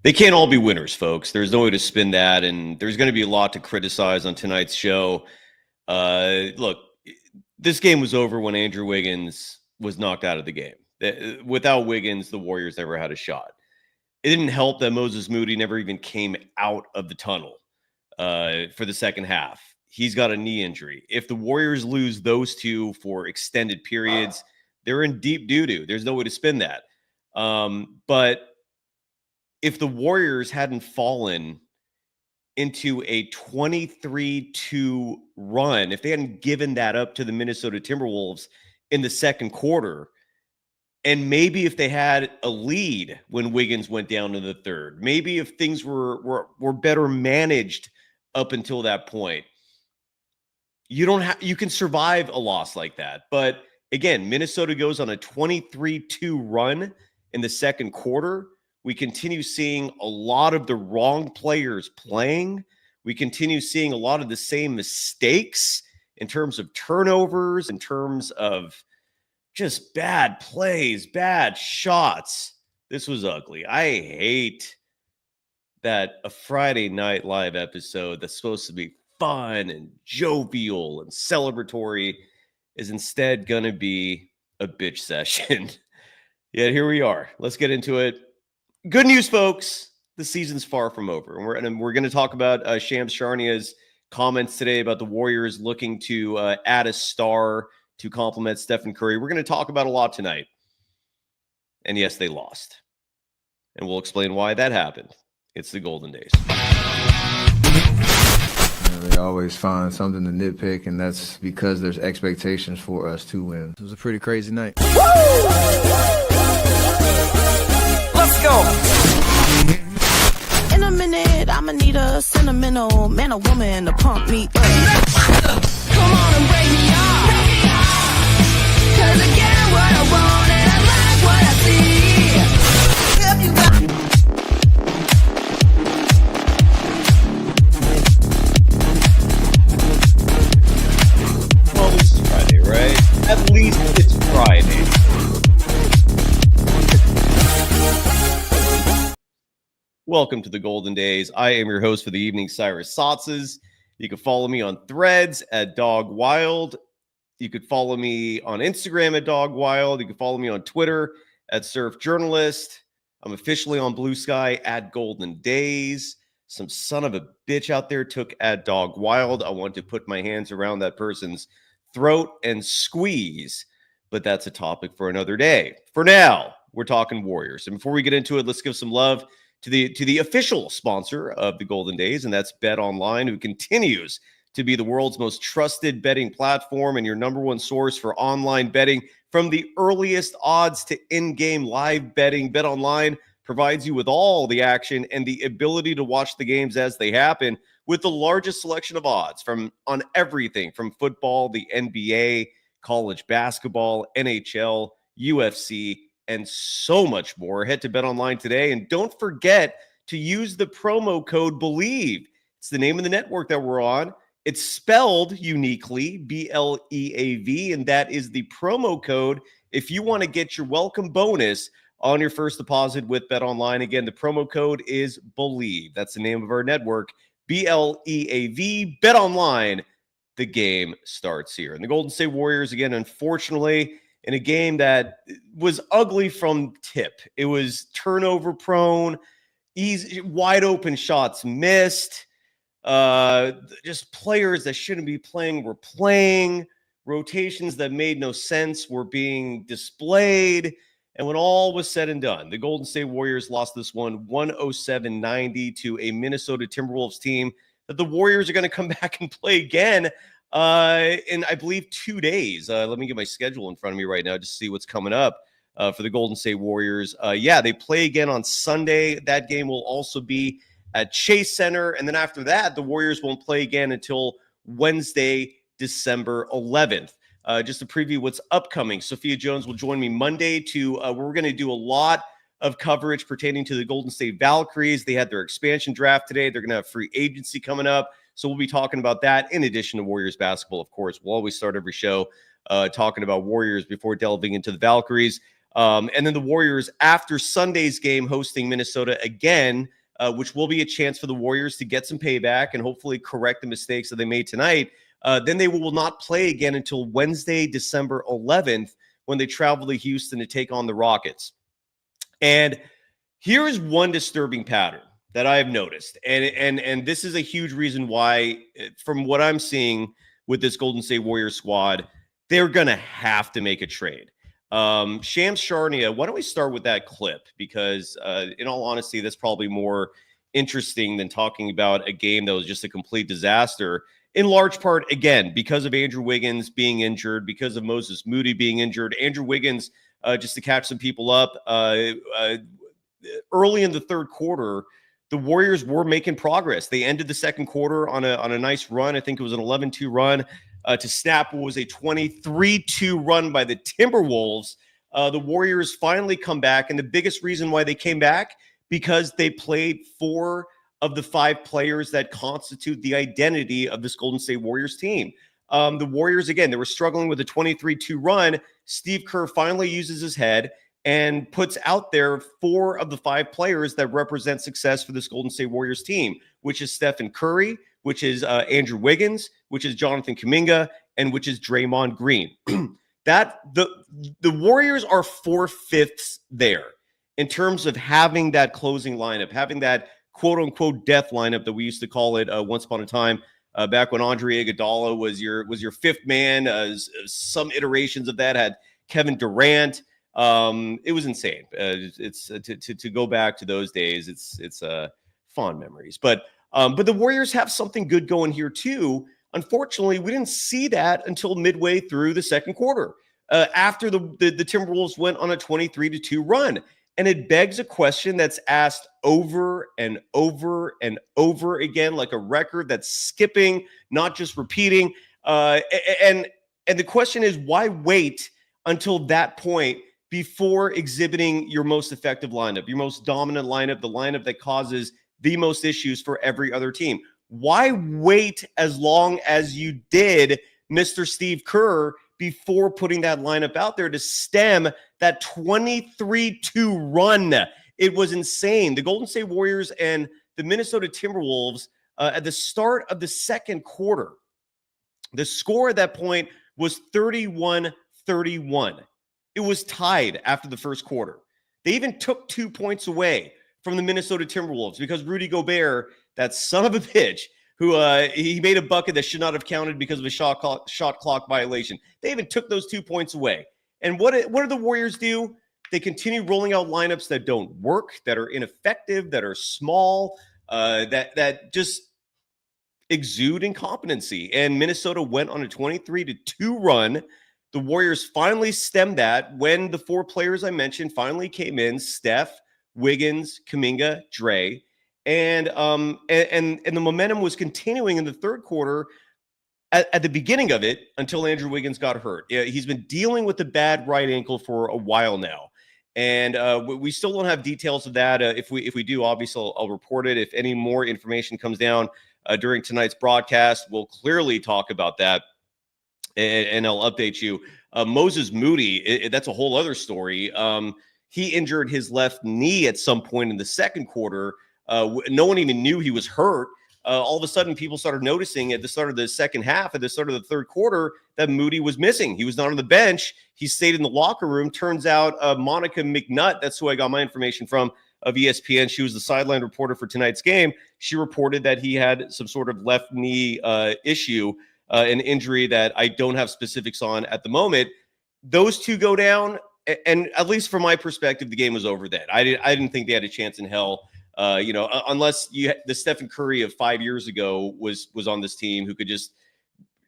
They can't all be winners, folks. There's no way to spin that, and there's going to be a lot to criticize on tonight's show. Look, this game was over when Andrew Wiggins was knocked out of the game. Without Wiggins, the Warriors never had a shot. It didn't help that Moses Moody never even came out of the tunnel for the second half. He's got a knee injury. If the Warriors lose those two for extended periods, they're in deep doo-doo. There's no way to spin that. But if the Warriors hadn't fallen into a 23-2 run, if they hadn't given that up to the Minnesota Timberwolves in the second quarter, and maybe if they had a lead when Wiggins went down in the third, maybe if things were better managed up until that point, you can survive a loss like that. But again, Minnesota goes on a 23-2 run in the second quarter. We continue seeing a lot of the wrong players playing. We continue seeing a lot of the same mistakes in terms of turnovers, in terms of just bad plays, bad shots. This was ugly. I hate that a Friday Night Live episode that's supposed to be fun and jovial and celebratory is instead going to be a bitch session. Yeah, here we are. Let's get into it. Good news, folks. The season's far from over. And we're going to talk about Shams Charania's comments today about the Warriors looking to add a star to complement Steph Curry. We're going to talk about a lot tonight. And yes, they lost. And we'll explain why that happened. It's the Golden Days. They always find something to nitpick, and that's because there's expectations for us to win. It was a pretty crazy night. Let's go. In a minute, I'ma need a sentimental man or woman to pump me up. Come on and break me off. 'Cause I get what I want and I like what I see. Well, this is Friday, right? At least it's Friday. Welcome to the Golden Days. I am your host for the evening, Cyrus Saatsaz. You can follow me on Threads at Dog Wild. You could follow me on Instagram at Dog Wild. You can follow me on Twitter at Surf Journalist. I'm officially on Blue Sky at Golden Days. Some son of a bitch out there took at Dog Wild. I want to put my hands around that person's throat and squeeze, but that's a topic for another day. For now, we're talking Warriors. And before we get into it, let's give some love to the official sponsor of the Golden Days, and that's Bet Online, who continues to be the world's most trusted betting platform and your number one source for online betting. From the earliest odds to in-game live betting, Bet Online provides you with all the action and the ability to watch the games as they happen with the largest selection of odds on everything from football, the NBA, college basketball, NHL, UFC, and so much more. Head to Bet Online today, and don't forget to use the promo code BELIEVE. It's the name of the network that we're on. It's spelled uniquely, BLEAV, and that is the promo code if you want to get your welcome bonus on your first deposit with Bet Online. Again, the promo code is BELIEVE. That's the name of our network, BLEAV. Bet Online. The game starts here. And the Golden State Warriors, again, unfortunately, in a game that was ugly from tip. It was turnover prone, easy, wide open shots missed. Just players that shouldn't be playing were playing. Rotations that made no sense were being displayed. And when all was said and done, the Golden State Warriors lost this one 107-90 to a Minnesota Timberwolves team that the Warriors are going to come back and play again in, I believe, 2 days. Let me get my schedule in front of me right now to see what's coming up for the Golden State Warriors. They play again on Sunday. That game will also be at Chase Center. And then after that, the Warriors won't play again until Wednesday, December 11th. Just to preview what's upcoming, Sophia Jones will join me Monday we're going to do a lot of coverage pertaining to the Golden State Valkyries. They had their expansion draft today. They're going to have free agency coming up. So we'll be talking about that in addition to Warriors basketball, of course. We'll always start every show talking about Warriors before delving into the Valkyries. And then the Warriors, after Sunday's game, hosting Minnesota again, which will be a chance for the Warriors to get some payback and hopefully correct the mistakes that they made tonight. Then they will not play again until Wednesday, December 11th, when they travel to Houston to take on the Rockets. And here is one disturbing pattern that I have noticed. And this is a huge reason why, from what I'm seeing with this Golden State Warriors squad, they're going to have to make a trade. Shams Charania, why don't we start with that clip? Because in all honesty, that's probably more interesting than talking about a game that was just a complete disaster. In large part, again, because of Andrew Wiggins being injured, because of Moses Moody being injured. Andrew Wiggins, just to catch some people up, early in the third quarter, the Warriors were making progress. They ended the second quarter on a nice run. I think it was an 11-2 run to snap what was a 23-2 run by the Timberwolves. The Warriors finally come back, and the biggest reason why they came back, because they played 4 of the 5 players that constitute the identity of this Golden State Warriors team. The Warriors, again, they were struggling with a 23-2 run. Steve Kerr finally uses his head and puts out there 4 of the 5 players that represent success for this Golden State Warriors team, which is Steph Curry, which is Andrew Wiggins, which is Jonathan Kuminga, and which is Draymond Green. That the Warriors are 4/5 there in terms of having that closing lineup, having that quote unquote death lineup that we used to call it once upon a time, back when Andre Iguodala was your fifth man. Some iterations of that had Kevin Durant. It was insane. It's to go back to those days. It's fond memories. But the Warriors have something good going here too. Unfortunately, we didn't see that until midway through the second quarter, after the Timberwolves went on a 23-2 run. And it begs a question that's asked over and over and over again, like a record that's skipping, not just repeating. And the question is, why wait until that point before exhibiting your most effective lineup, your most dominant lineup, the lineup that causes the most issues for every other team? Why wait as long as you did, Mr. Steve Kerr, before putting that lineup out there to stem that 23-2 run? It was insane. The Golden State Warriors and the Minnesota Timberwolves, at the start of the second quarter, the score at that point was 31-31. It was tied after the first quarter. They even took 2 points away from the Minnesota Timberwolves because Rudy Gobert, that son of a bitch, who he made a bucket that should not have counted because of a shot clock violation. They even took those 2 points away. And what do the Warriors do? They continue rolling out lineups that don't work, that are ineffective, that are small, that just exude incompetency. And Minnesota went on a 23-2 run. The Warriors finally stemmed that when the 4 players I mentioned finally came in: Steph, Wiggins, Kuminga, Dre. And the momentum was continuing in the third quarter at the beginning of it until Andrew Wiggins got hurt. He's been dealing with a bad right ankle for a while now. And we still don't have details of that. If we do, obviously, I'll report it. If any more information comes down during tonight's broadcast, we'll clearly talk about that, and I'll update you. Moses Moody, that's a whole other story. He injured his left knee at some point in the second quarter. No one even knew he was hurt. All of a sudden, people started noticing at the start of the second half, at the start of the third quarter, that Moody was missing. He was not on the bench. He stayed in the locker room. Turns out Monica McNutt, that's who I got my information from, of ESPN. She was the sideline reporter for tonight's game. She reported that he had some sort of left knee issue, an injury that I don't have specifics on at the moment. Those two go down, and at least from my perspective, the game was over then. I didn't think they had a chance in hell. Unless the Steph Curry of 5 years ago was on this team, who could just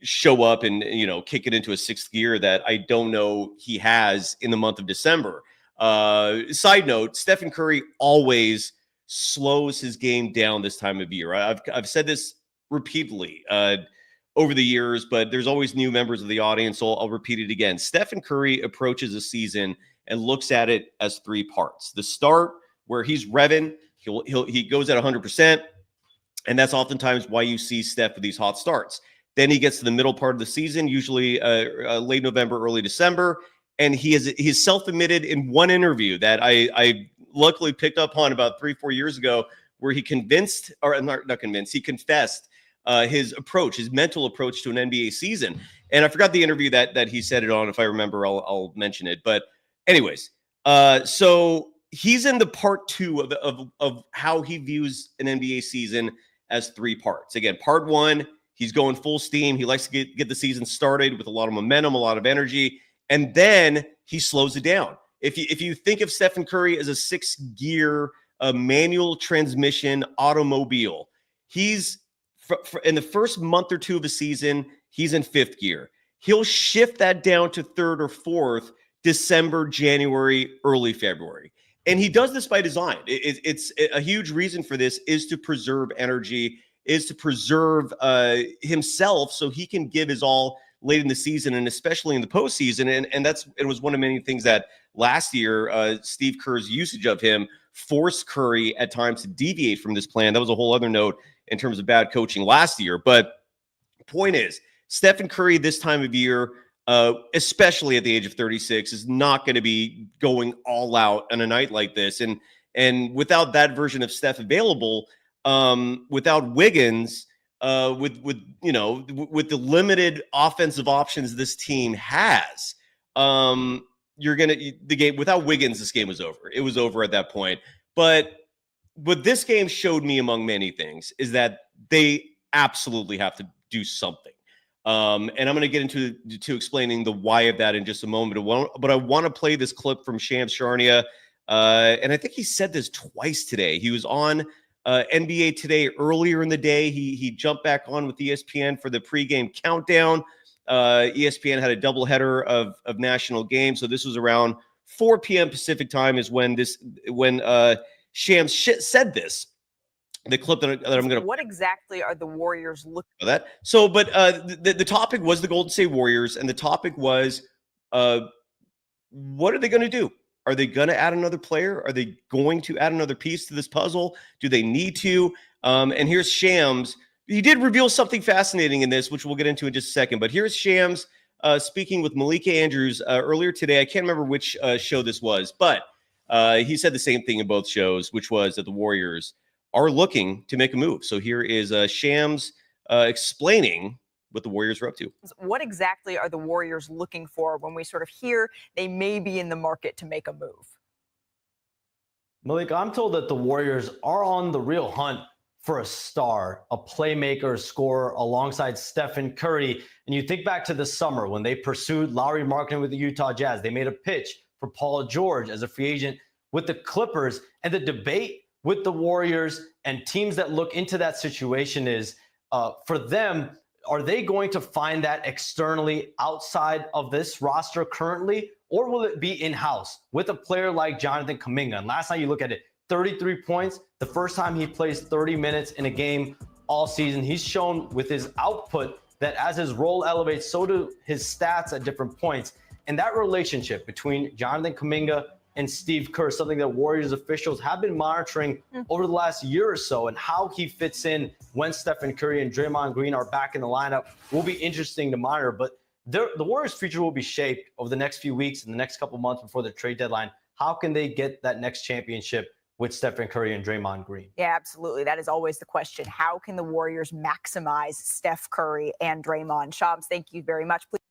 show up and, kick it into a sixth gear that I don't know he has in the month of December. Side note, Steph Curry always slows his game down this time of year. I've said this repeatedly over the years, but there's always new members of the audience, so I'll repeat it again. Steph Curry approaches a season and looks at it as 3 parts. The start, where he's revving, he goes at 100%, and that's oftentimes why you see Steph with these hot starts. Then he gets to the middle part of the season, usually late November, early December, And he's self-admitted in one interview that I luckily picked up on about 3-4 years ago, where he confessed his mental approach to an NBA season. And I forgot the interview that he said it on. If I remember, I'll mention it. But anyways, so he's in the part 2 of how he views an NBA season as 3 parts. Again, part 1, he's going full steam. He likes to get the season started with a lot of momentum, a lot of energy, and then he slows it down. If you think of Stephen Curry as a 6-gear manual transmission automobile, he's in the first month or 2 of a season, he's in 5th gear. He'll shift that down to 3rd or 4th, December, January, early February. And he does this by design. It's a huge reason for this is to preserve energy, is to preserve himself so he can give his all late in the season and especially in the postseason. And it was one of many things that last year, Steve Kerr's usage of him forced Curry at times to deviate from this plan. That was a whole other note in terms of bad coaching last year. But point is, Stephen Curry this time of year, especially at the age of 36, is not going to be going all out on a night like this. And without that version of Steph available, without Wiggins, with the limited offensive options this team has, the game without Wiggins, this game was over. It was over at that point. But what this game showed me, among many things, is that they absolutely have to do something. And I'm going to get into explaining the why of that in just a moment. But I want to play this clip from Shams Charania. And I think he said this twice today. He was on NBA Today earlier in the day. He jumped back on with ESPN for the pregame countdown. ESPN had a doubleheader of national games. So this was around 4 p.m. Pacific time is when Shams said this. The clip that I'm going to. What exactly are the Warriors looking for that? So, but the topic was the Golden State Warriors, and the topic was, what are they going to do? Are they going to add another player? Are they going to add another piece to this puzzle? Do they need to? And here's Shams. He did reveal something fascinating in this, which we'll get into in just a second. But here's Shams speaking with Malika Andrews earlier today. I can't remember which show this was, but he said the same thing in both shows, which was that the Warriors are looking to make a move. So here is Shams explaining what the Warriors are up to. What exactly are the Warriors looking for when we sort of hear they may be in the market to make a move? Malik, I'm told that the Warriors are on the real hunt for a star, a playmaker, a scorer alongside Stephen Curry. And you think back to the summer when they pursued Lauri Markkanen with the Utah Jazz. They made a pitch for Paul George as a free agent with the Clippers. And the debate with the Warriors and teams that look into that situation is, for them, are they going to find that externally outside of this roster currently, or will it be in-house with a player like Jonathan Kuminga? And last night you look at it, 33 points, the first time he plays 30 minutes in a game all season. He's shown with his output that as his role elevates, so do his stats at different points. And that relationship between Jonathan Kuminga and Steve Kerr, something that Warriors officials have been monitoring over the last year or so, and how he fits in when Stephen Curry and Draymond Green are back in the lineup will be interesting to monitor. But the Warriors' future will be shaped over the next few weeks and the next couple months before the trade deadline. How can they get that next championship with Stephen Curry and Draymond Green? Yeah, absolutely. That is always the question. How can the Warriors maximize Steph Curry and Draymond? Shams, thank you very much. Please.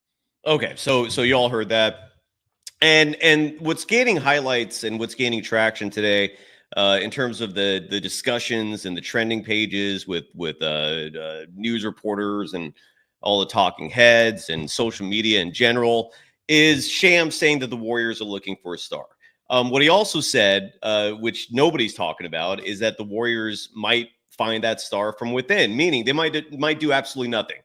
Okay, so you all heard that. And what's gaining highlights and what's gaining traction today in terms of the discussions and the trending pages with news reporters and all the talking heads and social media in general is Shams saying that the Warriors are looking for a star. What he also said, which nobody's talking about, is that the Warriors might find that star from within, meaning they might do absolutely nothing,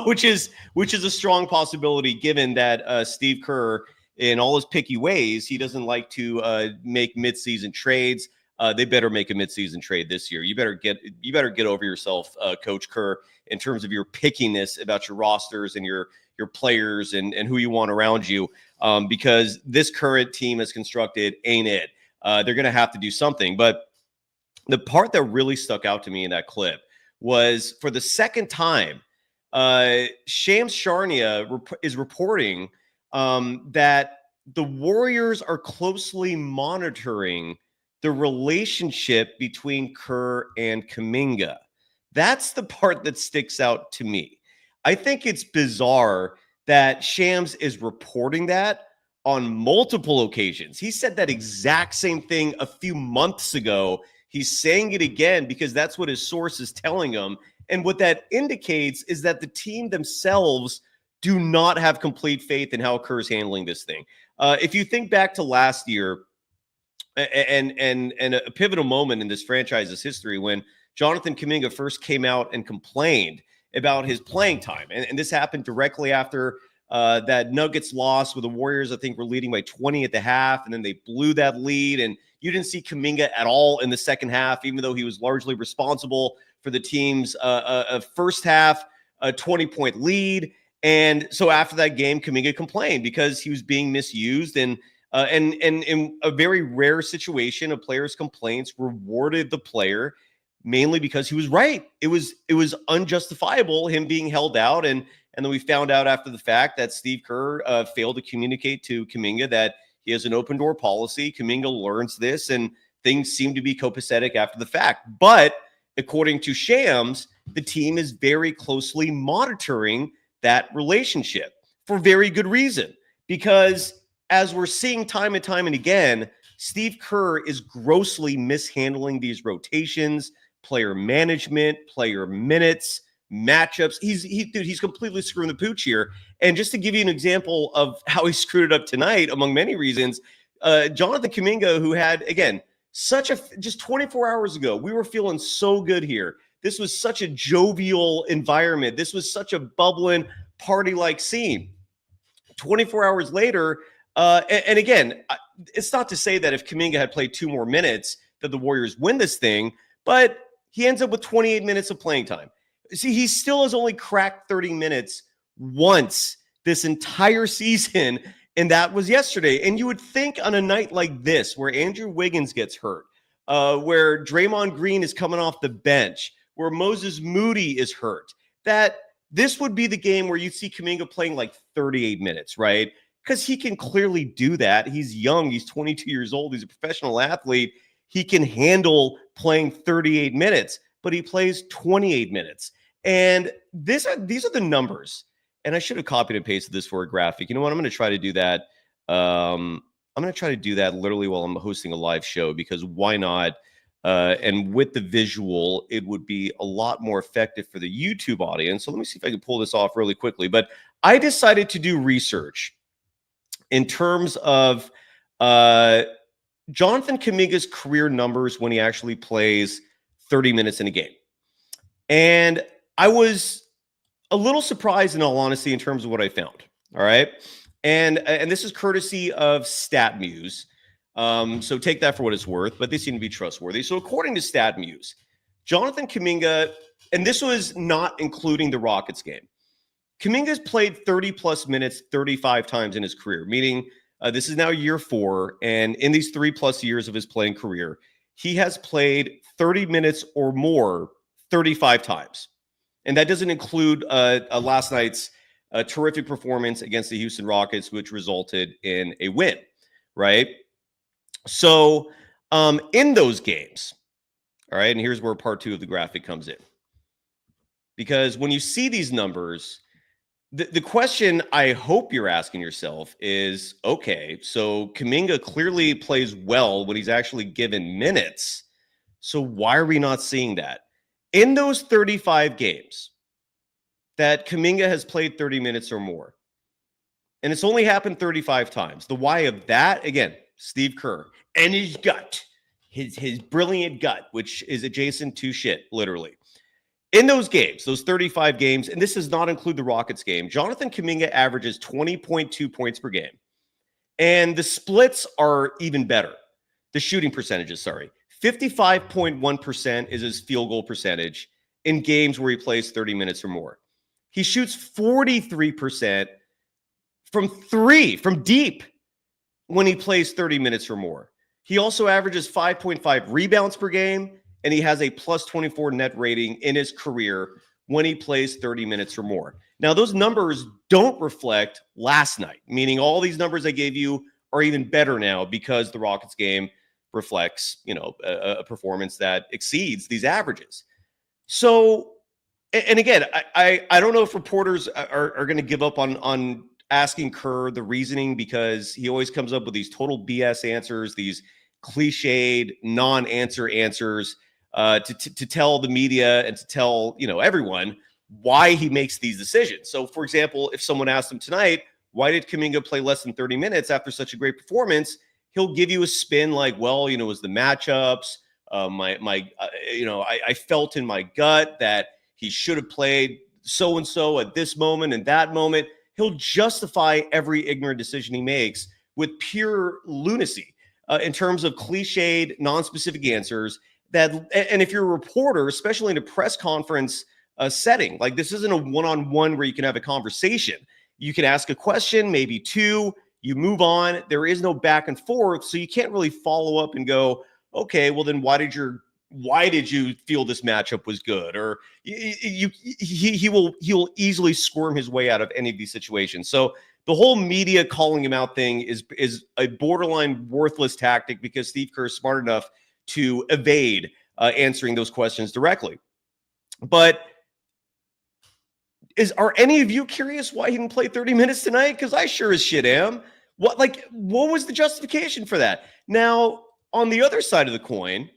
which is a strong possibility given that Steve Kerr, in all his picky ways, he doesn't like to make midseason trades. They better make a midseason trade this year. You better get over yourself, Coach Kerr, in terms of your pickiness about your rosters and your players and who you want around you, because this current team is constructed ain't it. They're going to have to do something. But the part that really stuck out to me in that clip was, for the second time, Shams Charania is reporting that the Warriors are closely monitoring the relationship between Kerr and Kuminga. That's the part that sticks out to me. I think it's bizarre that Shams is reporting that on multiple occasions. He said that exact same thing a few months ago. He's saying it again because that's what his source is telling him. And what that indicates is that the team themselves do not have complete faith in how Kerr's handling this thing. If you think back to last year, and a pivotal moment in this franchise's history when Jonathan Kuminga first came out and complained about his playing time. And this happened directly after that Nuggets loss where the Warriors, I think, were leading by 20 at the half, and then they blew that lead. And you didn't see Kuminga at all in the second half, even though he was largely responsible for the team's first half 20-point lead. And so after that game, Kuminga complained because he was being misused. And in a very rare situation, a player's complaints rewarded the player mainly because he was right. It was unjustifiable, him being held out. And then we found out after the fact that Steve Kerr failed to communicate to Kuminga that he has an open door policy. Kuminga learns this, and things seem to be copacetic after the fact. But according to Shams, the team is very closely monitoring that relationship for very good reason. Because as we're seeing time and time and again, Steve Kerr is grossly mishandling these rotations, player management, player minutes, matchups. He's completely screwing the pooch here. And just to give you an example of how he screwed it up tonight, among many reasons, Jonathan Kuminga, who had, again, just 24 hours ago, we were feeling so good here. This was such a jovial environment. This was such a bubbling party-like scene. 24 hours later, and again, it's not to say that if Kuminga had played 2 more minutes that the Warriors win this thing, but he ends up with 28 minutes of playing time. See, he still has only cracked 30 minutes once this entire season, and that was yesterday. And you would think on a night like this, where Andrew Wiggins gets hurt, where Draymond Green is coming off the bench, where Moses Moody is hurt, that this would be the game where you'd see Kuminga playing like 38 minutes, right? Because he can clearly do that. He's young. He's 22 years old. He's a professional athlete. He can handle playing 38 minutes, but he plays 28 minutes. And these are the numbers. And I should have copied and pasted this for a graphic. You know what? I'm going to try to do that. I'm going to try to do that literally while I'm hosting a live show, because why not? And with the visual, it would be a lot more effective for the YouTube audience. So let me see if I can pull this off really quickly. But I decided to do research in terms of Jonathan Kuminga's career numbers when he actually plays 30 minutes in a game. And I was a little surprised, in all honesty, in terms of what I found. All right. And this is courtesy of StatMuse. So take that for what it's worth, but they seem to be trustworthy. So according to StatMuse, Jonathan Kuminga, and this was not including the Rockets game, Kuminga's played 30-plus minutes 35 times in his career, meaning this is now year 4, and in these 3+ years of his playing career, he has played 30 minutes or more 35 times. And that doesn't include last night's terrific performance against the Houston Rockets, which resulted in a win, right? So in those games, all right, and here's where part 2 of the graphic comes in. Because when you see these numbers, the question I hope you're asking yourself is, okay, so Kuminga clearly plays well when he's actually given minutes. So why are we not seeing that? In those 35 games that Kuminga has played 30 minutes or more, and it's only happened 35 times. The why of that, again, Steve Kerr and his gut, his brilliant gut, which is adjacent to shit, literally. In those games, those 35 games, and this does not include the Rockets game, Jonathan Kuminga averages 20.2 points per game. And the splits are even better. The shooting percentages, 55.1% is his field goal percentage in games where he plays 30 minutes or more. He shoots 43% from deep when he plays 30 minutes or more. He also averages 5.5 rebounds per game, and he has a plus 24 net rating in his career when he plays 30 minutes or more. Now, those numbers don't reflect last night, meaning all these numbers I gave you are even better now because the Rockets game reflects, a performance that exceeds these averages. So, and again, I don't know if reporters are going to give up on asking Kerr the reasoning, because he always comes up with these total BS answers, these cliched non-answer answers to tell the media and to tell, everyone why he makes these decisions. So, for example, if someone asked him tonight, why did Kuminga play less than 30 minutes after such a great performance? He'll give you a spin like, well, it was the matchups. I felt in my gut that he should have played so-and-so at this moment and that moment. He'll justify every ignorant decision he makes with pure lunacy in terms of cliched, non-specific answers. And if you're a reporter, especially in a press conference setting, like this isn't a one-on-one where you can have a conversation. You can ask a question, maybe two, you move on. There is no back and forth, so you can't really follow up and go, okay, well then why did you feel this matchup was good? Or he will easily squirm his way out of any of these situations. So the whole media calling him out thing is a borderline worthless tactic, because Steve Kerr is smart enough to evade answering those questions directly. But are any of you curious why he didn't play 30 minutes tonight? Because I sure as shit am. What was the justification for that? Now, on the other side of the coin,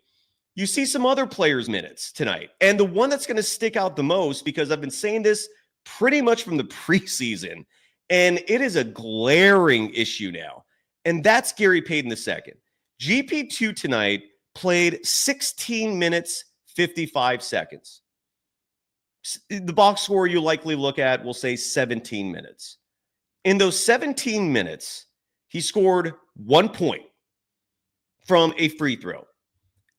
you see some other players' minutes tonight. And the one that's going to stick out the most, because I've been saying this pretty much from the preseason, and it is a glaring issue now, and that's Gary Payton II. GP2 tonight played 16 minutes, 55 seconds. The box score you likely look at will say 17 minutes. In those 17 minutes, he scored 1 point from a free throw.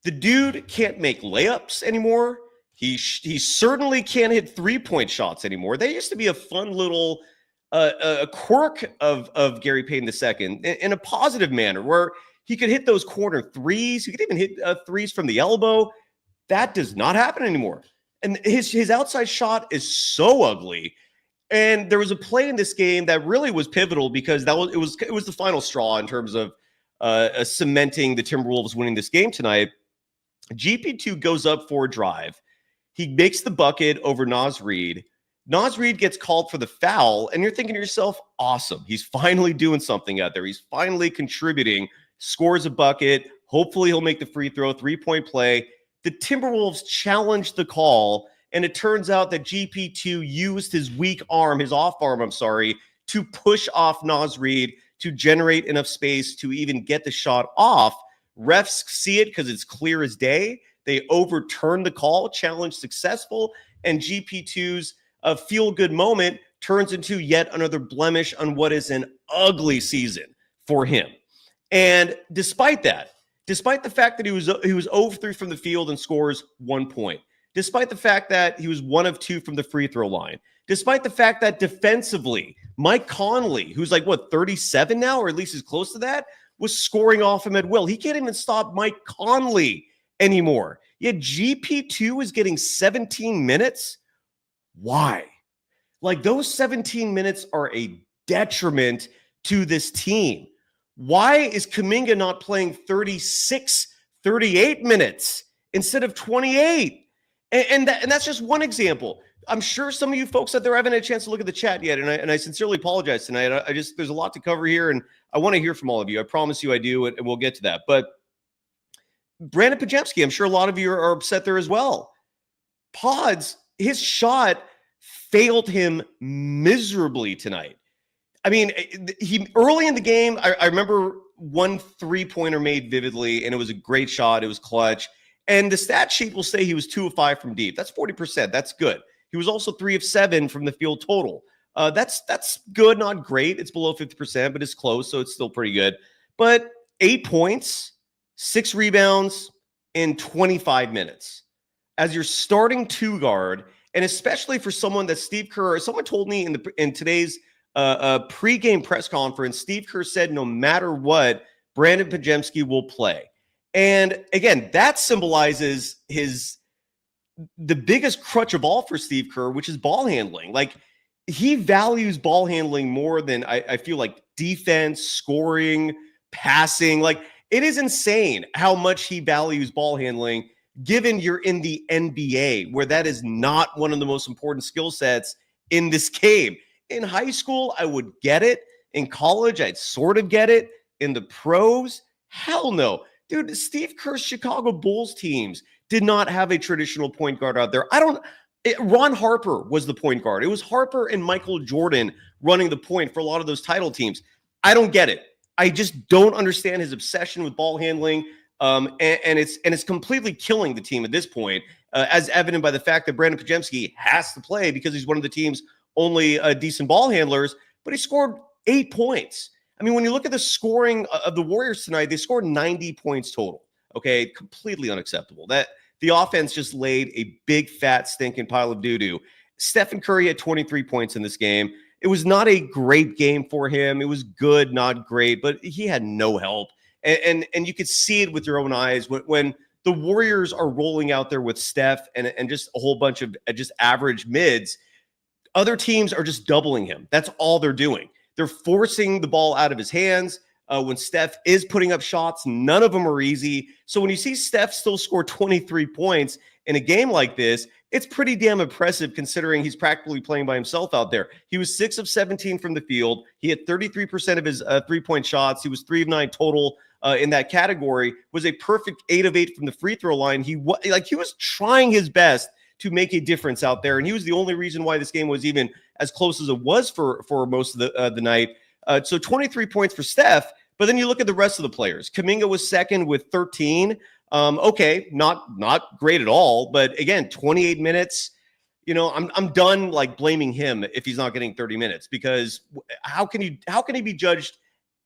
The dude can't make layups anymore. He certainly can't hit three-point shots anymore. They used to be a fun little a quirk of Gary Payton II in a positive manner, where he could hit those corner threes. He could even hit threes from the elbow. That does not happen anymore. And his outside shot is so ugly. And there was a play in this game that really was pivotal, because it was the final straw in terms of cementing the Timberwolves winning this game tonight. GP2 goes up for a drive. He makes the bucket over Naz Reid. Naz Reid gets called for the foul, and you're thinking to yourself, awesome. He's finally doing something out there. He's finally contributing, scores a bucket. Hopefully he'll make the free throw, three-point play. The Timberwolves challenged the call, and it turns out that GP2 used his off arm, to push off Naz Reid to generate enough space to even get the shot off. Refs see it because it's clear as day. They overturn the call, challenge successful, and GP2's feel-good moment turns into yet another blemish on what is an ugly season for him. And despite the fact that he was 0 for 3 from the field and scores 1 point, despite the fact that he was 1 of 2 from the free throw line, despite the fact that defensively, Mike Conley, who's 37 now, or at least is close to that, was scoring off him at will. He can't even stop Mike Conley anymore. Yet GP2 is getting 17 minutes. Why? Those 17 minutes are a detriment to this team. Why is Kuminga not playing 36, 38 minutes instead of 28? And that's just one example. I'm sure some of you folks out there haven't had a chance to look at the chat yet, and I sincerely apologize tonight. There's a lot to cover here, and I want to hear from all of you. I promise you I do, and we'll get to that. But Brandon Podziemski, I'm sure a lot of you are upset there as well. Pods, his shot failed him miserably tonight. I mean, he early in the game, I remember one three-pointer made vividly, and it was a great shot. It was clutch. And the stat sheet will say he was 2 of 5 from deep. That's 40%. That's good. He was also 3 of 7 from the field total. That's good, not great. It's below 50%, but it's close, so it's still pretty good. But 8 points, 6 rebounds in 25 minutes. As your starting two guard, and especially for someone that Steve Kerr, someone told me in today's pregame press conference, Steve Kerr said no matter what, Brandon Podziemski will play. And again, that symbolizes the biggest crutch of all for Steve Kerr, which is ball handling. He values ball handling more than I feel like defense, scoring, passing. Like, it is insane how much he values ball handling, given you're in the NBA, where that is not one of the most important skill sets in this game. In high school, I would get it. In college, I'd sort of get it. In the pros, hell no. Dude, Steve Kerr's Chicago Bulls teams did not have a traditional point guard out there. Ron Harper was the point guard. It was Harper and Michael Jordan running the point for a lot of those title teams. I don't get it. I just don't understand his obsession with ball handling. And it's completely killing the team at this point, as evident by the fact that Brandon Podziemski has to play because he's one of the team's only decent ball handlers, but he scored 8 points. I mean, when you look at the scoring of the Warriors tonight, they scored 90 points total. Okay, completely unacceptable. That the offense just laid a big, fat, stinking pile of doo-doo. Stephen Curry had 23 points in this game. It was not a great game for him. It was good, not great, but he had no help. And you could see it with your own eyes when the Warriors are rolling out there with Steph and just a whole bunch of just average mids. Other teams are just doubling him. That's all they're doing. They're forcing the ball out of his hands. When Steph is putting up shots, none of them are easy. So when you see Steph still score 23 points in a game like this, it's pretty damn impressive considering he's practically playing by himself out there. He was 6 of 17 from the field. He had 33% of his three-point shots. He was 3 of 9 total in that category. Was a perfect 8 of 8 from the free throw line. He was trying his best to make a difference out there, and he was the only reason why this game was even as close as it was for most of the night. So 23 points for Steph, but then you look at the rest of the players. Kuminga was second with 13. Okay, not great at all, but again, 28 minutes. You know, I'm done like blaming him if he's not getting 30 minutes, because how can he be judged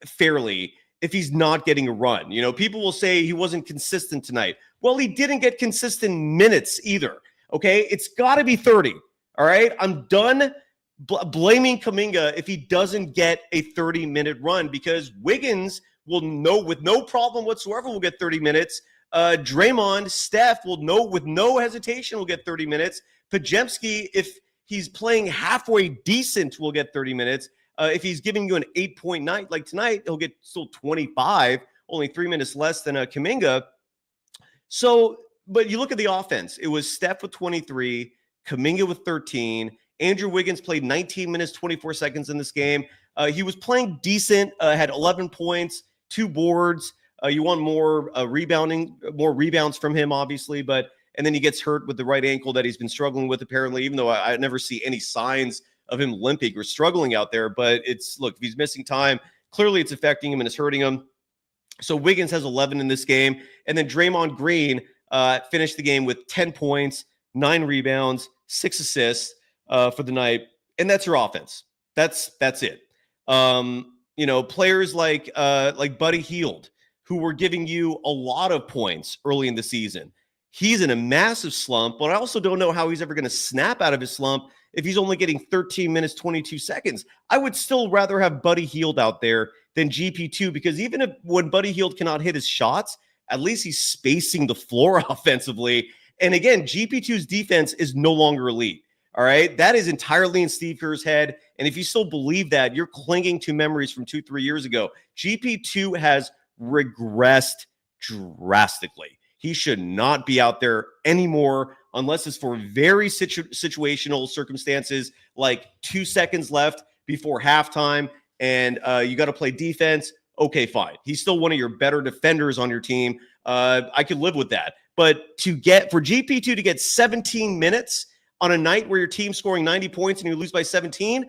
fairly if he's not getting a run? You know, people will say he wasn't consistent tonight. Well, he didn't get consistent minutes either. Okay, it's got to be 30. All right, I'm done blaming Kuminga if he doesn't get a 30-minute run, because Wiggins will know with no problem whatsoever will get 30 minutes. Draymond, Steph will know with no hesitation will get 30 minutes. Podziemski, if he's playing halfway decent, will get 30 minutes. If he's giving you an 8-point night like tonight, he'll get still 25, only 3 minutes less than Kuminga. So, but you look at the offense. It was Steph with 23, Kuminga with 13. Andrew Wiggins played 19 minutes, 24 seconds in this game. He was playing decent, had 11 points, 2 boards. You want more rebounds from him, obviously, and then he gets hurt with the right ankle that he's been struggling with, apparently, even though I never see any signs of him limping or struggling out there. But look, if he's missing time, clearly it's affecting him and it's hurting him. So Wiggins has 11 in this game. And then Draymond Green finished the game with 10 points, 9 rebounds, 6 assists for the night. And that's your offense. That's it. You know, players like Buddy Hield, who were giving you a lot of points early in the season. He's in a massive slump, but I also don't know how he's ever going to snap out of his slump if he's only getting 13 minutes, 22 seconds. I would still rather have Buddy Hield out there than GP2, because even when Buddy Hield cannot hit his shots, at least he's spacing the floor offensively. And again, GP2's defense is no longer elite. All right. That is entirely in Steve Kerr's head. And if you still believe that, you're clinging to memories from 2-3 years ago. GP2 has regressed drastically. He should not be out there anymore unless it's for very situational circumstances, like 2 seconds left before halftime and you got to play defense. Okay, fine. He's still one of your better defenders on your team. I could live with that. But for GP2 to get 17 minutes on a night where your team's scoring 90 points and you lose by 17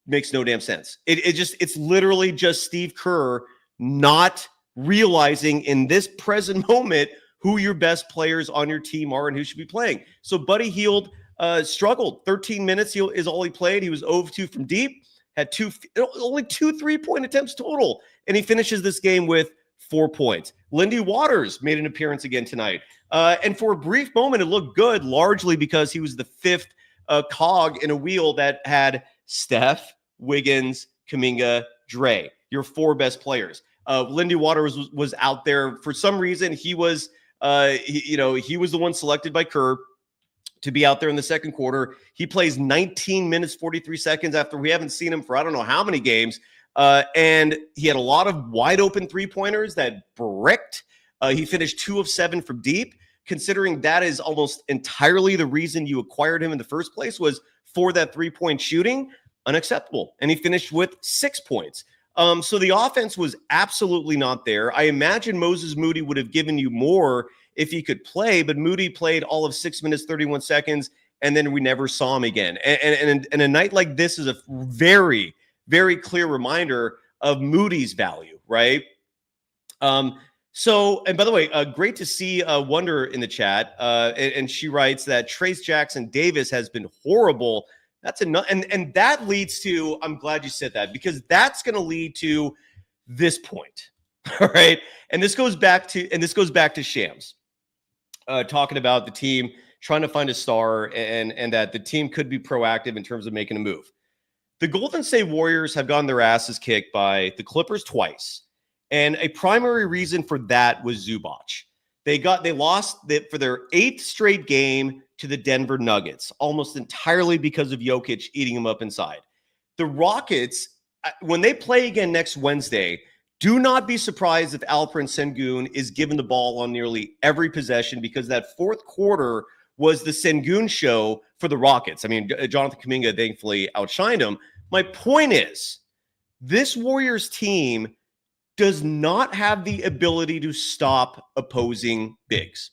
makes no damn sense. It's literally just Steve Kerr not realizing in this present moment who your best players on your team are and who should be playing. So Buddy Hield struggled. 13 minutes is all he played. He was 0 of 2 from deep, had only 2 3-point attempts total, and he finishes this game with 4 points. Lindy Waters made an appearance again tonight. And for a brief moment, it looked good, largely because he was the 5th cog in a wheel that had Steph, Wiggins, Kuminga, Dre, your 4 best players. Lindy Waters was out there for some reason. He was, he was the one selected by Kerr to be out there in the second quarter. He plays 19 minutes, 43 seconds after we haven't seen him for I don't know how many games. And he had a lot of wide open three-pointers that bricked. He finished 2 of 7 from deep. Considering that is almost entirely the reason you acquired him in the first place was for that three-point shooting, unacceptable. And he finished with 6 points. So the offense was absolutely not there. I imagine Moses Moody would have given you more if he could play, but Moody played all of 6 minutes, 31 seconds, and then we never saw him again. And a night like this is a very, very clear reminder of Moody's value, right? So, and by the way, great to see Wonder in the chat. And she writes that Trace Jackson Davis has been horrible. That's enough. And that leads to, I'm glad you said that, because that's going to lead to this point. All right. And this goes back to Shams talking about the team trying to find a star and that the team could be proactive in terms of making a move. The Golden State Warriors have gotten their asses kicked by the Clippers twice. And a primary reason for that was Zubac. They lost for their 8th straight game to the Denver Nuggets, almost entirely because of Jokic eating them up inside. The Rockets, when they play again next Wednesday, do not be surprised if Alperen Sengun is given the ball on nearly every possession, because that fourth quarter was the Sengun show for the Rockets. I mean, Jonathan Kuminga thankfully outshined him. My point is, this Warriors team does not have the ability to stop opposing bigs.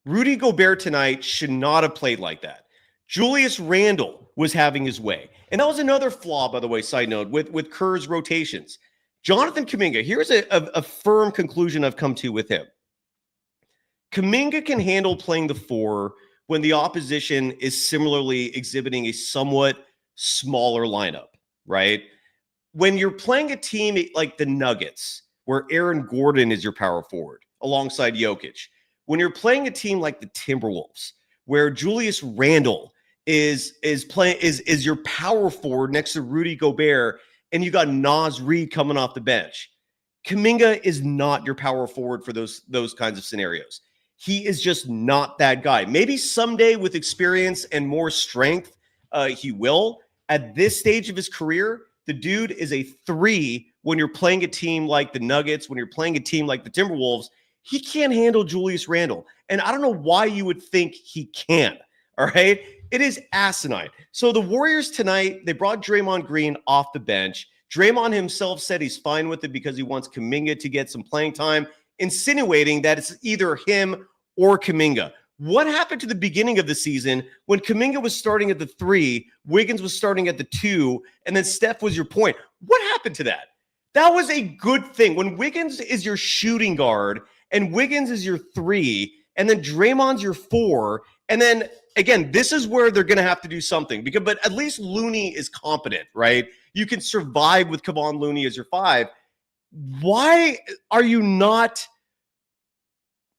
Rudy Gobert tonight should not have played like that. Julius Randle was having his way. And that was another flaw, by the way, side note, with Kerr's rotations. Jonathan Kuminga, here's a firm conclusion I've come to with him. Kuminga can handle playing the 4 when the opposition is similarly exhibiting a somewhat smaller lineup, right? When you're playing a team like the Nuggets, where Aaron Gordon is your power forward alongside Jokic, when you're playing a team like the Timberwolves, where Julius Randle is your power forward next to Rudy Gobert, and you got Naz Reid coming off the bench, Kuminga is not your power forward for those kinds of scenarios. He is just not that guy. Maybe someday with experience and more strength, he will. At this stage of his career, the dude is a 3 when you're playing a team like the Nuggets, when you're playing a team like the Timberwolves. He can't handle Julius Randle. And I don't know why you would think he can. All right? It is asinine. So the Warriors tonight, they brought Draymond Green off the bench. Draymond himself said he's fine with it because he wants Kuminga to get some playing time, insinuating that it's either him or Kuminga. What happened to the beginning of the season when Kuminga was starting at the 3, Wiggins was starting at the 2, and then Steph was your point? What happened to that? That was a good thing. When Wiggins is your shooting guard and Wiggins is your 3, and then Draymond's your 4, and then, again, this is where they're going to have to do something. But at least Looney is competent, right? You can survive with Kevon Looney as your 5. Why are you not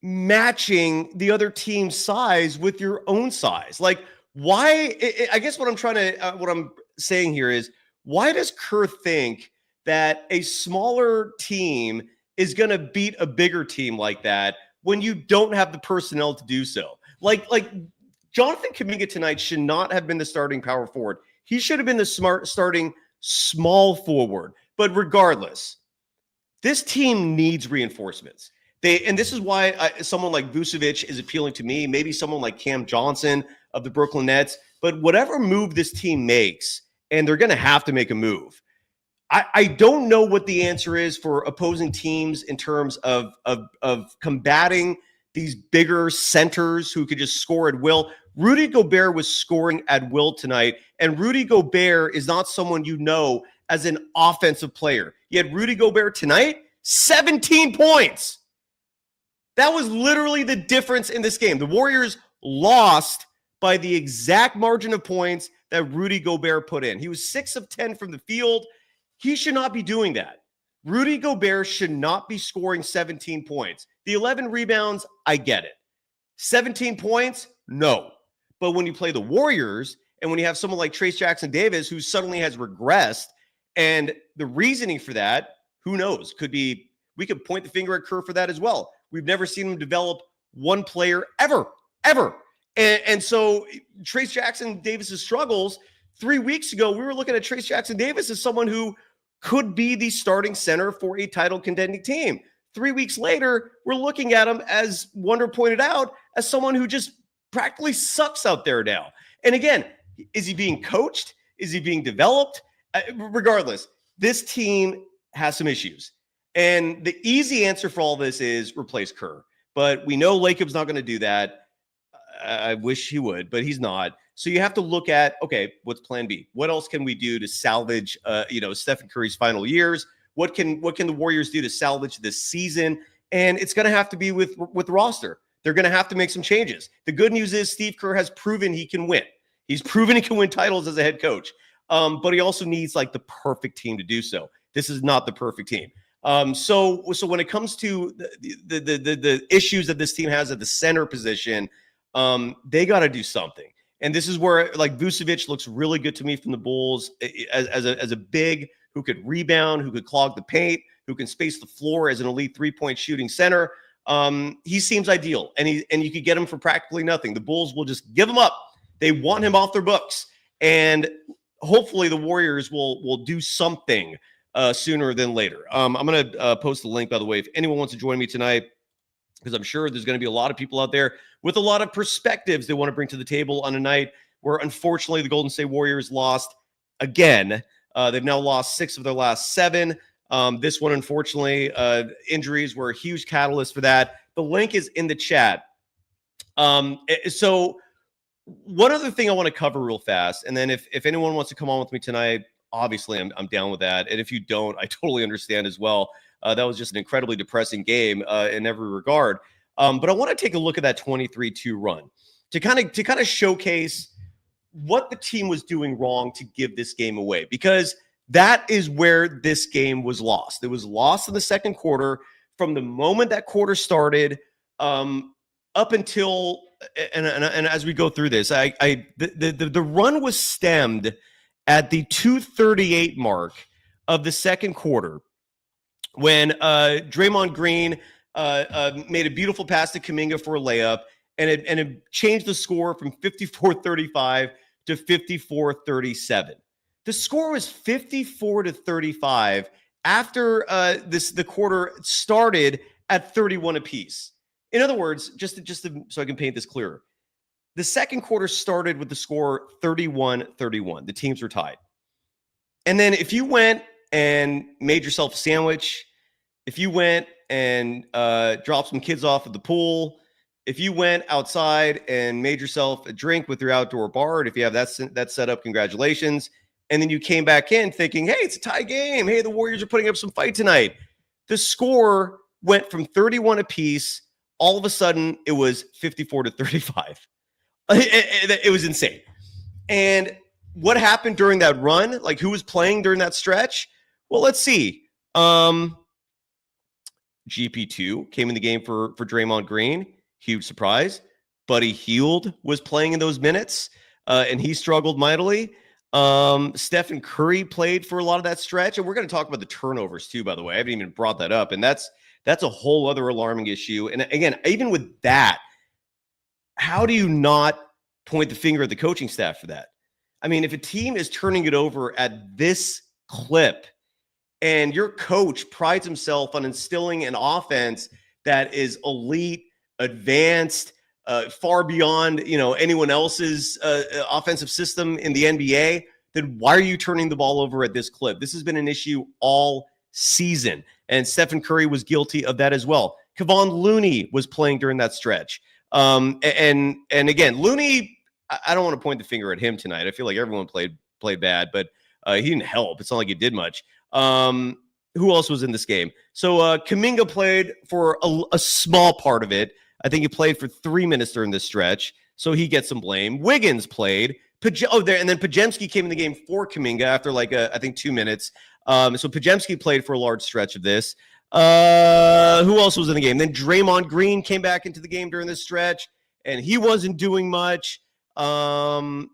matching the other team's size with your own size? Like, why? I guess what I'm saying here is, why does Kerr think that a smaller team is going to beat a bigger team like that when you don't have the personnel to do so? Like Jonathan Kuminga tonight should not have been the starting power forward. He should have been the starting small forward. But regardless, this team needs reinforcements. And this is why someone like Vucevic is appealing to me, maybe someone like Cam Johnson of the Brooklyn Nets. But whatever move this team makes, and they're going to have to make a move, I don't know what the answer is for opposing teams in terms of combating these bigger centers who could just score at will. Rudy Gobert was scoring at will tonight, and Rudy Gobert is not someone you know as an offensive player. Yet Rudy Gobert tonight, 17 points. That was literally the difference in this game. The Warriors lost by the exact margin of points that Rudy Gobert put in. He was 6 of 10 from the field. He should not be doing that. Rudy Gobert should not be scoring 17 points. The 11 rebounds, I get it. 17 points, no. But when you play the Warriors and when you have someone like Trace Jackson Davis who suddenly has regressed, and the reasoning for that, who knows? Could be, we could point the finger at Kerr for that as well. We've never seen him develop one player ever. And so Trace Jackson Davis's struggles, 3 weeks ago, we were looking at Trace Jackson Davis as someone who could be the starting center for a title contending team. 3 weeks later, we're looking at him, as Wonder pointed out, as someone who just practically sucks out there now. And again, is he being coached? Is he being developed? Regardless, this team has some issues. And the easy answer for all this is replace Kerr. But we know Lacob's not going to do that. I wish he would, but he's not. So you have to look at, okay, what's plan B? What else can we do to salvage, Stephen Curry's final years? What can the Warriors do to salvage this season? And it's going to have to be with roster. They're going to have to make some changes. The good news is Steve Kerr has proven he can win. He's proven he can win titles as a head coach. But he also needs like the perfect team to do so. This is not the perfect team. So when it comes to the issues that this team has at the center position, they got to do something. And this is where like Vucevic looks really good to me from the Bulls as a big who could rebound, who could clog the paint, who can space the floor as an elite 3-point shooting center. He seems ideal, and you could get him for practically nothing. The Bulls will just give him up. They want him off their books, and hopefully the Warriors will do something sooner than later. I'm going to post the link, by the way, if anyone wants to join me tonight, because I'm sure there's going to be a lot of people out there with a lot of perspectives they want to bring to the table on a night where, unfortunately, the Golden State Warriors lost again. They've now lost 6 of their last 7. This one, unfortunately, injuries were a huge catalyst for that. The link is in the chat. So one other thing I want to cover real fast, and then if anyone wants to come on with me tonight, obviously I'm down with that. And if you don't, I totally understand as well. That was just an incredibly depressing game in every regard. But I want to take a look at that 23-2 run to kind of showcase what the team was doing wrong to give this game away, because that is where this game was lost. It was lost in the second quarter. From the moment that quarter started up until and as we go through this, the run was stemmed at the 2:38 mark of the second quarter when Draymond Green made a beautiful pass to Kuminga for a layup, and it changed the score from 54-35 to 54-37. The score was 54-35 after the quarter started at 31 apiece. In other words, just so I can paint this clearer, the second quarter started with the score 31-31. The teams were tied. And then if you went and made yourself a sandwich, if you went and dropped some kids off at the pool, if you went outside and made yourself a drink with your outdoor bar, and if you have that set up, congratulations. And then you came back in thinking, hey, it's a tie game. Hey, the Warriors are putting up some fight tonight. The score went from 31 apiece. All of a sudden, it was 54-35. It was insane. And what happened during that run? Like, who was playing during that stretch? Well, let's see. GP2 came in the game for Draymond Green. Huge surprise. Buddy Hield was playing in those minutes, and he struggled mightily. Stephen Curry played for a lot of that stretch. And we're going to talk about the turnovers too, by the way. I haven't even brought that up. And that's a whole other alarming issue. And again, even with that, how do you not point the finger at the coaching staff for that? I mean, if a team is turning it over at this clip and your coach prides himself on instilling an offense that is elite, advanced, far beyond anyone else's offensive system in the NBA, then why are you turning the ball over at this clip? This has been an issue all season, and Stephen Curry was guilty of that as well. Kevon Looney was playing during that stretch, and again, Looney, I don't want to point the finger at him tonight. I feel like everyone played bad, but he didn't help. It's not like he did much. Who else was in this game? So Kuminga played for a small part of it. I think he played for 3 minutes during this stretch, so he gets some blame. Wiggins played. And then Podziemski came in the game for Kuminga after I think 2 minutes. So Podziemski played for a large stretch of this. Who else was in the game? Then Draymond Green came back into the game during this stretch, and he wasn't doing much. I'm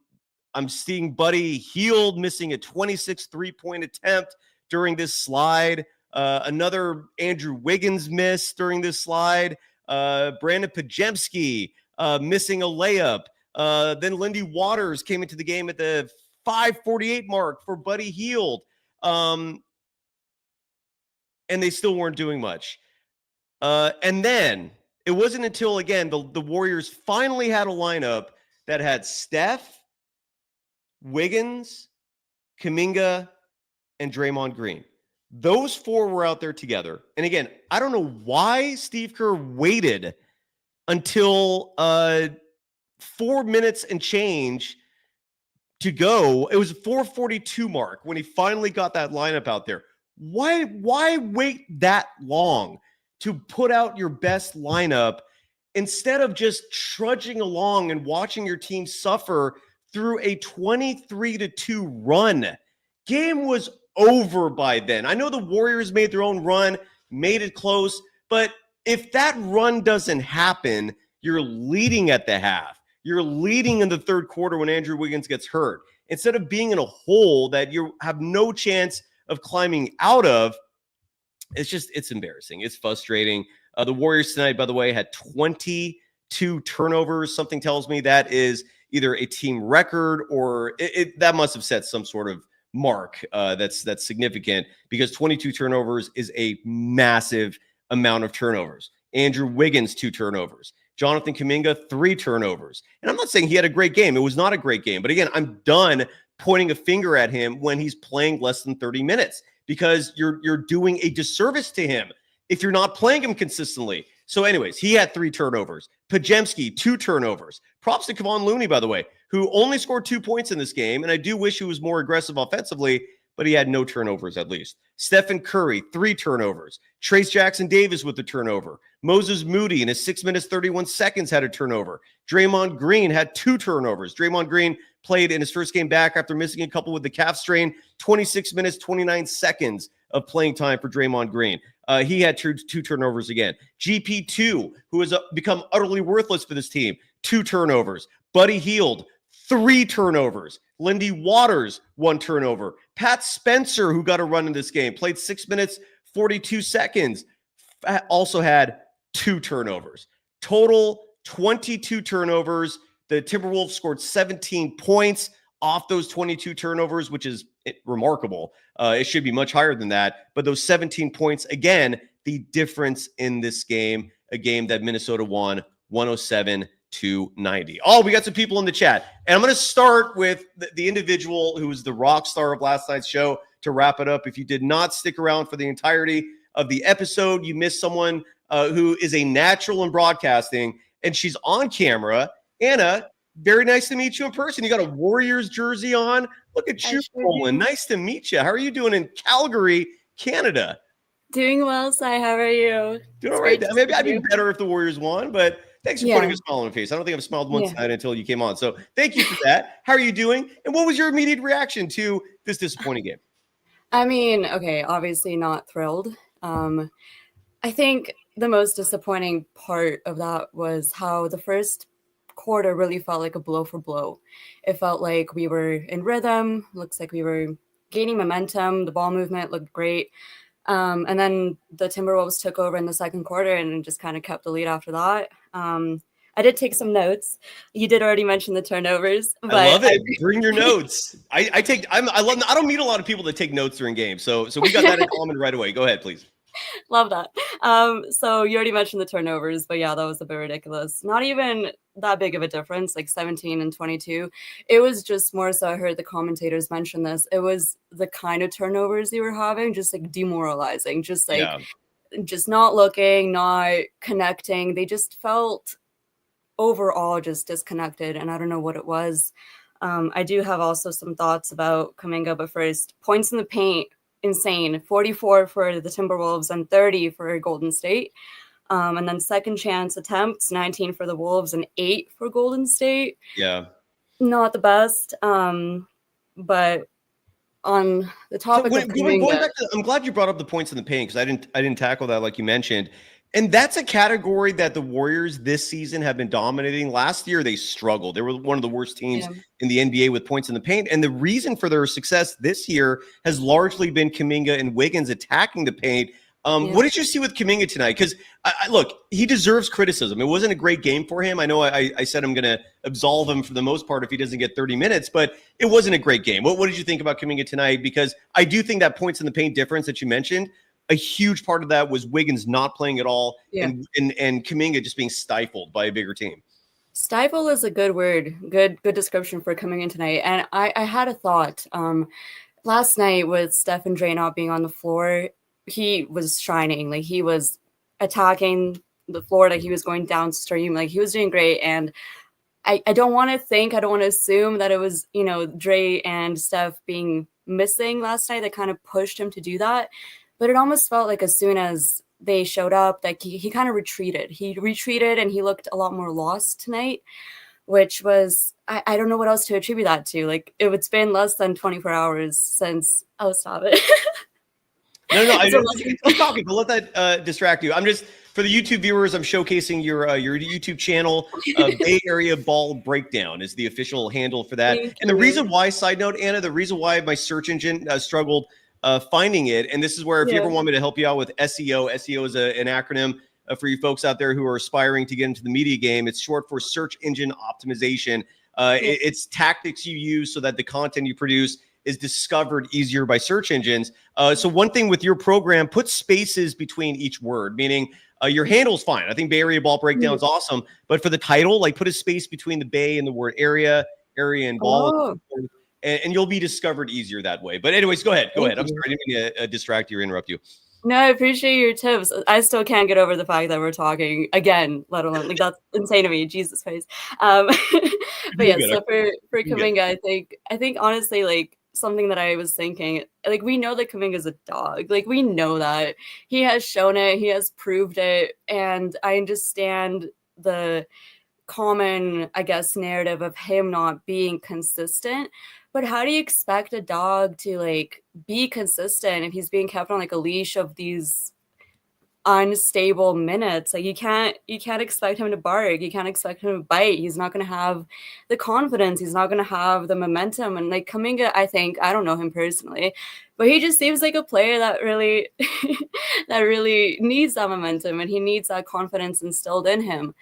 seeing Buddy Hield missing a 26 3-point attempt during this slide. Another Andrew Wiggins miss during this slide. Brandon Podziemski missing a layup. Then Lindy Waters came into the game at the 5:48 mark for Buddy Hield. and they still weren't doing much. And then it wasn't until, again, the Warriors finally had a lineup that had Steph, Wiggins, Kuminga, and Draymond Green. Those four were out there together. And again, I don't know why Steve Kerr waited until 4 minutes and change to go. It was a 4:42 mark when he finally got that lineup out there. Why wait that long to put out your best lineup instead of just trudging along and watching your team suffer through a 23-2 run? Game was over by then. I know the Warriors made their own run, made it close, but if that run doesn't happen, you're leading at the half. You're leading in the third quarter when Andrew Wiggins gets hurt. Instead of being in a hole that you have no chance of climbing out of, it's embarrassing. It's frustrating. The Warriors tonight, by the way, had 22 turnovers. Something tells me that is either a team record or that must have set some sort of mark that's significant, because 22 turnovers is a massive amount of turnovers. Andrew Wiggins, 2 turnovers. Jonathan Kuminga, 3 turnovers. And I'm not saying he had a great game. It was not a great game. But again, I'm done pointing a finger at him when he's playing less than 30 minutes, because you're doing a disservice to him if you're not playing him consistently. So anyways, he had 3 turnovers. Podziemski, 2 turnovers. Props to Kevon Looney, by the way, who only scored 2 points in this game. And I do wish he was more aggressive offensively, but he had no turnovers at least. Stephen Curry, 3 turnovers. Trace Jackson-Davis with the turnover. Moses Moody in his 6 minutes, 31 seconds had a turnover. Draymond Green had 2 turnovers. Draymond Green played in his first game back after missing a couple with the calf strain. 26 minutes, 29 seconds of playing time for Draymond Green. He had 2 turnovers again. GP2, who has become utterly worthless for this team, 2 turnovers. Buddy Hield, 3 turnovers. Lindy Waters, 1 turnover. Pat Spencer, who got a run in this game, played 6 minutes, 42 seconds, also had 2 turnovers. Total 22 turnovers. The Timberwolves scored 17 points off those 22 turnovers, which is remarkable. It should be much higher than that. But those 17 points, again, the difference in this game, a game that Minnesota won 107-90. Oh, we got some people in the chat. And I'm going to start with the individual who was the rock star of last night's show to wrap it up. If you did not stick around for the entirety of the episode, you missed someone who is a natural in broadcasting, and she's on camera. Anna, very nice to meet you in person. You got a Warriors jersey on. Look at you, Colin. Nice to meet you. How are you doing in Calgary, Canada? Doing well, Sai. How are you? Doing all right. Maybe I'd be better if the Warriors won, but thanks for putting a smile on my face. I don't think I've smiled once tonight until you came on. So thank you for that. How are you doing? And what was your immediate reaction to this disappointing game? I mean, okay, obviously not thrilled. I think the most disappointing part of that was how the first quarter really felt like a blow for blow. It felt like we were in rhythm. Looks like we were gaining momentum. The ball movement looked great. And then the Timberwolves took over in the second quarter and just kind of kept the lead after that. I did take some notes. You did already mention the turnovers. But I love it. Bring your notes. I don't meet a lot of people that take notes during games. So we got that in common right away. Go ahead, please. Love that. So you already mentioned the turnovers, but yeah, that was a bit ridiculous. Not even that big of a difference, like 17 and 22. It was just more so I heard the commentators mention this. It was the kind of turnovers they were having, just like demoralizing, just like just not looking, not connecting. They just felt overall just disconnected, and I don't know what it was. I do have also some thoughts about Kuminga, but first, points in the paint. Insane. 44 for the Timberwolves and 30 for Golden State. And then second chance attempts, 19 for the Wolves and 8 for Golden State. Yeah. Not the best. But on the topic of Kuminga, I'm glad you brought up the points in the paint, because I didn't tackle that like you mentioned. And that's a category that the Warriors this season have been dominating. Last year, they struggled. They were one of the worst teams in the NBA with points in the paint. And the reason for their success this year has largely been Kuminga and Wiggins attacking the paint. What did you see with Kuminga tonight? Because, look, he deserves criticism. It wasn't a great game for him. I know I said I'm going to absolve him for the most part if he doesn't get 30 minutes, but it wasn't a great game. What did you think about Kuminga tonight? Because I do think that points in the paint difference that you mentioned a huge part of that was Wiggins not playing at all, Yeah. and Kuminga just being stifled by a bigger team. Stifle is a good word, good description for coming in tonight. And I had a thought. Last night with Steph and Dre not being on the floor, he was shining. Like, he was attacking the floor, like he was going downstream, like he was doing great. And I don't want to assume that it was, Dre and Steph being missing last night that kind of pushed him to do that. But it almost felt like as soon as they showed up, like he kind of retreated. He retreated and he looked a lot more lost tonight, which was, I don't know what else to attribute that to. Like, it's been less than 24 hours since, stop it. No, keep talking, but let that distract you. I'm just, for the YouTube viewers, I'm showcasing your YouTube channel. Bay Area Ball Breakdown is the official handle for that. Thank and the you. reason why, side note, Anna, the reason why my search engine struggled finding it, and this is where if you ever want me to help you out with SEO is an acronym for you folks out there who are aspiring to get into the media game. It's short for search engine optimization. It's tactics you use so that the content you produce is discovered easier by search engines. So one thing with your program, put spaces between each word, meaning your handle's fine. I think Bay Area Ball Breakdown is awesome. But for the title, like, put a space between the Bay and the word area and ball. And you'll be discovered easier that way. But anyways, go ahead. I'm sorry, I didn't mean to distract you or interrupt you. No, I appreciate your tips. I still can't get over the fact that we're talking again, let alone, like, that's insane to me. Jesus Christ. But yeah, so for Kuminga, I think honestly, like, something that I was thinking, like, we know that Kuminga is a dog. Like, we know that. He has shown it. He has proved it. And I understand the common, I guess, narrative of him not being consistent. But how do you expect a dog to, like, be consistent if he's being kept on, like, a leash of these unstable minutes? Like, you can't expect him to bark. You can't expect him to bite. He's not going to have the confidence. He's not going to have the momentum. And, like, Kuminga, I don't know him personally, but he just seems like a player that really that really needs that momentum, and he needs that confidence instilled in him.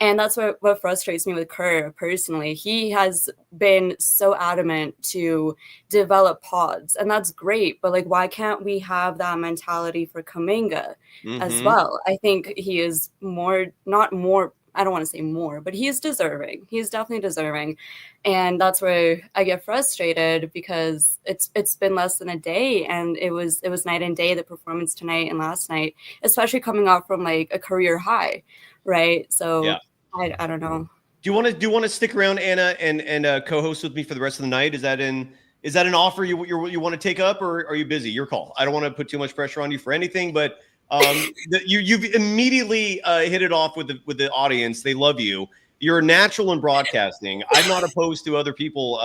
And that's what frustrates me with Kerr personally. He has been so adamant to develop pods, and that's great. But, like, why can't we have that mentality for Kuminga as well? I think he is not more. I don't want to say more, but he's deserving. He's definitely deserving. And that's where I get frustrated, because it's been less than a day, and it was night and day, the performance tonight and last night, especially coming off from, like, a career high, right? So yeah. I don't know. Do you want to stick around, Anna, and co-host with me for the rest of the night? Is that an offer you want to take up, or are you busy? Your call. I don't want to put too much pressure on you for anything, but you've immediately hit it off with the audience. They love you. You're a natural in broadcasting. I'm not opposed to other people,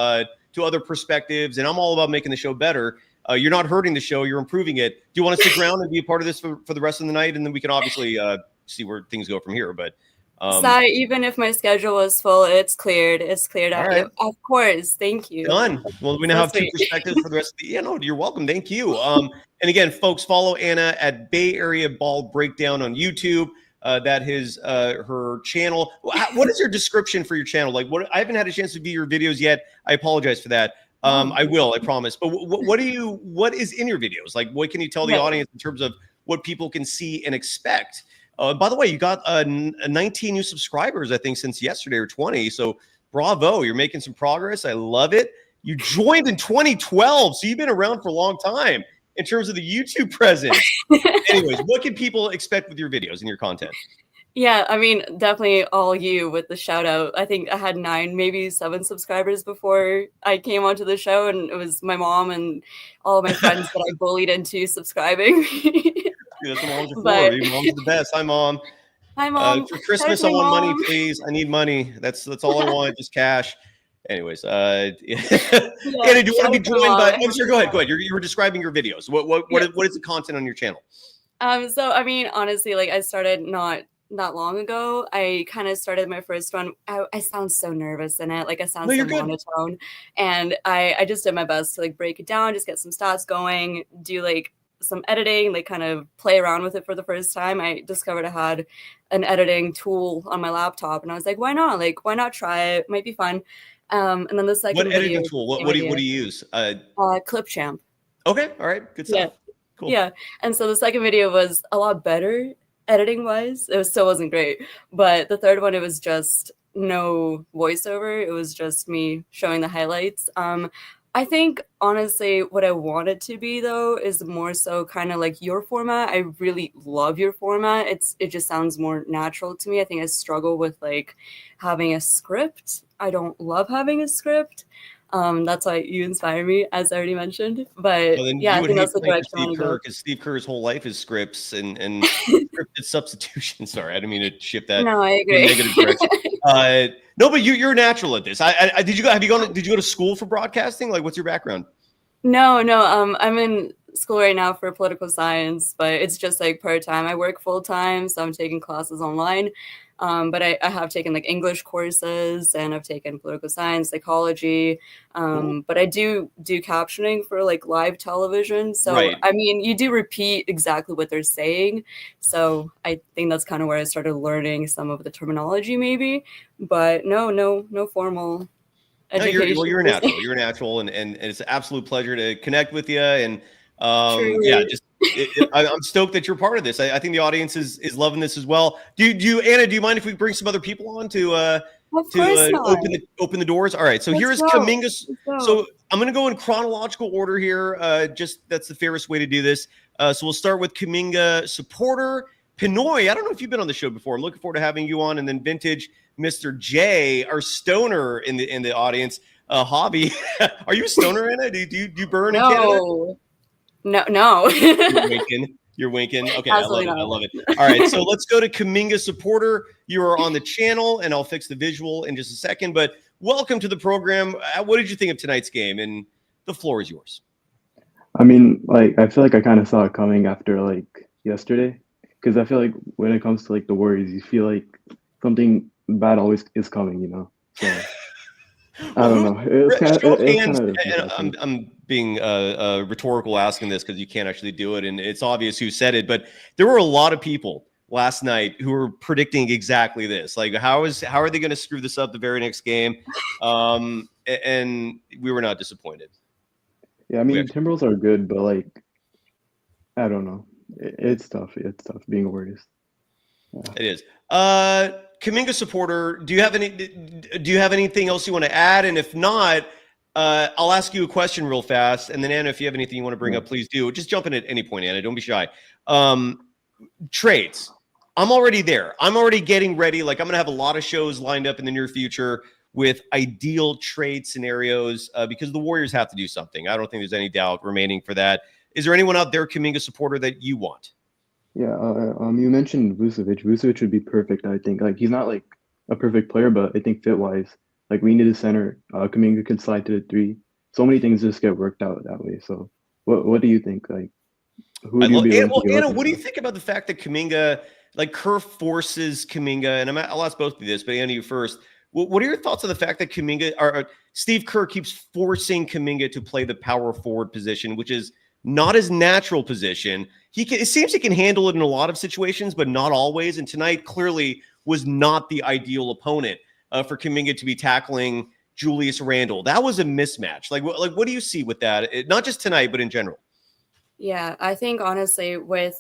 to other perspectives, and I'm all about making the show better. You're not hurting the show. You're improving it. Do you want to stick around and be a part of this for the rest of the night? And then we can obviously see where things go from here. But so even if my schedule was full, it's cleared out. Right. Of course. Thank you. Done. Well, we now have two perspectives for the rest of the. Yeah, no, you're welcome. Thank you. And again, folks, follow Anna at Bay Area Ball Breakdown on YouTube. That is her channel. What is your description for your channel? Like, what? I haven't had a chance to view your videos yet. I apologize for that. I will, I promise. But what is in your videos? Like, what can you tell the audience in terms of what people can see and expect? By the way, you got 19 new subscribers, I think, since yesterday, or 20. So bravo, you're making some progress. I love it. You joined in 2012, so you've been around for a long time in terms of the YouTube presence. Anyways, what can people expect with your videos and your content? Yeah, I mean, definitely all you with the shout out. I think I had 9, maybe 7 subscribers before I came onto the show, and it was my mom and all of my friends that I bullied into subscribing. That's what moms are for. Mom's the best. Hi, Mom. Hi, Mom. For Christmas, I want money, please. I need money. That's all I want, just cash. Anyways, Anna, do you want to be joined by? I'm sure. Go ahead. You were describing your videos. What is the content on your channel? So I mean, honestly, like, I started not that long ago. I kind of started my first one. I sound so nervous in it. Like, I sound so monotone, and I just did my best to, like, break it down, just get some stats going, do, like, some editing, like, kind of play around with it for the first time. I discovered I had an editing tool on my laptop, and I was like, why not? Like, why not try it? Might be fun. And then the second editing tool? What do you use? Clipchamp. Okay, all right, good stuff. Cool. Yeah. And so the second video was a lot better editing wise. It still wasn't great. But the third one, it was just no voiceover. It was just me showing the highlights. I think honestly what I want it to be though is more so kind of like your format. I really love your format. It just sounds more natural to me. I think I struggle with like having a script. I don't love having a script. That's why you inspire me, as I already mentioned. But Well, then yeah, you I would think hate that's the playing for direction I Steve want to Kerr go. because Steve Kerr's whole life is scripts and scripted substitution. Sorry, I didn't mean to shift that No, I in a agree. negative direction. No, but you're natural at this. Did you go to school for broadcasting? Like, what's your background? No. I'm in school right now for political science, but it's just like part-time. I work full-time, so I'm taking classes online. But I have taken like English courses and I've taken political science, psychology. But I do captioning for like live television. So, Right. I mean, you do repeat exactly what they're saying. So I think that's kind of where I started learning some of the terminology maybe, but no formal No, education. you're a natural. You're a natural, and it's an absolute pleasure to connect with you. And Truly. yeah, just I'm stoked that you're part of this. I think the audience is loving this as well. Do you Anna? Do you mind if we bring some other people on to Of course not. open the doors? All right. So Let's here is go. Kuminga. Let's go. So I'm going to go in chronological order here. Just that's the fairest way to do this. So we'll start with Kuminga supporter Pinoy. I don't know if you've been on the show before. I'm looking forward to having you on, and then vintage Mr. J, our stoner in the audience. Hobby. Are you a stoner, Anna? Do you burn in Canada? No. You're winking. Okay, Absolutely I not. love it. All right, so let's go to Kuminga supporter. You are on the channel, and I'll fix the visual in just a second. But welcome to the program. What did you think of tonight's game? And the floor is yours. I mean, like, I feel like I kind of saw it coming after like yesterday, because I feel like when it comes to like the Warriors, you feel like something bad always is coming, you know. So I don't know. It's kind of. I'm being rhetorical asking this because you can't actually do it, and it's obvious who said it. But there were a lot of people last night who were predicting exactly this. Like, how are they going to screw this up the very next game? And we were not disappointed. Yeah, I mean, Timberwolves are good, but like, I don't know. It's tough. It's tough being a Warriors. Yeah. It is. Kuminga supporter, do you have anything else you want to add? And if not, I'll ask you a question real fast, and then Anna, if you have anything you want to bring up, please do. Just jump in at any point, Anna. Don't be shy. Trades. I'm already there. I'm already getting ready. Like, I'm going to have a lot of shows lined up in the near future with ideal trade scenarios because the Warriors have to do something. I don't think there's any doubt remaining for that. Is there anyone out there, Kuminga supporter, that you want? Yeah, you mentioned Vucevic. Vucevic would be perfect, I think. Like, he's not like a perfect player, but I think fit-wise, like, we need a center. Kuminga could slide to the three. So many things just get worked out that way. So, what do you think? Like, who would you be? Anna, what do you think about the fact that Kuminga, like, Kerr forces Kuminga, and I'll ask both of you this, but Anna, you first. What are your thoughts on the fact that Steve Kerr keeps forcing Kuminga to play the power forward position, which is not his natural position? It seems he can handle it in a lot of situations, but not always. And tonight clearly was not the ideal opponent for Kuminga to be tackling Julius Randle. That was a mismatch. Like what do you see with that? Not just tonight, but in general. Yeah, I think honestly with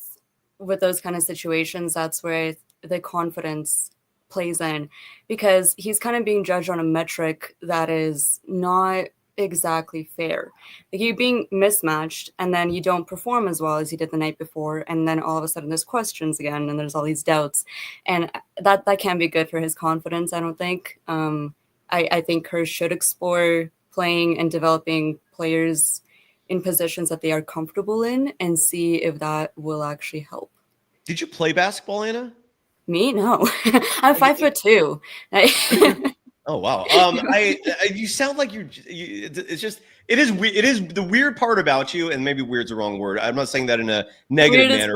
those kind of situations, that's where the confidence plays in, because he's kind of being judged on a metric that is not exactly fair. Like, you're being mismatched, and then you don't perform as well as you did the night before, and then all of a sudden there's questions again, and there's all these doubts, and that can't be good for his confidence, I don't think. I think Kerr should explore playing and developing players in positions that they are comfortable in and see if that will actually help. Did you play basketball, Anna? Me? No. I'm 5'2". Oh wow. You sound like it's just it is the weird part about you, and maybe weird's the wrong word. I'm not saying that in a negative manner,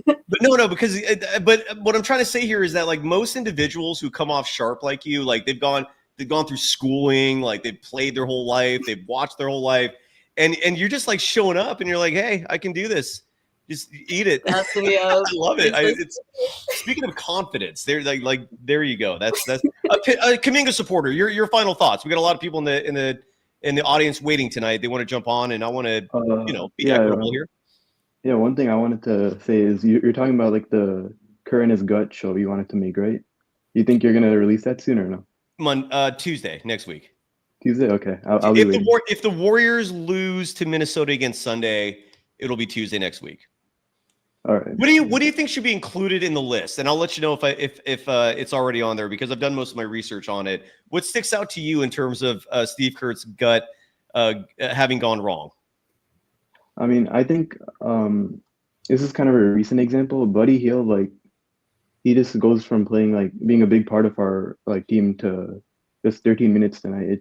but no, because but what I'm trying to say here is that, like, most individuals who come off sharp like you, like, they've gone through schooling, like, they've played their whole life, they've watched their whole life, and you're just like showing up and you're like, hey, I can do this. Just eat it. I love it. It's speaking of confidence. There, like there you go. That's Kuminga supporter. Your final thoughts. We got a lot of people in the audience waiting tonight. They want to jump on, and I want to be equitable here. Yeah, one thing I wanted to say is you're talking about like the Kerr and his gut show you wanted to make, right? You think you're gonna release that soon or no? Tuesday next week. Tuesday? Okay, I'll be waiting. If the Warriors lose to Minnesota against Sunday, it'll be Tuesday next week. All right. What do you think should be included in the list? And I'll let you know if it's already on there because I've done most of my research on it. What sticks out to you in terms of Steve Kerr's gut having gone wrong? I mean, I think this is kind of a recent example. Buddy Hield, like he just goes from playing like being a big part of our like team to just 13 minutes tonight.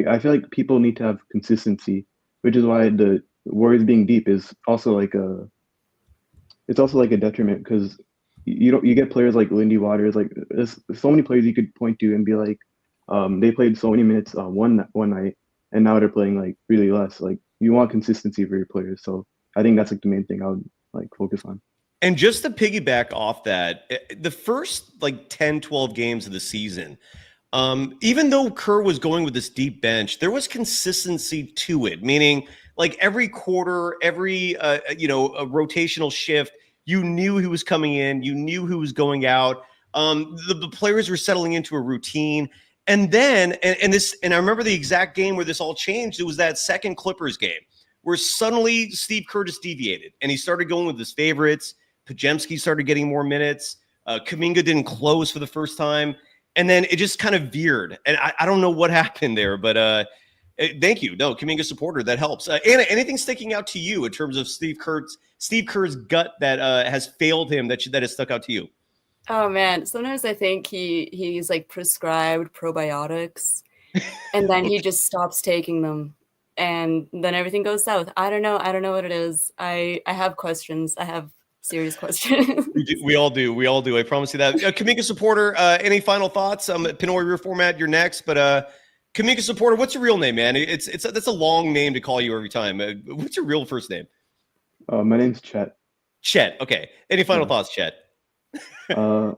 I feel like people need to have consistency, which is why the Warriors being deep is also like a detriment because you get players like Lindy Waters, like there's so many players you could point to and be like, they played so many minutes one night and now they're playing like really less. Like you want consistency for your players, so I think that's like the main thing I would like focus on. And just to piggyback off that, the first like 10, 12 games of the season, even though Kerr was going with this deep bench, there was consistency to it, meaning like every quarter, every a rotational shift, you knew who was coming in, you knew who was going out. The players were settling into a routine. And then, and I remember the exact game where this all changed. It was that second Clippers game where suddenly Steve Kerr just deviated and he started going with his favorites. Podziemski started getting more minutes. Kuminga didn't close for the first time. And then it just kind of veered. And I don't know what happened there, but thank you. No, Kuminga supporter, that helps. Anna, anything sticking out to you in terms of Steve Kerr's gut that has failed him that has stuck out to you? Oh man, sometimes I think he's like prescribed probiotics and then he just stops taking them and then everything goes south. I don't know what it is. I have questions. I have serious questions. We all do. I promise you that. Kuminga supporter, any final thoughts? Pinoy rear format, you're next, but Kuminga supporter, what's your real name, man? That's a long name to call you every time. What's your real first name? My name's Chet. Chet. Okay. Any final thoughts, Chet? No,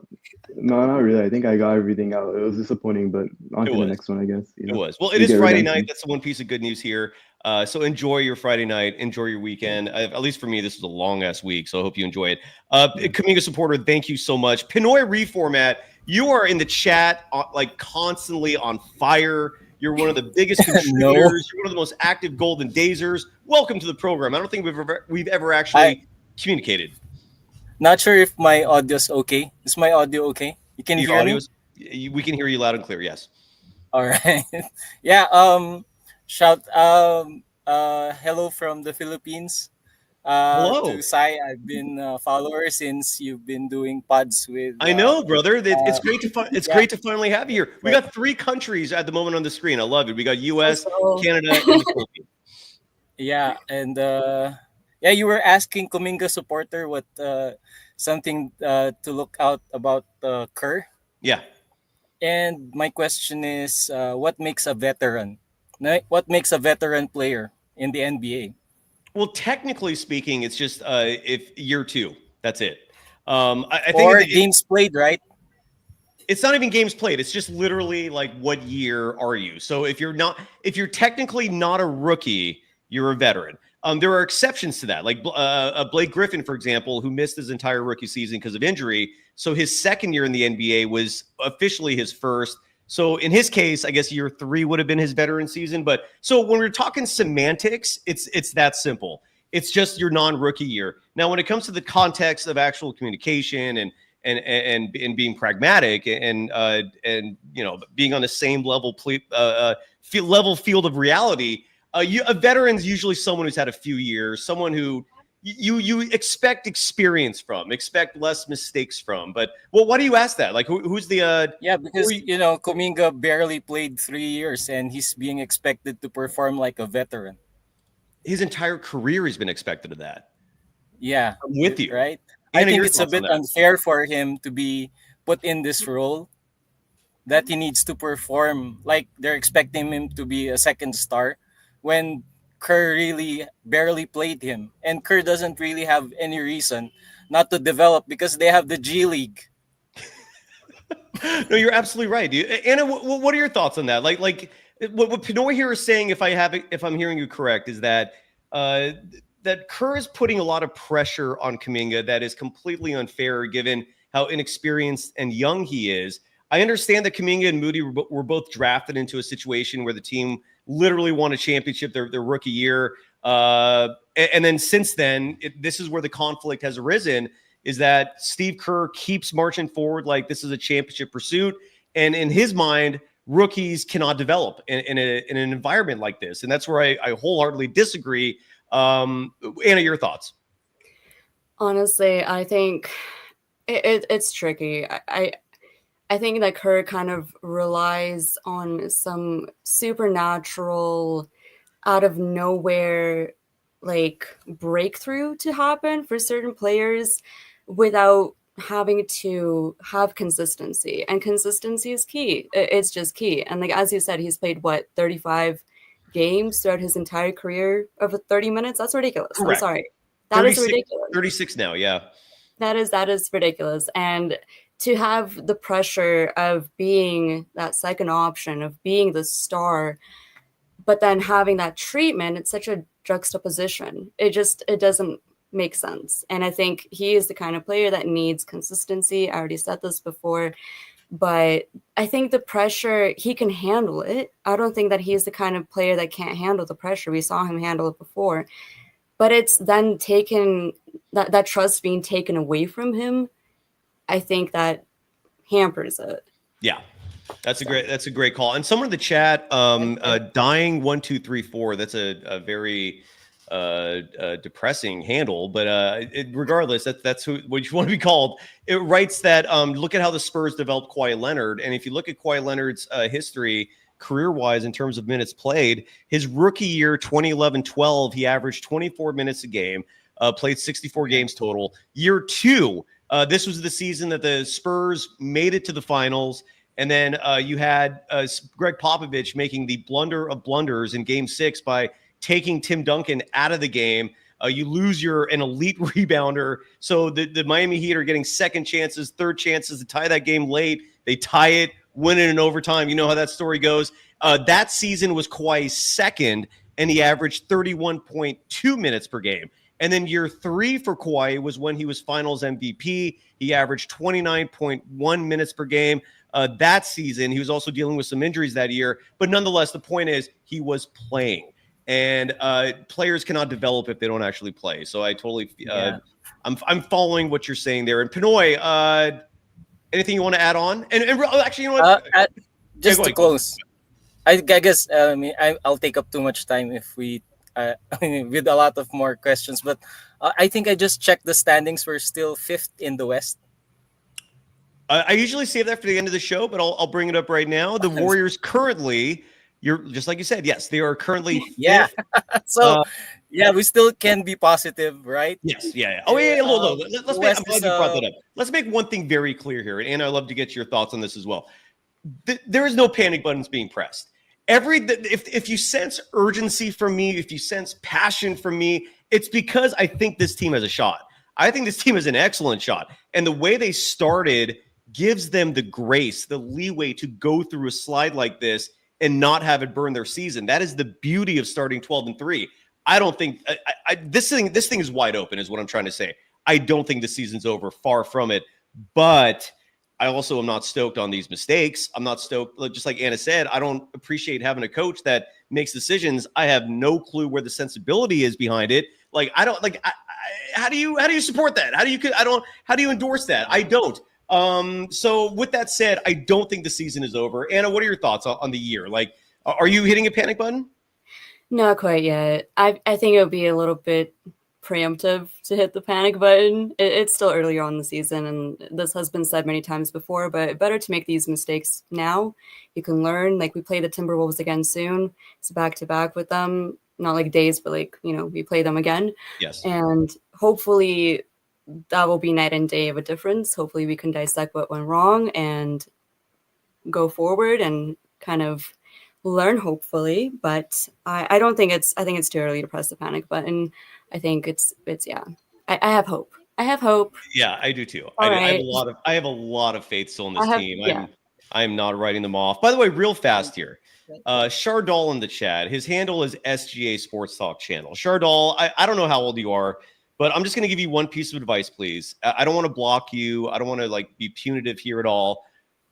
not really. I think I got everything out. It was disappointing, but on to the next one, I guess. It was. Well, it is Friday night. That's the one piece of good news here. So enjoy your Friday night. Enjoy your weekend. At least for me, this was a long-ass week, so I hope you enjoy it. Kuminga supporter, thank you so much. Pinoy reformat, you are in the chat like constantly on fire. You're one of the biggest contributors. No. You're one of the most active Golden Dazers. Welcome to the program. I don't think we've ever actually communicated. Not sure if my audio's okay. Is my audio okay? You can hear me? We can hear you loud and clear, yes. All right. Yeah, hello from the Philippines. Hello. To Sai, I've been a follower since you've been doing pods with I know, brother. It's great to finally have you here. We got 3 countries at the moment on the screen. I love it. We got US, Canada, and the Philippines. Yeah, and yeah, you were asking Kuminga supporter what something to look out about Kerr. Yeah. And my question is, what makes a veteran? What makes a veteran player in the NBA? Well, technically speaking, it's just if year 2. That's it. I or think games played, right? It's not even games played. It's just literally like, what year are you? So if you're technically not a rookie, you're a veteran. There are exceptions to that, like Blake Griffin, for example, who missed his entire rookie season because of injury. So his second year in the NBA was officially his first. So in his case, I guess year 3 would have been his veteran season. But so when we're talking semantics, it's that simple. It's just your non-rookie year. Now, when it comes to the context of actual communication and being pragmatic and being on the same level field of reality. A veteran's usually someone who's had a few years, someone who you expect experience from, expect less mistakes from. But why do you ask that? Like, who's the? Yeah, because Kuminga barely played 3 years, and he's being expected to perform like a veteran. His entire career has been expected of that. Yeah, I'm with you. Right. Anna, I think your it's a thoughts on bit that? unfair for him to be put in this role that he needs to perform like they're expecting him to be a second star when Kerr really barely played him. And Kerr doesn't really have any reason not to develop because they have the G League. No, you're absolutely right, dude. Anna, what are your thoughts on that? Like what Pinoy here is saying, if I'm hearing you correct, is that that Kerr is putting a lot of pressure on Kuminga that is completely unfair given how inexperienced and young he is. I understand that Kuminga and Moody were both drafted into a situation where the team literally won a championship their rookie year. And then since then, this is where the conflict has arisen, is that Steve Kerr keeps marching forward like this is a championship pursuit. And in his mind, rookies cannot develop in an environment like this. And that's where I wholeheartedly disagree. Anna, your thoughts? Honestly, I think it's tricky. I think that Kerr kind of relies on some supernatural, out of nowhere, like breakthrough to happen for certain players without having to have consistency. And consistency is key. It's just key. And like, as you said, he's played 35 games throughout his entire career over 30 minutes. That's ridiculous. Correct. I'm sorry. That is ridiculous. 36 now. Yeah. That is ridiculous. And to have the pressure of being that second option, of being the star, but then having that treatment, it's such a juxtaposition. It doesn't make sense. And I think he is the kind of player that needs consistency. I already said this before, but I think the pressure, he can handle it. I don't think that he's the kind of player that can't handle the pressure. We saw him handle it before, but it's then that trust being taken away from him. I think that hampers it. Yeah. That's a great call. And someone in the chat, dying 1234. That's a very depressing handle, but regardless, that's what you want to be called. It writes that look at how the Spurs developed Kawhi Leonard, and if you look at Kawhi Leonard's history career-wise in terms of minutes played, his rookie year 2011-12, he averaged 24 minutes a game, played 64 games total. Year 2, this was the season that the Spurs made it to the finals. And then you had Greg Popovich making the blunder of blunders in Game 6 by taking Tim Duncan out of the game. You lose an elite rebounder. So the Miami Heat are getting second chances, third chances to tie that game late. They tie it, win it in overtime. You know how that story goes. That season was Kawhi's second, and he averaged 31.2 minutes per game. And then year 3 for Kawhi was when he was finals MVP. He averaged 29.1 minutes per game. That season, he was also dealing with some injuries that year. But nonetheless, the point is he was playing. And players cannot develop if they don't actually play. So I totally I'm following what you're saying there. And Pinoy, anything you want to add on? And actually, you know what? Just to close, I guess I'll take up too much time if we with a lot of more questions. But I think I just checked the standings. We're still 5th in the West. I usually save that for the end of the show, but I'll bring it up right now. The Warriors currently, you're just like you said, yes, they are currently fifth. So we still can be positive, right? Yes, yeah. Oh yeah. Look, I'm glad you brought that up. Let's make one thing very clear here, and I'd love to get your thoughts on this as well. There is no panic buttons being pressed. If you sense urgency from me, if you sense passion from me, it's because I think this team has a shot. I think this team has an excellent shot, and the way they started gives them the grace, the leeway to go through a slide like this and not have it burn their season. That is the beauty of starting 12-3. I don't think this thing is wide open is what I'm trying to say. I don't think the season's over, far from it. But I also am not stoked on these mistakes. I'm not stoked. Just like Anna said, I don't appreciate having a coach that makes decisions. I have no clue where the sensibility is behind it. Like, I don't like, how do you support that? How do you endorse that? I don't. So with that said, I don't think the season is over. Anna, what are your thoughts on the year? Like, are you hitting a panic button? Not quite yet. I think it would be a little bit preemptive to hit the panic button. It's still earlier on in the season, and this has been said many times before, but better to make these mistakes now. You can learn. Like, we play the Timberwolves again soon. It's back-to-back with them. Not like days, but like, we play them again. Yes. And hopefully that will be night and day of a difference. Hopefully we can dissect what went wrong and go forward and kind of learn, hopefully. But I think it's too early to press the panic button. I think it's I have hope. I have hope. Yeah, I do too. I have a lot of faith still in this team. I am not writing them off. By the way, real fast here. Shardol in the chat. His handle is SGA Sports Talk Channel. Shardol, I don't know how old you are, but I'm just going to give you one piece of advice, please. I don't want to block you. I don't want to like be punitive here at all,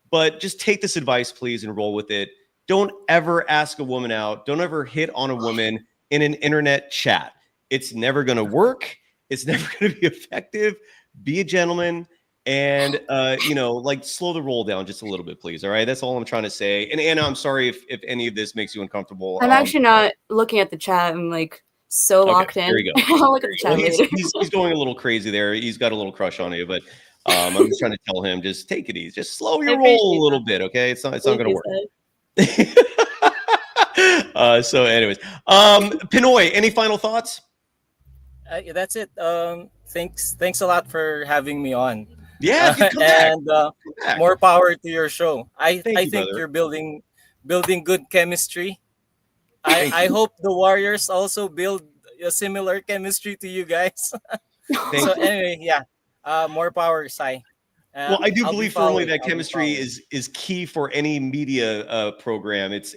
but just take this advice, please, and roll with it. Don't ever ask a woman out. Don't ever hit on a woman in an internet chat. It's never going to work. It's never going to be effective. Be a gentleman. And, like slow the roll down just a little bit, please. All right. That's all I'm trying to say. And Anna, I'm sorry if any of this makes you uncomfortable. I'm actually not looking at the chat. I'm like so locked in. There you go. I'll look at the chat later. He's going a little crazy there. He's got a little crush on you, but I'm just trying to tell him, just take it easy. Just slow your roll a little bit. Okay. It's not going to work. So anyways, Pinoy, any final thoughts? That's it. Thanks a lot for having me on. Yeah, and more power to your show. I think brother. you're building good chemistry. I hope the Warriors also build a similar chemistry to you guys. So anyway, more power, Sai. Well, I do believe firmly that chemistry is key for any media program. It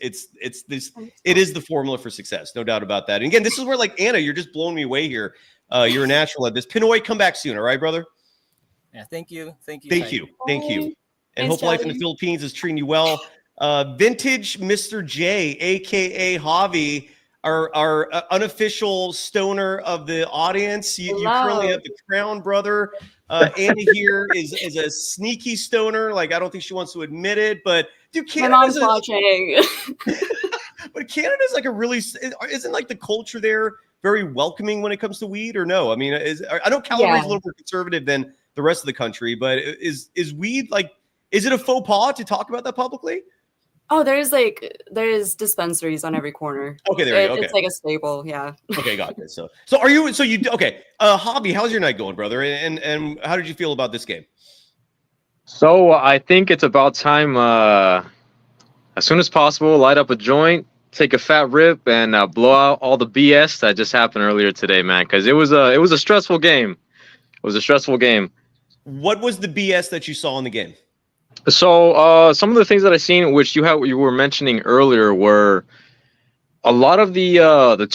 is the formula for success, no doubt about that. And again, this is where, like, Anna, you're just blowing me away here. You're a natural at this. Pinoy, come back soon, all right, brother? Yeah, thank you. Thank you. And hope life in the Philippines is treating you well. Vintage Mr. J, aka Javi, our unofficial stoner of the audience. You currently have the crown, brother. Annie here is a sneaky stoner. Like, I don't think she wants to admit it, but dude, Canada's watching. But Canada's like isn't like the culture there very welcoming when it comes to weed, or no? I mean, I know Calgary's a little more conservative than the rest of the country, but is weed like, is it a faux pas to talk about that publicly? Oh, there's dispensaries on every corner. Okay, there you go. Okay. It's like a staple, yeah. Okay, got it. So okay. Hobby, how's your night going, brother? And how did you feel about this game? So I think it's about time, as soon as possible, light up a joint, take a fat rip, and blow out all the BS that just happened earlier today, man. Because it was a stressful game. It was a stressful game. What was the BS that you saw in the game? So some of the things that I seen, which you were mentioning earlier, were a lot of the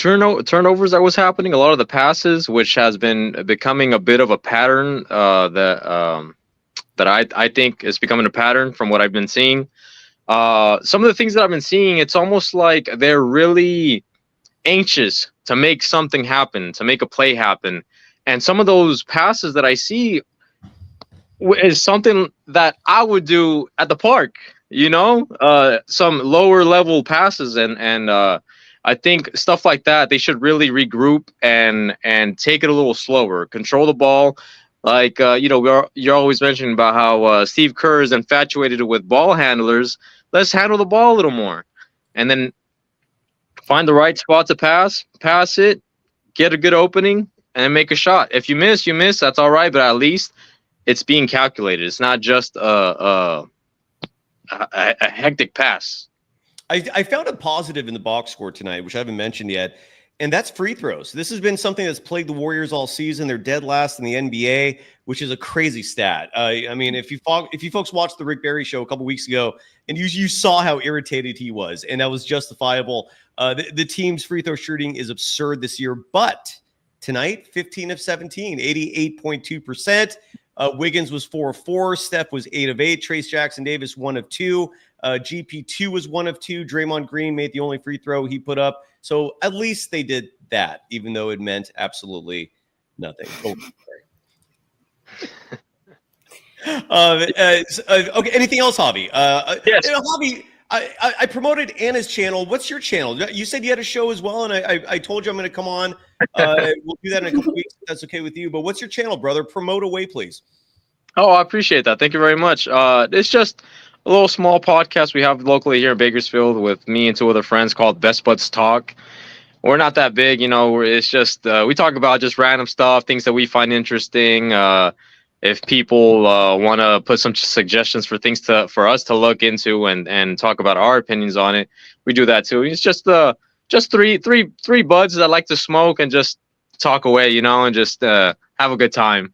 turnovers that was happening, a lot of the passes, which has been becoming a bit of a pattern that I think is becoming a pattern from what I've been seeing. Some of the things that I've been seeing, it's almost like they're really anxious to make something happen, to make a play happen. And some of those passes that I see is something that I would do at the park, some lower level passes. And I think stuff like that, they should really regroup and take it a little slower, control the ball. Like, you're always mentioning about how Steve Kerr is infatuated with ball handlers. Let's handle the ball a little more. And then find the right spot to pass it, get a good opening, and make a shot. If you miss, that's all right, but at least it's being calculated. It's not just a hectic pass. I found a positive in the box score tonight, which I haven't mentioned yet, and that's free throws. This has been something that's plagued the Warriors all season. They're dead last in the NBA, which is a crazy stat. I mean, if you folks watched the Rick Barry show a couple weeks ago, and you saw how irritated he was, and that was justifiable. The team's free throw shooting is absurd this year, but tonight, 15 of 17, 88.2%. Wiggins was 4 of 4. Steph was 8 of 8. Trace Jackson Davis 1 of 2. GP2 was 1 of 2. Draymond Green made the only free throw he put up. So at least they did that, even though it meant absolutely nothing. Okay. Anything else, Javi? Yes. Javi, I promoted Anna's channel. What's your channel? You said you had a show as well, and I told you I'm going to come on. We'll do that in a couple weeks if that's okay with you. But what's your channel, brother? Promote away, please. Oh, I appreciate that. Thank you very much. It's just a little small podcast we have locally here in Bakersfield with me and 2 other friends called Best Buds Talk. We're not that big, it's just we talk about just random stuff, things that we find interesting. If people want to put some suggestions for things for us to look into and talk about our opinions on it, we do that too. It's just three buds that like to smoke and just talk away, and just have a good time.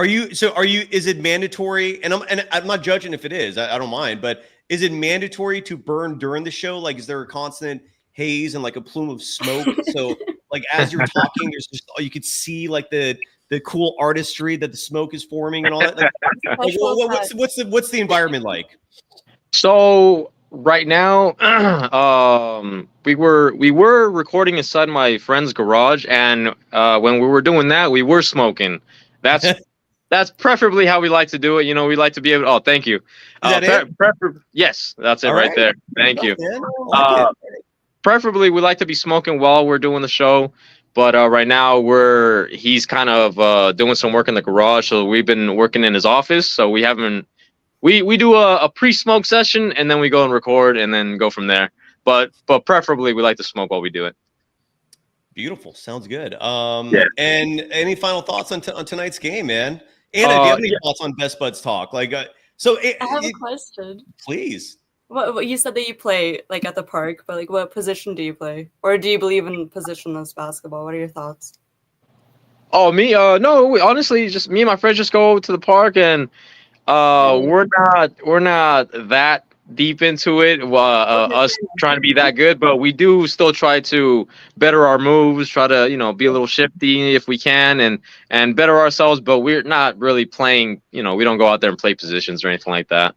Is it mandatory? And I'm not judging if it is. I don't mind, but is it mandatory to burn during the show? Like, is there a constant haze and like a plume of smoke? So like as you're talking, there's just you could see like the cool artistry that the smoke is forming and all that. Like, what's the environment like? So right now, we were recording inside my friend's garage, and when we were doing that, we were smoking. That's preferably how we like to do it. You know, we like to be able. Oh, thank you. Yes, that's it right there. Thank you. Preferably, we like to be smoking while we're doing the show. But right now, he's kind of doing some work in the garage. So we've been working in his office. So we haven't. We do a pre-smoke session, and then we go and record, and then go from there. But preferably, we like to smoke while we do it. Beautiful. Sounds good. And any final thoughts on tonight's game, man? Anna, do you have any thoughts on Best Buds Talk? Like, I have a question. Please. What you said that you play like at the park, but like what position do you play? Or do you believe in positionless basketball? What are your thoughts? Oh, me? No, honestly, just me and my friends just go to the park, and we're not that deep into it, us trying to be that good, but we do still try to better our moves, try to, be a little shifty if we can, and better ourselves, but we're not really playing, we don't go out there and play positions or anything like that.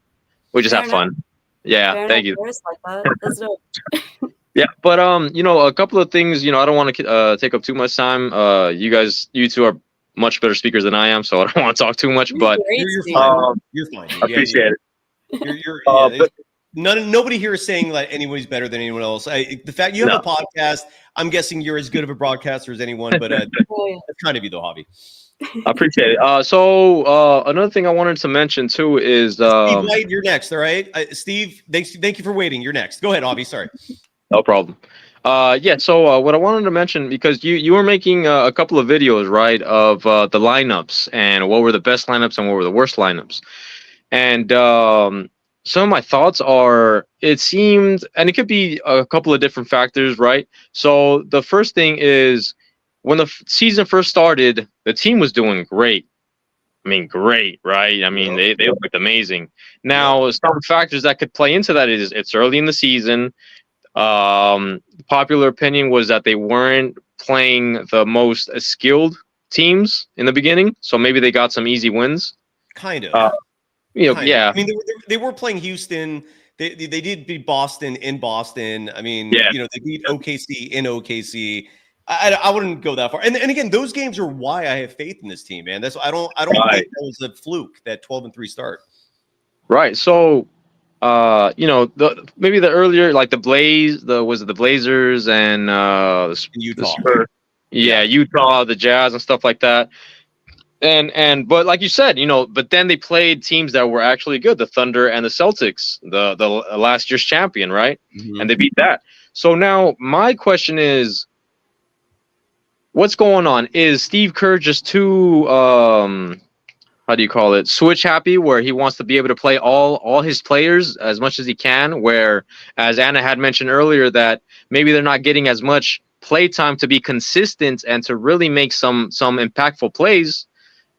We just have fun. Yeah, thank you. Like that. That's dope. Yeah, but a couple of things, I don't want to take up too much time. You two are much better speakers than I am, so I don't want to talk too much, but you're fine. You're fine. I appreciate it. Nobody here is saying that anybody's better than anyone else. The fact you have a podcast, I'm guessing you're as good of a broadcaster as anyone, but that's kind of you though, Javi. I appreciate it. So another thing I wanted to mention too is Steve White, you're next. All right, Steve, thank you for waiting. You're next. Go ahead, Javi. Sorry. No problem. So what I wanted to mention, because you were making a couple of videos, right, of the lineups and what were the best lineups and what were the worst lineups. And some of my thoughts are, it seemed, and it could be a couple of different factors, right? So the first thing is, when the season first started, the team was doing great. I mean, great, right? I mean, they looked amazing. Now, some factors that could play into that is it's early in the season. Popular opinion was that they weren't playing the most skilled teams in the beginning, so maybe they got some easy wins. Kind of. Yeah. I mean, they were playing Houston. They did beat Boston in Boston. I mean, they beat OKC in OKC. I wouldn't go that far. And again, those games are why I have faith in this team, man. That's I don't think that was a fluke, that 12-3 start. Right. So maybe the earlier, like the Blazers and Utah. Utah, the Jazz and stuff like that. But like you said, but then they played teams that were actually good, the Thunder and the Celtics, the last year's champion, right? Mm-hmm. And they beat that. So now my question is, what's going on? Is Steve Kerr just too switch happy, where he wants to be able to play all his players as much as he can, where, as Anna had mentioned earlier, that maybe they're not getting as much play time to be consistent and to really make some impactful plays?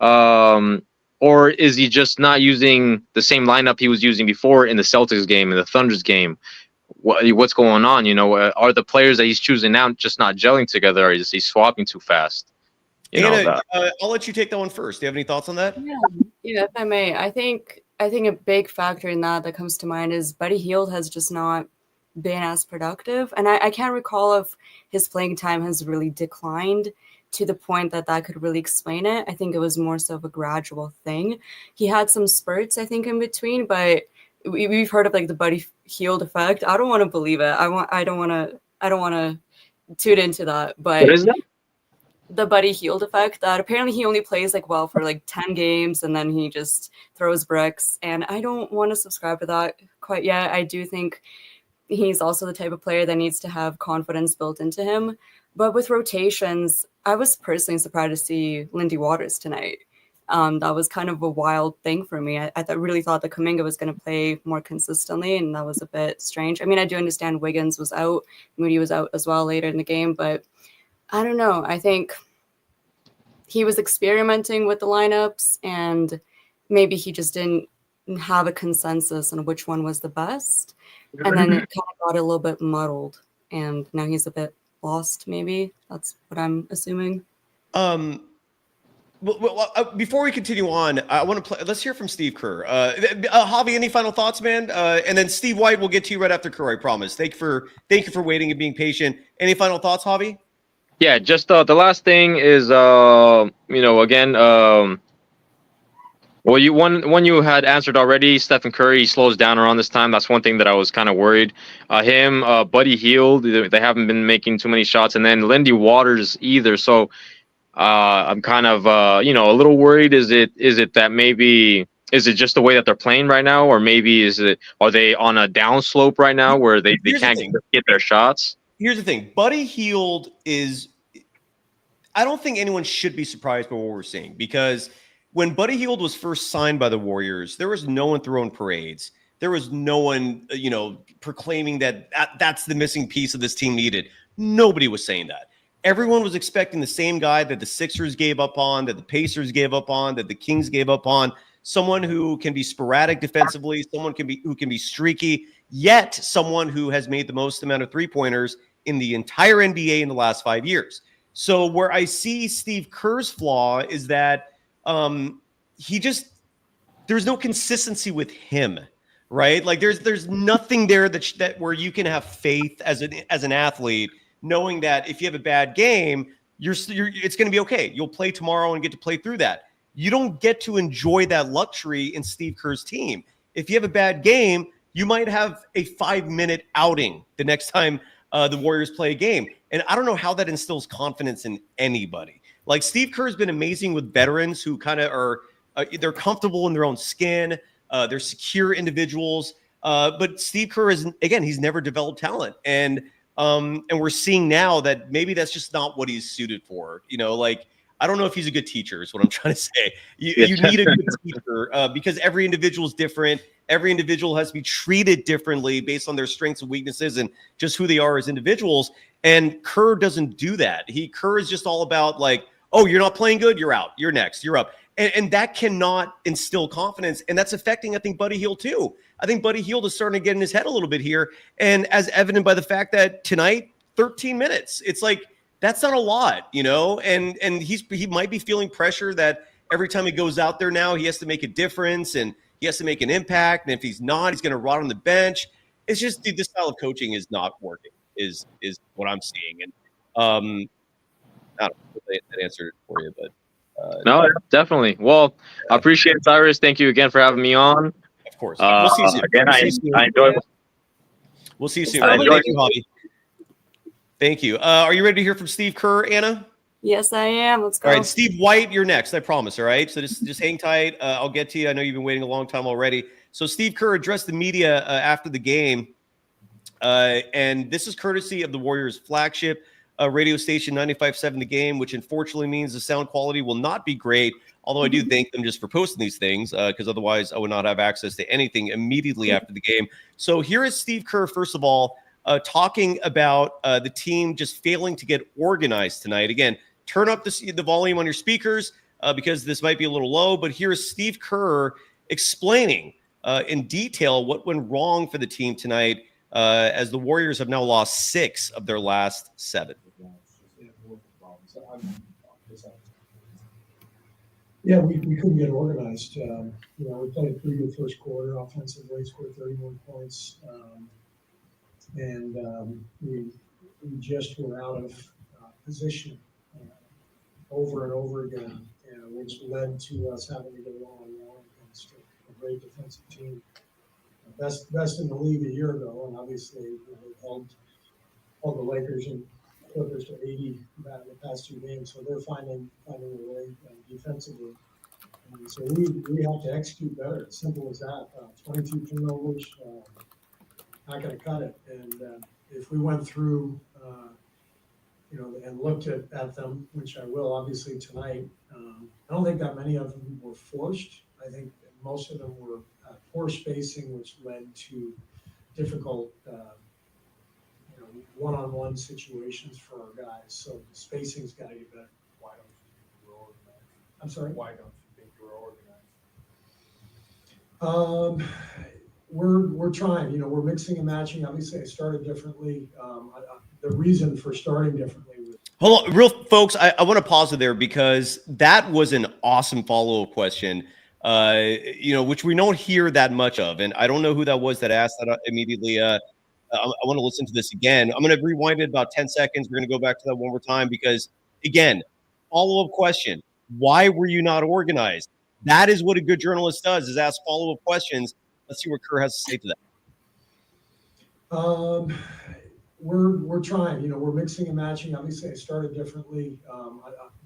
Or is he just not using the same lineup he was using before in the Celtics game and the Thunder's game? What's going on? Are the players that he's choosing now just not gelling together, or is he swapping too fast? Anna, I'll let you take that one first. Do you have any thoughts on that? Yeah, if I may. I think a big factor in that comes to mind is Buddy Hield has just not been as productive. And I can't recall if his playing time has really declined to the point that could really explain it. I think it was more so of a gradual thing. He had some spurts, I think, in between, but we've heard of like the Buddy Hield effect. I don't want to believe it. I don't want to tune into that. But what is that? The Buddy Hield effect, that apparently he only plays like well for like 10 games and then he just throws bricks. And I don't want to subscribe to that quite yet. I do think he's also the type of player that needs to have confidence built into him. But with rotations, I was personally surprised to see Lindy Waters tonight. That was kind of a wild thing for me. I really thought that Kuminga was going to play more consistently, and that was a bit strange. I mean, I do understand Wiggins was out, Moody was out as well later in the game, but I don't know. I think he was experimenting with the lineups, and maybe he just didn't have a consensus on which one was the best. And then it kind of got a little bit muddled, and now he's a bit lost, maybe. That's what I'm assuming. Before we continue on, I want to play. Let's hear from Steve Kerr. Javi, any final thoughts, man? And then Steve White, we'll get to you right after Kerr. I promise. Thank you for waiting and being patient. Any final thoughts, Javi? Yeah, just the last thing is, again, well, one you had answered already. Stephen Curry slows down around this time. That's one thing that I was kind of worried. Buddy Hield, they haven't been making too many shots, and then Lindy Waters either. So I'm kind of a little worried. Is it that maybe is it just the way that they're playing right now, or maybe are they on a downslope right now where they can't get their shots? Here's the thing. Buddy Hield is. I don't think anyone should be surprised by what we're seeing, because when Buddy Hield was first signed by the Warriors, there was no one throwing parades. There was no one, proclaiming that that's the missing piece of this team needed. Nobody was saying that. Everyone was expecting the same guy that the Sixers gave up on, that the Pacers gave up on, that the Kings gave up on. Someone who can be sporadic defensively, someone who can be streaky, yet someone who has made the most amount of three-pointers in the entire NBA in the last 5 years. So where I see Steve Kerr's flaw is that there's no consistency with him, right? Like there's nothing there that where you can have faith as an athlete, knowing that if you have a bad game, it's going to be okay. You'll play tomorrow and get to play through that. You don't get to enjoy that luxury in Steve Kerr's team. If you have a bad game, you might have a 5-minute outing the next time the Warriors play a game. And I don't know how that instills confidence in anybody. Like Steve Kerr has been amazing with veterans who kind of are, they're comfortable in their own skin. They're secure individuals. But Steve Kerr he's never developed talent. And we're seeing now that maybe that's just not what he's suited for. I don't know if he's a good teacher is what I'm trying to say. You need a good teacher because every individual is different. Every individual has to be treated differently based on their strengths and weaknesses and just who they are as individuals. And Kerr doesn't do that. Kerr is just all about like, oh, you're not playing good, you're out. You're next, you're up. And that cannot instill confidence. And that's affecting, I think, Buddy Hield too. I think Buddy Hield is starting to get in his head a little bit here. And as evident by the fact that tonight, 13 minutes, it's like, that's not a lot, and he might be feeling pressure that every time he goes out there now, he has to make a difference and he has to make an impact. And if he's not, he's going to rot on the bench. It's just, this style of coaching is not working, is what I'm seeing. And I don't know if that answered it for you, but. No, definitely. Well, I appreciate it, Cyrus. Thank you again for having me on. Of course. We'll see you soon. Again, I enjoyed it. We'll see you soon. Thank you, Javi. Thank you. Are you ready to hear from Steve Kerr, Anna? Yes, I am. Let's go. All right, Steve White, you're next. I promise. All right. So just hang tight. I'll get to you. I know you've been waiting a long time already. So Steve Kerr addressed the media after the game. And this is courtesy of the Warriors' flagship radio station, 95.7 The Game, which unfortunately means the sound quality will not be great. Although I do thank them just for posting these things, because otherwise I would not have access to anything immediately after the game. So here is Steve Kerr, first of all, talking about the team just failing to get organized tonight. Again, turn up the volume on your speakers because this might be a little low. But here is Steve Kerr explaining in detail what went wrong for the team tonight as the Warriors have now lost 6 of their last 7. Yeah, we couldn't get organized. We played a pretty good first quarter offensively, scored 31 points. And we just were out of position over and over again, which led to us having to go long against a great defensive team. Best in the league a year ago, and obviously they held the Lakers and Clippers to 80 in the past 2 games, so they're finding a way defensively. And so we have to execute better. It's simple as that. 22 turnovers, not going to cut it. And if we went through, and looked at them, which I will obviously tonight, I don't think that many of them were forced. I think most of them were poor spacing, which led to difficult one-on-one situations for our guys. So the spacing's got to get better. Why don't you think you were organized? I'm sorry? Why don't you think you were We're trying. You know, we're mixing and matching. Obviously, I started differently. The reason for starting differently was. Hold on, real folks. I want to pause it there because that was an awesome follow-up question. You know, which we don't hear that much of, and I don't know who that was that asked that immediately. I want to listen to this again. I'm going to rewind it about 10 seconds. We're going to go back to that one more time because, again, follow-up question. Why were you not organized? That is what a good journalist does, is ask follow-up questions. Let's see what Kerr has to say to that. We're trying. You know, we're mixing and matching. Obviously, I started differently.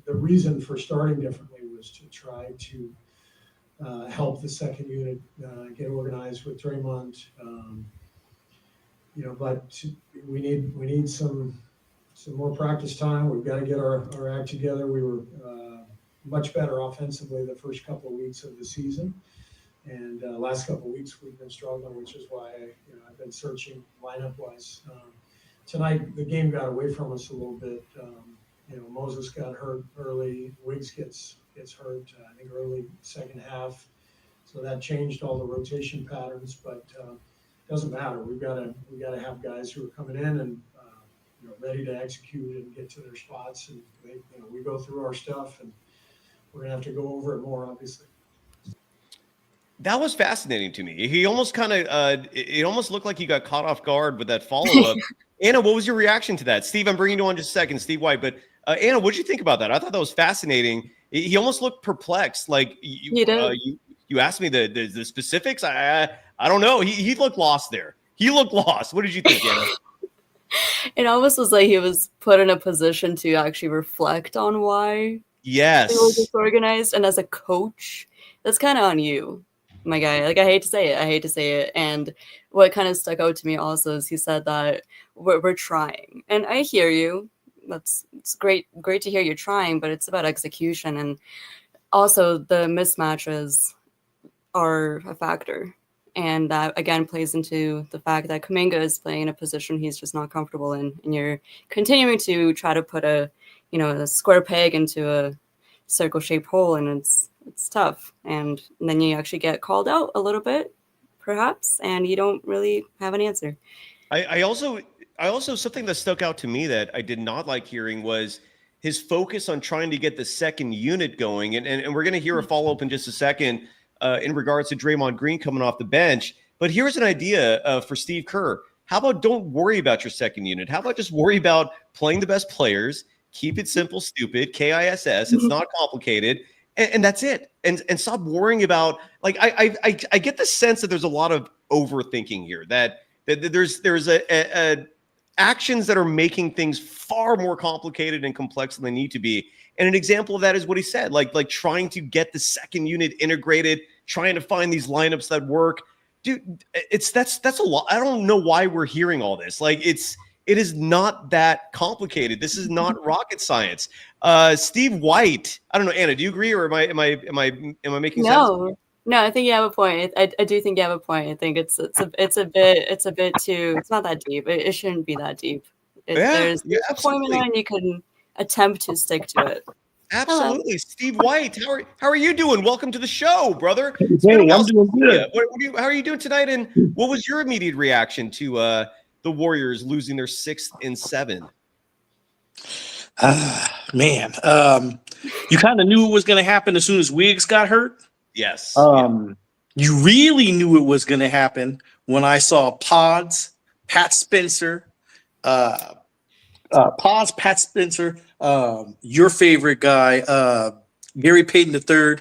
The reason for starting differently was to try to help the second unit get organized with Draymond. You know, but we need some more practice time. We've got to get our act together. We were much better offensively the first couple of weeks of the season, and last couple of weeks we've been struggling, which is why I've been searching lineup wise. Tonight the game got away from us a little bit. You know, Moses got hurt early. Wiggs gets hurt. I think early second half, so that changed all the rotation patterns. But doesn't matter. We got to have guys who are coming in and ready to execute and get to their spots. And we go through our stuff, and we're gonna have to go over it more, obviously. That was fascinating to me. He almost kind of it almost looked like he got caught off guard with that follow-up. Anna, what was your reaction to that? Steve, I'm bringing you on in just a second, Steve White. But Anna, what did you think about that? I thought that was fascinating. He almost looked perplexed. Like you asked me the specifics. I don't know. He looked lost there. He looked lost. What did you think, Anna? It almost was like he was put in a position to actually reflect on why he was disorganized. And as a coach, that's kind of on you, my guy. Like, I hate to say it. And what kind of stuck out to me also is he said that we're trying. And I hear you. It's great to hear you're trying, but it's about execution. And also the mismatches are a factor. And that, again, plays into the fact that Kuminga is playing in a position he's just not comfortable in. And you're continuing to try to put a square peg into a circle-shaped hole, and it's tough. And then you actually get called out a little bit, perhaps, and you don't really have an answer. I also something that stuck out to me that I did not like hearing was his focus on trying to get the second unit going. And we're going to hear a follow-up in just a second in regards to Draymond Green coming off the bench. But here's an idea for Steve Kerr. How about don't worry about your second unit? How about just worry about playing the best players, keep it simple, stupid, KISS. It's not complicated. And that's it. And stop worrying about, like, I get the sense that there's a lot of overthinking here, that there's a actions that are making things far more complicated and complex than they need to be. And an example of that is what he said, like trying to get the second unit integrated, trying to find these lineups that work. Dude, that's a lot. I don't know why we're hearing all this. Like, it is not that complicated. This is not rocket science. Steve White, I don't know, Anna, do you agree, or am I making sense? No, I think you have a point. I do think you have a point. I think it's a bit too. It's not that deep. It shouldn't be that deep. There's a point in there, and you can attempt to stick to it. Absolutely. Hello. Steve White, how are you doing? Welcome to the show, brother. Hey, I'm doing good. How are you doing tonight? And what was your immediate reaction to the Warriors losing their 6th and 7? Man, you kind of knew it was going to happen as soon as Wiggs got hurt. Yes. You really knew it was going to happen when I saw Pods, Pat Spencer, your favorite guy, Gary Payton III.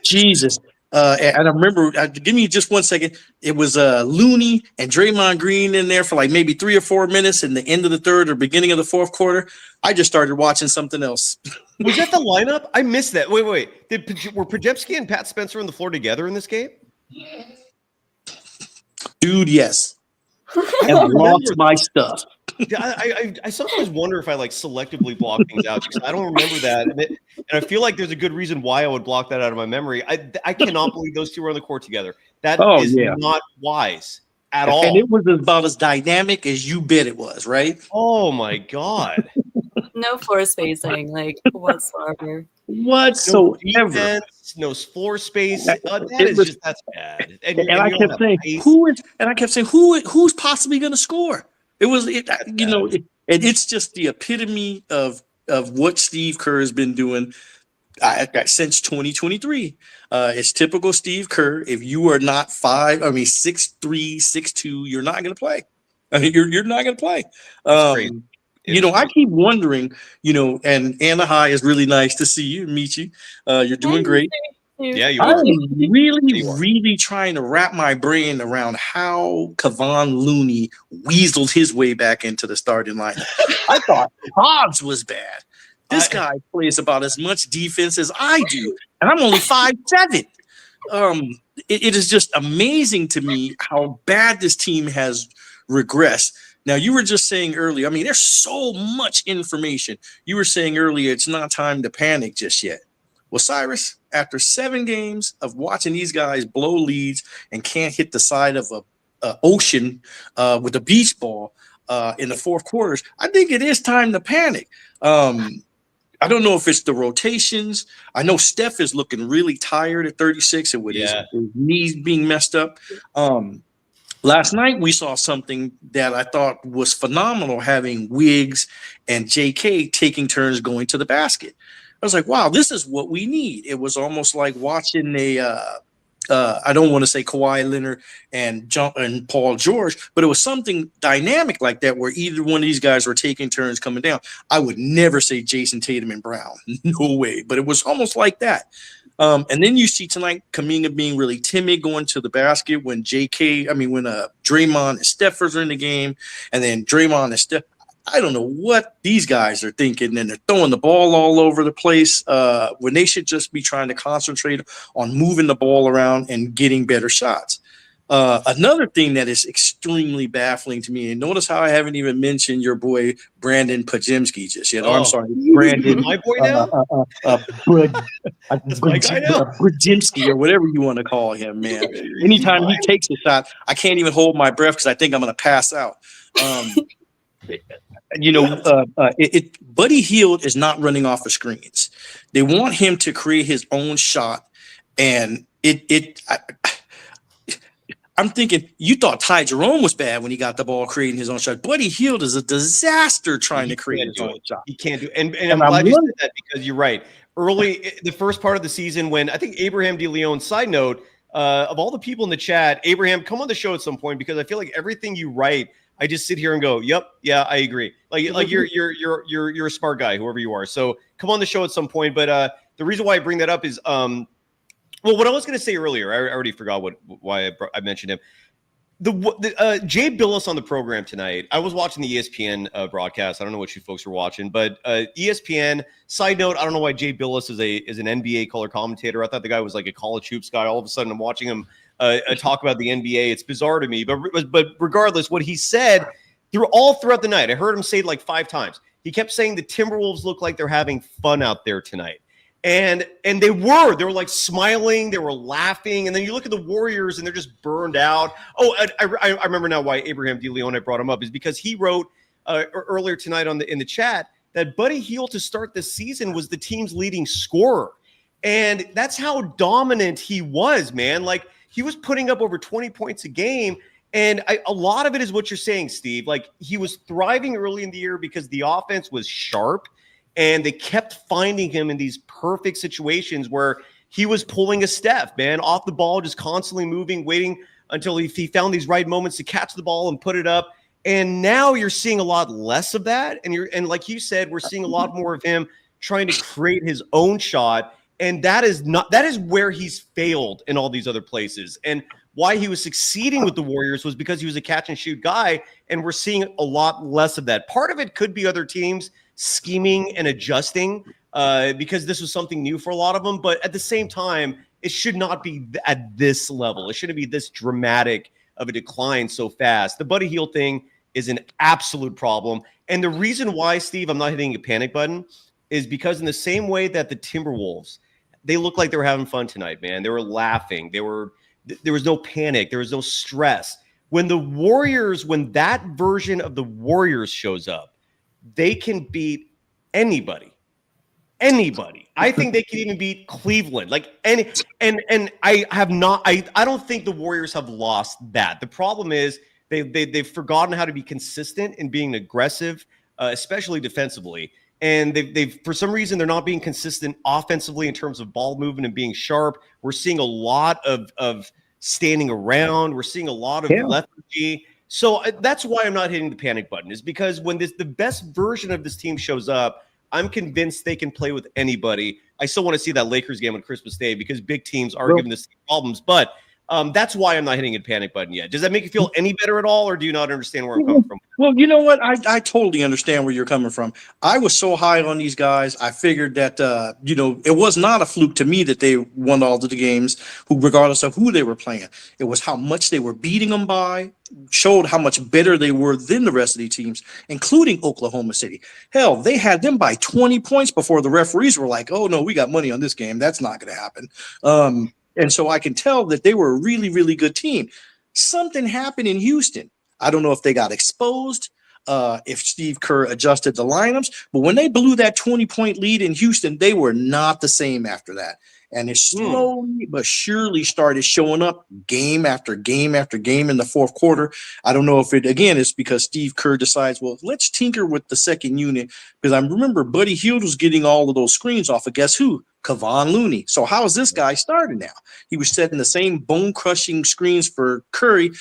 Jesus. And I remember, give me just 1 second. It was Looney and Draymond Green in there for like maybe 3 or 4 minutes in the end of the third or beginning of the fourth quarter. I just started watching something else. Was that the lineup? I missed that. Wait. Were Pajemski and Pat Spencer on the floor together in this game? Dude, yes. And lost my stuff. I sometimes wonder if I selectively block things out because I don't remember that, and I feel like there's a good reason why I would block that out of my memory. I cannot believe those two were on the court together. That is not wise. at all. And it was about as dynamic as you bet it was, right? Oh my God. No floor spacing, like whatsoever. Whatsoever. No defense, no floor space. That's bad. And I kept saying, who's possibly going to score? It's just the epitome of what Steve Kerr has been doing since 2023. It's typical Steve Kerr. If you are not 6'3", 6'2", you're not going to play. I mean, you're not going to play. I keep wondering, and Anna High is really nice to see you, meet you. You're doing great. Yeah, you I'm are. really trying to wrap my brain around how Kevon Looney weaseled his way back into the starting lineup. I thought Hobbs was bad. This guy plays about as much defense as I do, and I'm only 5'7". It is just amazing to me how bad this team has regressed. Now, you were just saying earlier, I mean, there's so much information. You were saying earlier, it's not time to panic just yet. Well, Cyrus, after 7 games of watching these guys blow leads and can't hit the side of a ocean with a beach ball in the fourth quarters, I think it is time to panic. I don't know if it's the rotations. I know Steph is looking really tired at 36 and with his knees being messed up. Last night, we saw something that I thought was phenomenal, having Wiggs and JK taking turns going to the basket. I was like, wow, this is what we need. It was almost like watching I don't want to say Kawhi Leonard and Paul George, but it was something dynamic like that where either one of these guys were taking turns coming down. I would never say Jason Tatum and Brown. No way. But it was almost like that. And then you see tonight Kuminga being really timid going to the basket when Draymond and Steph are in the game, and then Draymond and Steph. I don't know what these guys are thinking, and they're throwing the ball all over the place when they should just be trying to concentrate on moving the ball around and getting better shots. Another thing that is extremely baffling to me, and notice how I haven't even mentioned your boy Brandon Podziemski just yet. I'm sorry, Brandon. My boy now? Podziemski or whatever you want to call him, man. Anytime he takes a shot, I can't even hold my breath because I think I'm going to pass out. Buddy Hield is not running off of screens. They want him to create his own shot, and I'm thinking you thought Ty Jerome was bad when he got the ball creating his own shot. Buddy Hield is a disaster trying to create his own shot. He can't do it. And I'm glad you said that because you're right. Early, the first part of the season when I think Abraham DeLeon, side note, of all the people in the chat, Abraham, come on the show at some point because I feel like everything you write, I just sit here and go, yep, yeah, I agree. Like you're a smart guy, whoever you are. So come on the show at some point. But the reason why I bring that up is well, what I was going to say earlier, I already forgot why I mentioned him. Jay Billis on the program tonight. I was watching the ESPN broadcast. I don't know what you folks were watching, but ESPN. Side note: I don't know why Jay Billis is an NBA color commentator. I thought the guy was like a college hoops guy. All of a sudden, I'm watching him talk about the NBA. It's bizarre to me. But regardless, what he said throughout the night, I heard him say it like 5 times. He kept saying the Timberwolves look like they're having fun out there tonight. And they were like smiling, they were laughing, and then you look at the Warriors and they're just burned out. Oh, I remember now why Abraham DeLeon, I brought him up, is because he wrote earlier tonight in the chat that Buddy Hield to start this season was the team's leading scorer, and that's how dominant he was, man. Like he was putting up over 20 points a game, and a lot of it is what you're saying, Steve. Like he was thriving early in the year because the offense was sharp. And they kept finding him in these perfect situations where he was pulling a Steph, man, off the ball, just constantly moving, waiting until he found these right moments to catch the ball and put it up. And now you're seeing a lot less of that. And like you said, we're seeing a lot more of him trying to create his own shot. And that is where he's failed in all these other places. And why he was succeeding with the Warriors was because he was a catch and shoot guy. And we're seeing a lot less of that. Part of it could be other teams scheming and adjusting because this was something new for a lot of them. But at the same time, it should not be at this level. It shouldn't be this dramatic of a decline so fast. The Buddy Hield thing is an absolute problem. And the reason why, Steve, I'm not hitting a panic button is because in the same way that the Timberwolves, they looked like they were having fun tonight, man. They were laughing. There was no panic. There was no stress. When that version of the Warriors shows up, they can beat anybody. I think they can even beat Cleveland. And I don't think the Warriors have lost that. The problem is they've forgotten how to be consistent in being aggressive, especially defensively. And they've for some reason they're not being consistent offensively in terms of ball movement and being sharp. We're seeing a lot of standing around. We're seeing a lot of lethargy. So that's why I'm not hitting the panic button, is because when the best version of this team shows up, I'm convinced they can play with anybody. I still want to see that Lakers game on Christmas Day because big teams are giving this team problems. But that's why I'm not hitting a panic button yet. Does that make you feel any better at all, or do you not understand where I'm coming from? Well, you know what? I totally understand where you're coming from. I was so high on these guys. I figured that, it was not a fluke to me that they won all of the games, regardless of who they were playing. It was how much they were beating them by, showed how much better they were than the rest of the teams, including Oklahoma City. Hell, they had them by 20 points before the referees were like, oh, no, we got money on this game. That's not going to happen. And so I can tell that they were a really, really good team. Something happened in Houston. I don't know if they got exposed, if Steve Kerr adjusted the lineups, but when they blew that 20-point lead in Houston, they were not the same after that. And it slowly but surely started showing up game after game after game in the fourth quarter. I don't know if it's because Steve Kerr decides, well, let's tinker with the second unit, because I remember Buddy Hield was getting all of those screens off of guess who? Kevon Looney. So how is this guy starting now? He was setting the same bone-crushing screens for Curry,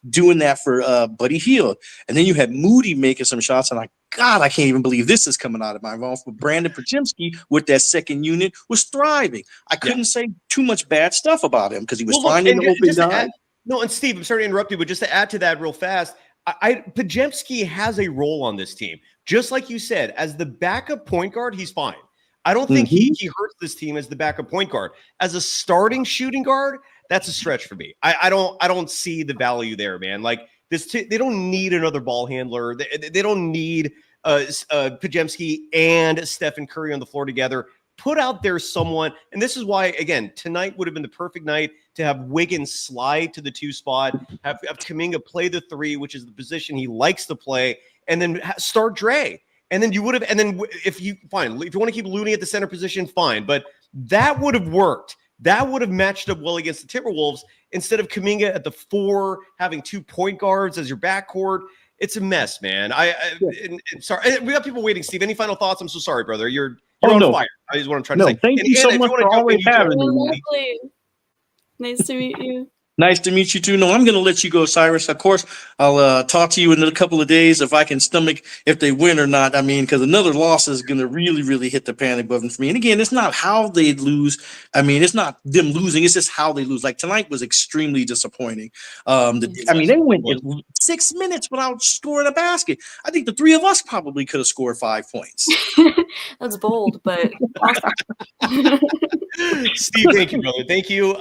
doing that for Buddy Hield. And then you had Moody making some shots, and God, I can't even believe this is coming out of my mouth. But Brandon Podziemski with that second unit was thriving. I couldn't say too much bad stuff about him because he was finding the open guy. No, and Steve, I'm sorry to interrupt you, but just to add to that real fast, Podziemski has a role on this team. Just like you said, as the backup point guard, he's fine. I don't think he hurts this team as the backup point guard. As a starting shooting guard, that's a stretch for me. I don't see the value there, man. Like this, they don't need another ball handler. They don't need Podziemski and Stephen Curry on the floor together. Put out there someone, and this is why, again, tonight would have been the perfect night to have Wiggins slide to the 2 spot, have Kuminga play the 3, which is the position he likes to play, and then start Dre. And then you would have, and then if you want to keep Looney at the center position, fine. But that would have worked. That would have matched up well against the Timberwolves instead of Kuminga at the 4, having 2 point guards as your backcourt. It's a mess, man. Sorry, we got people waiting. Steve, any final thoughts? I'm so sorry, brother. You're on fire. That is what I'm trying to say. Thank you so much for always having me. Nice to meet you. Nice to meet you too. No, I'm going to let you go, Cyrus. Of course, I'll talk to you in a couple of days if I can stomach if they win or not. I mean, because another loss is going to really, really hit the panic button for me. And again, it's not how they lose. I mean, it's not them losing. It's just how they lose. Like tonight was extremely disappointing. They went 6 minutes without scoring a basket. I think the 3 of us probably could have scored 5 points. That's bold, but awesome. Steve, thank you, brother. Thank you.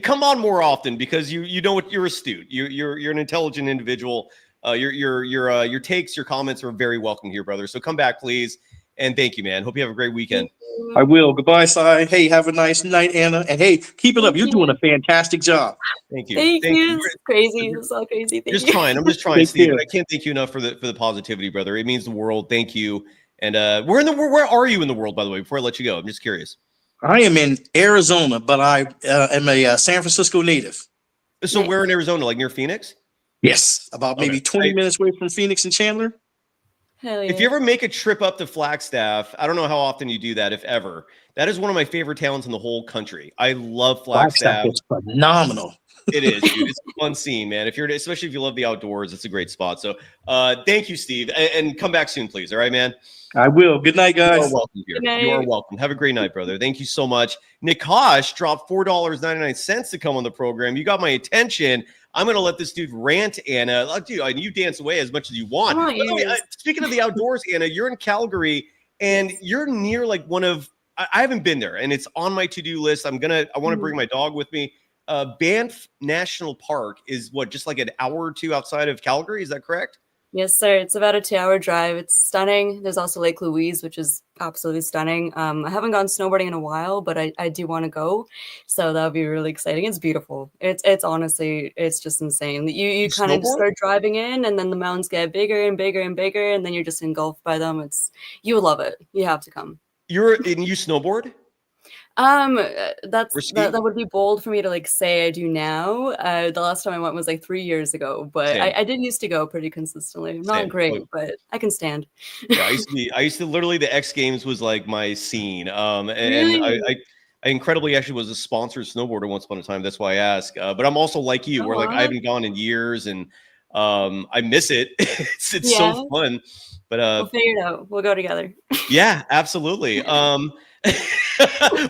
Come on more often because you know what, you're astute. You're an intelligent individual. Your takes, your comments are very welcome here, brother. So come back, please. And thank you, man. Hope you have a great weekend. I will. Goodbye, Cy. Hey, have a nice night, Anna. And hey, keep it up. You're doing a fantastic job. Thank you. Thank you. It's crazy. It's all crazy. I'm just trying, Steve. I can't thank you enough for the positivity, brother. It means the world. Thank you. And where are you in the world, by the way, before I let you go? I'm just curious. I am in Arizona, but I am a San Francisco native. So where in Arizona, like near Phoenix? Yes, about maybe 20 minutes away from Phoenix and Chandler. Hell yeah. If you ever make a trip up to Flagstaff, I don't know how often you do that, if ever. That is one of my favorite towns in the whole country. I love Flagstaff. It's phenomenal. It is, dude. It's a fun scene, man. Especially if you love the outdoors, it's a great spot. So thank you, Steve. And come back soon, please. All right, man? I will. Good night, guys. You are welcome here. You are welcome. Have a great night, brother. Thank you so much. Nikosh dropped $4.99 to come on the program. You got my attention. I'm going to let this dude rant, Anna. Dude, you dance away as much as you want. By the way, speaking of the outdoors, Anna, you're in Calgary, and you're near like one of – I haven't been there, and it's on my to-do list. I want to bring my dog with me. Banff National Park is just like an hour or two outside of Calgary. Is that correct? Yes, sir. It's about a 2-hour drive. It's stunning. There's also Lake Louise, which is absolutely stunning. I haven't gone snowboarding in a while, but I do want to go. So that would be really exciting. It's beautiful. It's honestly, it's just insane. You kind of just snowboard? start driving in, and then the mountains get bigger and bigger and bigger, and then you're just engulfed by them. You will love it. You have to come. You snowboard? That would be bold for me to like say I do now. The last time I went was like 3 years ago, but Same. I did used to go pretty consistently. Not Same. great, but I can stand. Yeah, I used to literally, the X Games was like my scene. And Really? I incredibly actually was a sponsored snowboarder once upon a time. That's why I ask. But I'm also like you, where like I haven't gone in years, and I miss it. It's so fun. But we'll figure it out. We'll go together. Yeah, absolutely.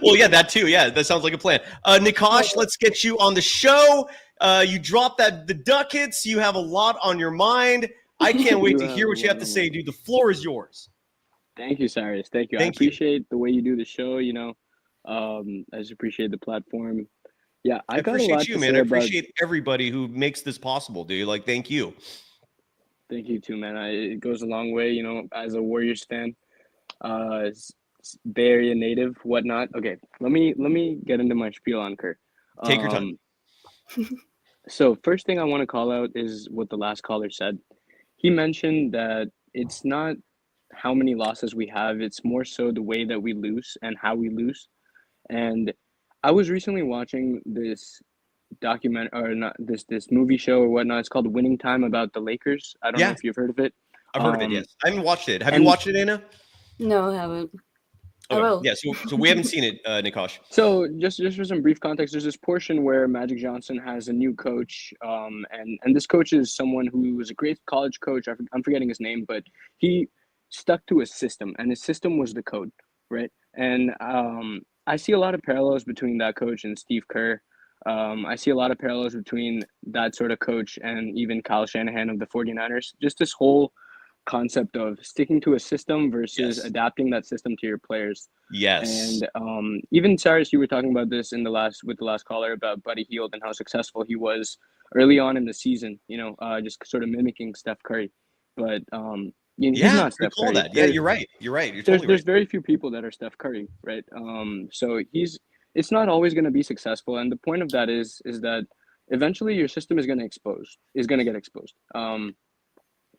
Well, yeah, that too. Yeah, that sounds like a plan. Nikosh, let's get you on the show. You dropped the ducats. You have a lot on your mind. I can't wait to hear what you have to say, dude. The floor is yours. Thank you, Cyrus. Thank you. I Thank you. appreciate the way you do the show. I just appreciate the platform. Yeah, I got a lot appreciate you, to man. say I about- appreciate everybody who makes this possible, dude. Like, thank you. Thank you too, man. It goes a long way, as a Warriors fan, Bay Area native, whatnot. Okay, let me get into my spiel on Kerr. Take your time. So first thing I want to call out is what the last caller said. He mentioned that it's not how many losses we have, it's more so the way that we lose and how we lose. And I was recently watching this document, or not this movie show or whatnot. It's called Winning Time, about the Lakers. I don't know if you've heard of it. I've heard of it, yes. I haven't watched it. Have you watched it, Anna? No, I haven't. Okay. I will. Yeah, so we haven't seen it, Nikosh. So just for some brief context, there's this portion where Magic Johnson has a new coach, and this coach is someone who was a great college coach. I'm forgetting his name, but he stuck to a system, and his system was the code, right? And I see a lot of parallels between that coach and Steve Kerr. I see a lot of parallels between that sort of coach and even Kyle Shanahan of the 49ers. Just this whole concept of sticking to a system versus adapting that system to your players. Yes. And even Cyrus, you were talking about this with the last caller about Buddy Hield and how successful he was early on in the season, just sort of mimicking Steph Curry. But he's not Steph Curry. That. Yeah, you're right. You're totally there's very few people that are Steph Curry, right? So it's not always going to be successful. And the point of that is that eventually your system is going to get exposed.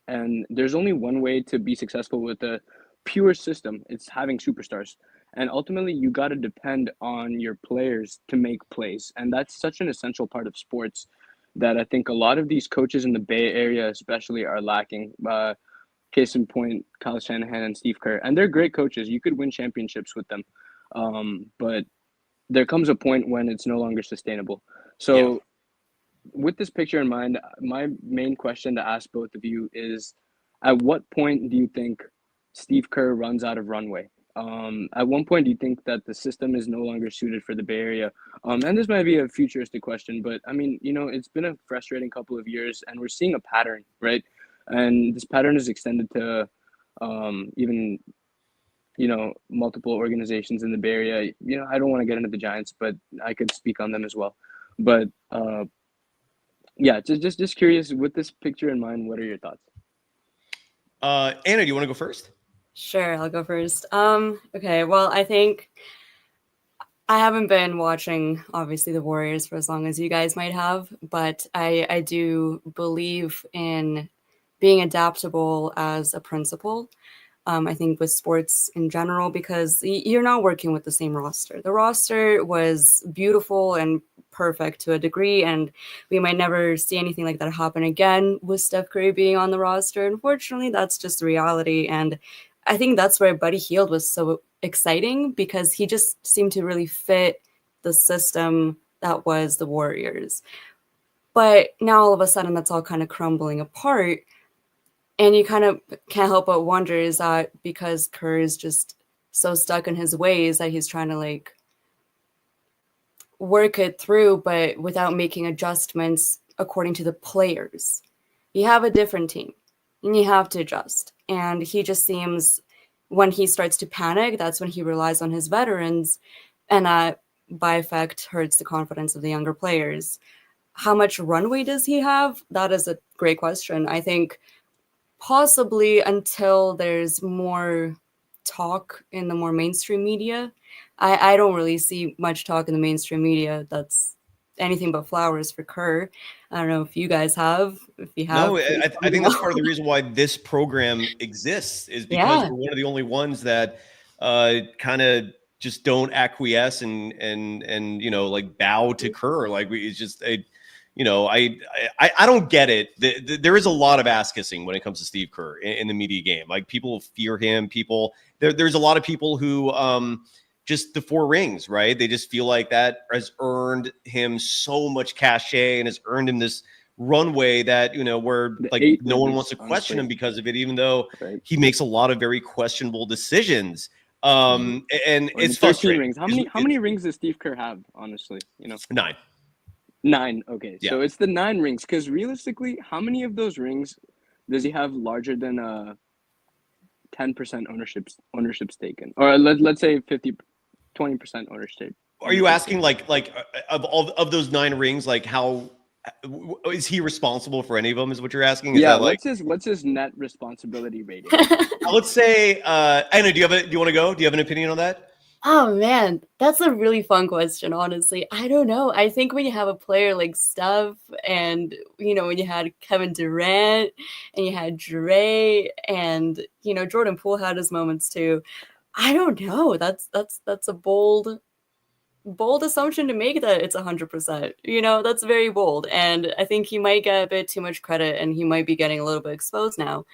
And there's only one way to be successful with a pure system. It's having superstars. And ultimately, you got to depend on your players to make plays. And that's such an essential part of sports that I think a lot of these coaches in the Bay Area especially are lacking. Case in point, Kyle Shanahan and Steve Kerr. And they're great coaches. You could win championships with them. But there comes a point when it's no longer sustainable. So with this picture in mind, my main question to ask both of you is, at what point do you think Steve Kerr runs out of runway? At one point, do you think that the system is no longer suited for the Bay Area? And this might be a futuristic question, but I mean, it's been a frustrating couple of years, and we're seeing a pattern, right? And this pattern is extended to even, multiple organizations in the Bay Area. I don't want to get into the Giants, but I could speak on them as well. But just curious, with this picture in mind, what are your thoughts? Anna, do you want to go first? Sure, I'll go first. Okay, well, I think I haven't been watching, obviously, the Warriors for as long as you guys might have, but I do believe in being adaptable as a principal. I think with sports in general, because you're not working with the same roster. The roster was beautiful and perfect to a degree, and we might never see anything like that happen again with Steph Curry being on the roster. Unfortunately, that's just the reality, and I think that's where Buddy Hield was so exciting, because he just seemed to really fit the system that was the Warriors. But now all of a sudden that's all kind of crumbling apart. And you kind of can't help but wonder, is that because Kerr is just so stuck in his ways that he's trying to work it through, but without making adjustments according to the players? You have a different team and you have to adjust. And he just seems, when he starts to panic, that's when he relies on his veterans. And that, by effect, hurts the confidence of the younger players. How much runway does he have? That is a great question. I think possibly until there's more talk in the more mainstream media. I don't really see much talk in the mainstream media that's anything but flowers for Kerr. I don't know if you guys have. If you have, No, I think that's part of the reason why this program exists is because Yeah. we're one of the only ones that kind of just don't acquiesce and like bow to Kerr. Like it's just I don't get it. There is a lot of ass kissing when it comes to Steve Kerr in the media game. Like people fear him. There's a lot of people who just the 4 rings, right? They just feel like that has earned him so much cachet and has earned him this runway that, where like no one wants to question him because of it, even though he makes a lot of very questionable decisions. And it's 13 frustrating. rings. How many rings does Steve Kerr have, honestly? 9. 9. Okay. Yeah. So it's the 9 rings. Because realistically, how many of those rings does he have larger than 10% ownership stake in? Or let's say 20% ownership. Are you asking like of all of those 9 rings, like how is he responsible for any of them? Is what you're asking? Is Yeah. that like What's his net responsibility rating? let's say Anna, do you want to go? Do you have an opinion on that? Oh man, that's a really fun question, honestly. I don't know. I think when you have a player like Steph and, when you had Kevin Durant and you had Dre and, Jordan Poole had his moments too. I don't know. That's a bold assumption to make that it's 100%. That's very bold. And I think he might get a bit too much credit and he might be getting a little bit exposed now.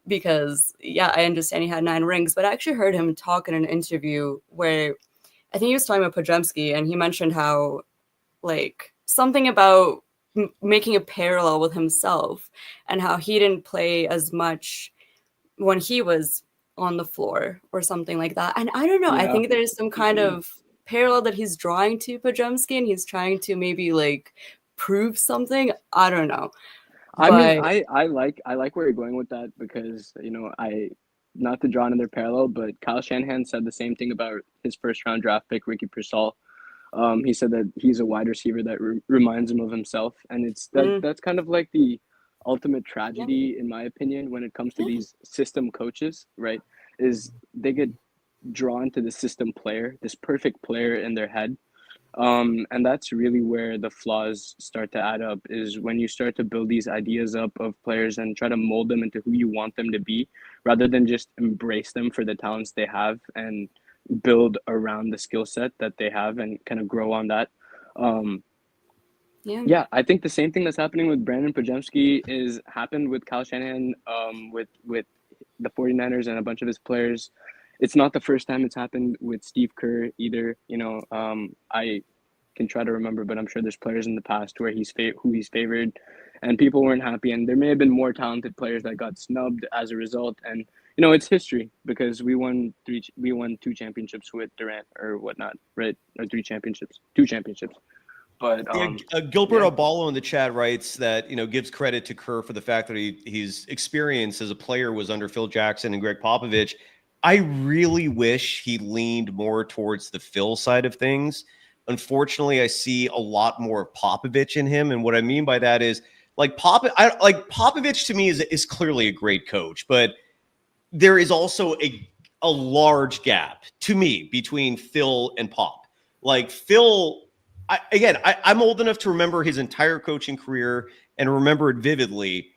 Because, yeah, I understand he had 9 rings, but I actually heard him talk in an interview where I think he was talking about Podziemski, and he mentioned how, like, something about making a parallel with himself and how he didn't play as much when he was on the floor or something like that. And I don't know. I think there's some kind of parallel that he's drawing to Podziemski, and he's trying to maybe, like, prove something. I don't know. I mean, I like where you're going with that because, not to draw another parallel, but Kyle Shanahan said the same thing about his first round draft pick, Ricky Pearsall. He said that he's a wide receiver that reminds him of himself. And that's kind of like the ultimate tragedy, in my opinion, when it comes to these system coaches, right? Is they get drawn to the system player, this perfect player in their head. And that's really where the flaws start to add up, is when you start to build these ideas up of players and try to mold them into who you want them to be, rather than just embrace them for the talents they have and build around the skill set that they have and kind of grow on that. Yeah, I think the same thing that's happening with Brandon Podziemski is happened with Kyle Shanahan, with the 49ers and a bunch of his players. It's not the first time it's happened with Steve Kerr either. I can try to remember, but I'm sure there's players in the past where who he's favored, and people weren't happy. And there may have been more talented players that got snubbed as a result. And it's history because we won 2 championships with Durant or whatnot, right? Or 2 championships. But Gilbert Obalo in the chat writes that gives credit to Kerr for the fact that his experience as a player was under Phil Jackson and Greg Popovich. I really wish he leaned more towards the Phil side of things. Unfortunately, I see a lot more of Popovich in him, and what I mean by that is Popovich to me is clearly a great coach, but there is also a large gap to me between Phil and Pop. Like Phil, I'm old enough to remember his entire coaching career and remember it vividly.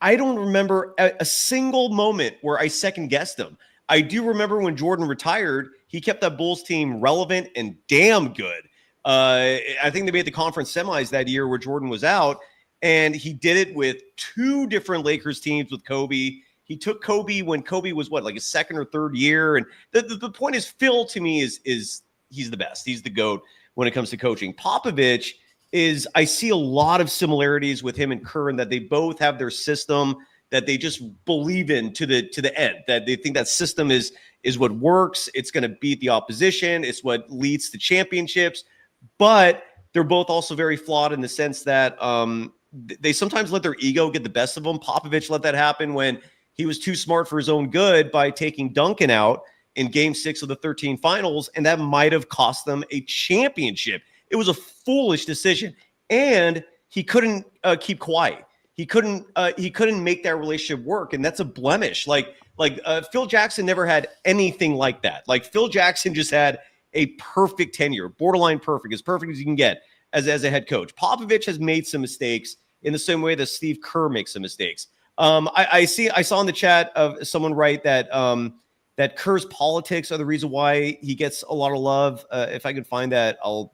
I don't remember a single moment where I second guessed him. I do remember when Jordan retired, he kept that Bulls team relevant and damn good. I think they made the conference semis that year where Jordan was out, and he did it with 2 different Lakers teams with Kobe. He took Kobe when Kobe was like his 2nd or 3rd year. And the point is, Phil to me is he's the best. He's the GOAT when it comes to coaching. Popovich I see a lot of similarities with him and Kerr in that they both have their system that they just believe in to the end, that they think that system is what works. It's going to beat the opposition. It's what leads to championships. But they're both also very flawed in the sense that they sometimes let their ego get the best of them. Popovich let that happen when he was too smart for his own good by taking Duncan out in Game 6 of the 13 finals, and that might have cost them a championship. It was a foolish decision, and he couldn't keep quiet. he couldn't make that relationship work, and that's a blemish. Like Phil Jackson never had anything like that. Like Phil Jackson just had a perfect tenure, borderline perfect, as perfect as you can get as a head coach. Popovich has made some mistakes in the same way that Steve Kerr makes some mistakes. I saw in the chat of someone write that that Kerr's politics are the reason why he gets a lot of love. If I can find that, I'll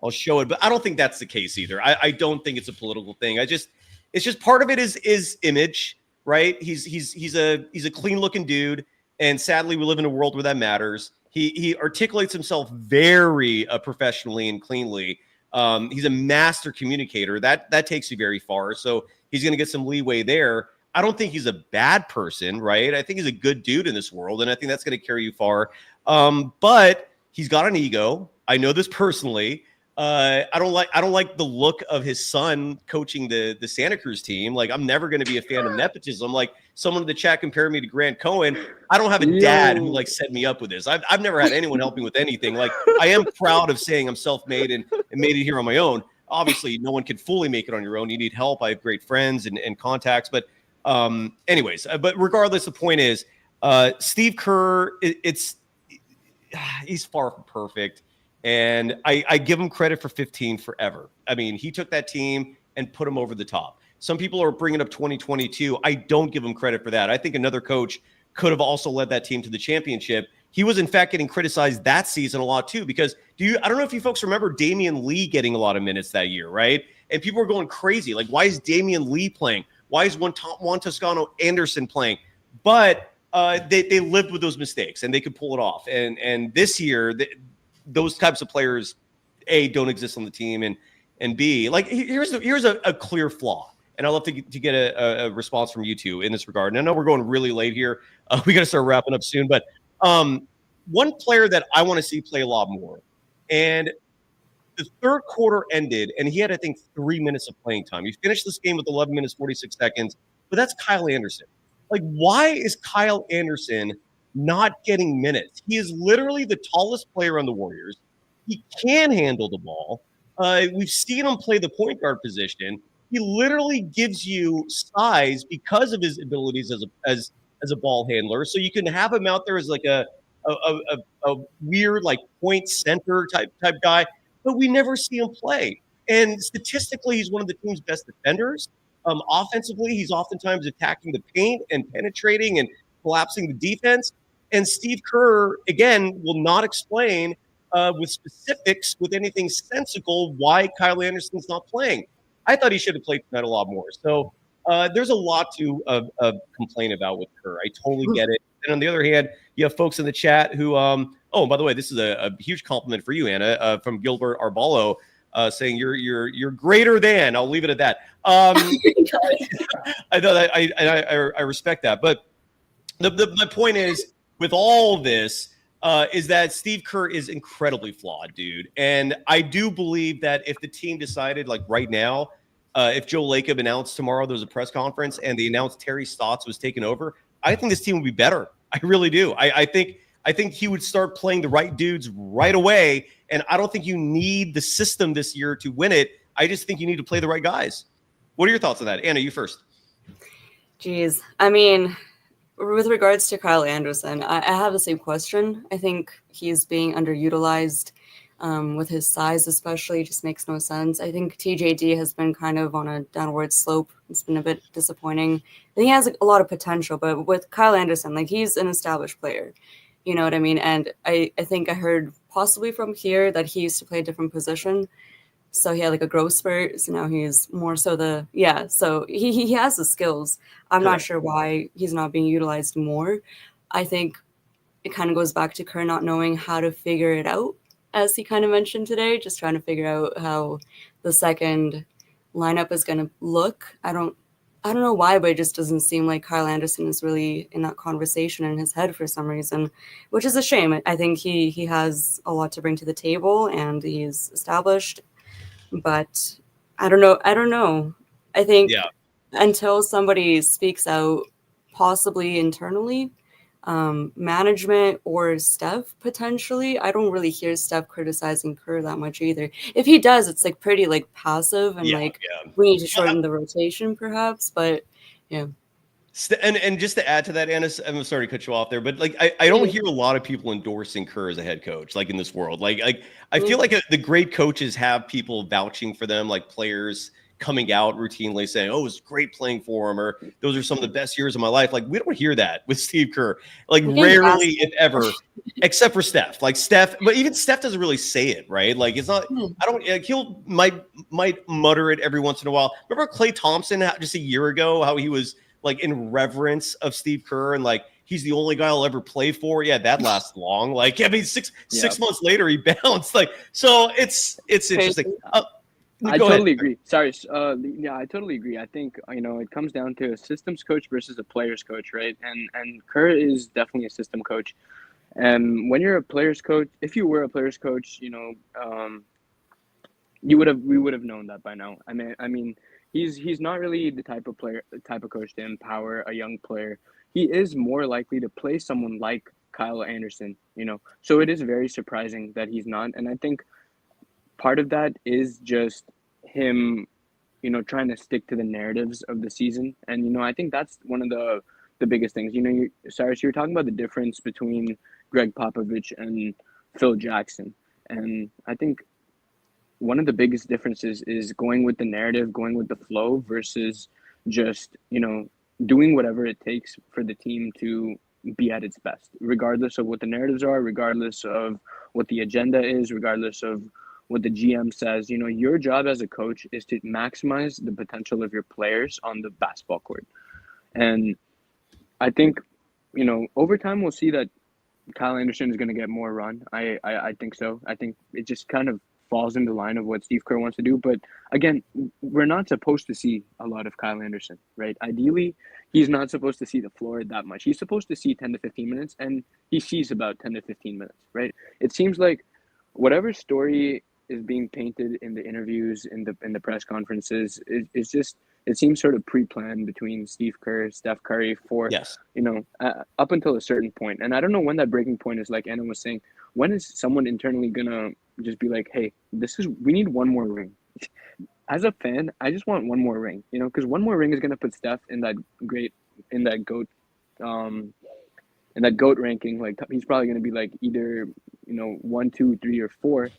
show it. But I don't think that's the case either. I don't think it's a political thing. It's just part of it is image, right? He's a clean looking dude, and sadly, we live in a world where that matters. He articulates himself very professionally and cleanly. He's a master communicator. That takes you very far. So he's going to get some leeway there. I don't think he's a bad person, right? I think he's a good dude in this world, and I think that's going to carry you far. But he's got an ego. I know this personally. I don't like the look of his son coaching the Santa Cruz team. Like, I'm never going to be a fan of nepotism. Like, someone in the chat compared me to Grant Cohen. I don't have a dad who like set me up with this. I've never had anyone help me with anything. Like, I am proud of saying I'm self-made and made it here on my own. Obviously, no one can fully make it on your own. You need help. I have great friends and contacts. But anyways, but regardless, the point is, Steve Kerr, he's far from perfect. And I give him credit for 15 forever. I mean, he took that team and put him over the top. Some people are bringing up 2022. I don't give him credit for that. I think another coach could have also led that team to the championship. He was, in fact, getting criticized that season a lot, too, because I don't know if you folks remember Damian Lee getting a lot of minutes that year, right? And people were going crazy. Like, why is Damian Lee playing? Why is Juan Toscano Anderson playing? But they lived with those mistakes, and they could pull it off. And this year, those types of players, A, don't exist on the team, and B, like, here's a clear flaw. And I'd love to get a response from you two in this regard. And I know we're going really late here. We got to start wrapping up soon. But one player that I want to see play a lot more, and the third quarter ended, and he had, I think, 3 minutes of playing time. He finished this game with 11 minutes, 46 seconds. But that's Kyle Anderson. Like, why is Kyle Anderson not getting minutes? He is literally the tallest player on the Warriors. He can handle the ball. We've seen him play the point guard position. He literally gives you size because of his abilities as a ball handler. So you can have him out there as like a weird like point center type guy, but we never see him play. And statistically, he's one of the team's best defenders. Offensively, he's oftentimes attacking the paint and penetrating and collapsing the defense. And Steve Kerr, again, will not explain with specifics, with anything sensical, why Kyle Anderson's not playing. I thought he should have played tonight a lot more. So there's a lot to complain about with Kerr. I totally get it. And on the other hand, you have folks in the chat who, oh, by the way, this is a huge compliment for you, Anna, from Gilbert Arbalo, saying you're greater than. I'll leave it at that. I know that I respect that. But my point is, with all this, is that Steve Kerr is incredibly flawed, dude. And I do believe that if the team decided, like right now, if Joe Lacob announced tomorrow there was a press conference and they announced Terry Stotts was taking over, I think this team would be better. I really do. I think he would start playing the right dudes right away. And I don't think you need the system this year to win it. I just think you need to play the right guys. What are your thoughts on that? Anna, you first. Geez. I mean, with regards to Kyle Anderson, I have the same question. I think he's being underutilized with his size, especially. It just makes no sense. I think TJD has been kind of on a downward slope. It's been a bit disappointing. I think he has a lot of potential, but with Kyle Anderson, like, he's an established player. You know what I mean? And I think I heard possibly from here that he used to play a different position. So he had like a growth spurt. So now he's more so so he has the skills. I'm not sure why he's not being utilized more. I think it kind of goes back to Kerr not knowing how to figure it out, as he kind of mentioned today, just trying to figure out how the second lineup is going to look. I don't know why, but it just doesn't seem like Kyle Anderson is really in that conversation in his head for some reason, which is a shame. I think he has a lot to bring to the table and he's established. But I don't know. I think until somebody speaks out, possibly internally, management or Steph potentially. I don't really hear Steph criticizing Kerr that much either. If he does, it's like pretty like passive and we need to shorten the rotation perhaps. But yeah. And just to add to that, Anna, I'm sorry to cut you off there, but like I don't hear a lot of people endorsing Kerr as a head coach, like in this world. Like I feel like the great coaches have people vouching for them, like players coming out routinely saying, "Oh, it was great playing for him," or "Those are some of the best years of my life." Like we don't hear that with Steve Kerr. Like rarely, if ever, except for Steph. Like Steph, but even Steph doesn't really say it, right? Like it's not. I don't. Like, he'll might mutter it every once in a while. Remember Klay Thompson just a year ago, how he was like in reverence of Steve Kerr and like he's the only guy I'll ever play for. Yeah, that lasts long. Like I mean, six months later he bounced. Like so, it's interesting. I totally agree. Sorry. Yeah, I totally agree. I think, it comes down to a systems coach versus a players coach, right? And Kerr is definitely a system coach. And when you're a players coach, if you were a players coach, we would have known that by now. I mean, he's not really the type of coach to empower a young player. He is more likely to play someone like Kyle Anderson, So it is very surprising that he's not. And I think part of that is just him, trying to stick to the narratives of the season. And, I think that's one of the biggest things. Cyrus, you were talking about the difference between Greg Popovich and Phil Jackson. And I think one of the biggest differences is going with the narrative, going with the flow versus just, doing whatever it takes for the team to be at its best, regardless of what the narratives are, regardless of what the agenda is, regardless of what the GM says. Your job as a coach is to maximize the potential of your players on the basketball court. And I think, over time we'll see that Kyle Anderson is going to get more run. I think so. I think it just kind of falls in the line of what Steve Kerr wants to do. But again, we're not supposed to see a lot of Kyle Anderson, right? Ideally, he's not supposed to see the floor that much. He's supposed to see 10 to 15 minutes, and he sees about 10 to 15 minutes, right? It seems like whatever story is being painted in the interviews, in the press conferences, it seems sort of pre-planned between Steve Kerr, Steph Curry for, up until a certain point. And I don't know when that breaking point is, like Anna was saying. When is someone internally gonna just be like, hey, we need one more ring? As a fan, I just want one more ring, because one more ring is gonna put Steph in that GOAT ranking. Like he's probably gonna be like either 1, 2, 3, or 4,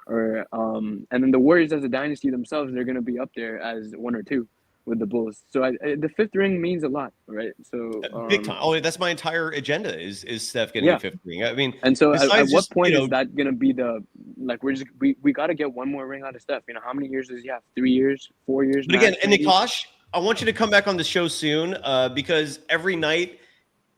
or and then the Warriors as a dynasty themselves, they're gonna be up there as 1 or 2 with the Bulls. So the 5th ring means a lot, right? So big time. Oh, that's my entire agenda is Steph getting a 5th ring. I mean, and so at what point is that going to be we got to get one more ring out of Steph? How many years does he have? 3 years, 4 years? But again, and Nikosh, I want you to come back on the show soon because every night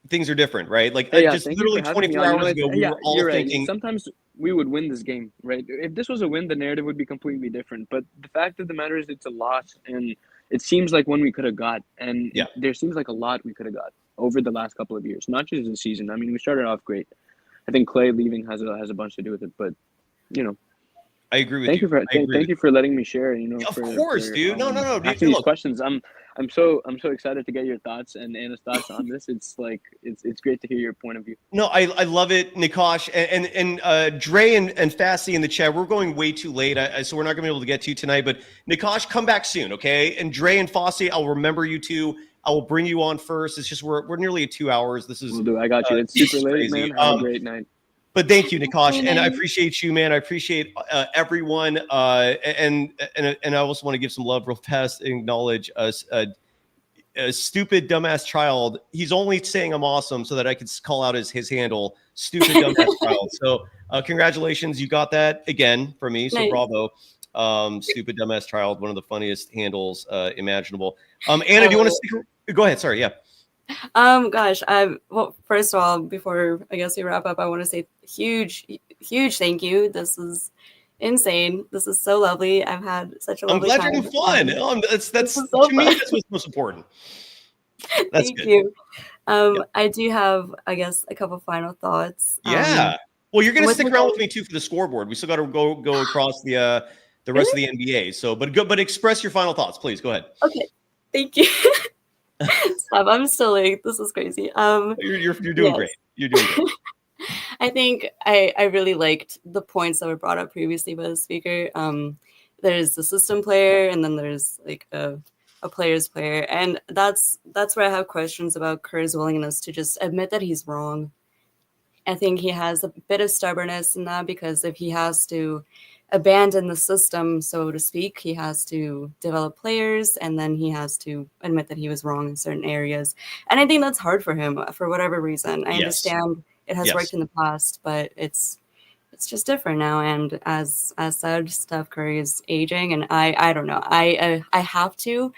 things are different, right? Like just literally 24 hours ago, we were all thinking. Sometimes we would win this game, right? If this was a win, the narrative would be completely different. But the fact of the matter is it's a loss, and it seems like one we could have got, and there seems like a lot we could have got over the last couple of years, not just the season. I mean, we started off great. I think Klay leaving has a bunch to do with it, but I agree with you. Thank you for letting me share. Of course, dude. No. Asking these questions, I'm so excited to get your thoughts and Anna's thoughts on this. It's like it's great to hear your point of view. No, I love it, Nikosh and Dre and Fassi in the chat. We're going way too late, so we're not going to be able to get to you tonight. But Nikosh, come back soon, okay? And Dre and Fassi, I'll remember you two. I will bring you on first. It's just we're nearly at 2 hours. This is. We'll do. I got you. It's super late, man. Have a great night. But thank you, Nikosh, and I appreciate you, man. I appreciate everyone, and I also want to give some love real fast and acknowledge us. A stupid dumbass child. He's only saying I'm awesome so that I could call out his handle, stupid dumbass child. So congratulations, you got that again from me. So nice. Bravo, stupid dumbass child. One of the funniest handles imaginable. Anna, do you want to speak? Go ahead. Sorry. Yeah. Gosh, well, first of all, before I guess we wrap up, I want to say huge thank you. This is insane. This is so lovely. I've had such a lovely time. I'm glad you're having fun. That's so to me, that's what's most important. That's thank you. I do have, I guess, a couple final thoughts. Yeah. Well, you're going to stick around with me too for the scoreboard. We still got to go across the rest of the NBA. So, but express your final thoughts, please. Go ahead. Okay. Thank you. Stop. I'm still like, this is crazy. You're doing great. You're doing great. I think I really liked the points that were brought up previously by the speaker. There's the system player, and then there's like a player's player, and that's where I have questions about Kerr's willingness to just admit that he's wrong. I think he has a bit of stubbornness in that, because if he has to abandon the system, so to speak, he has to develop players, and then he has to admit that he was wrong in certain areas. And I think that's hard for him for whatever reason. I understand it has worked in the past, but it's just different now. And as said, Steph Curry is aging, and I don't know. I have to,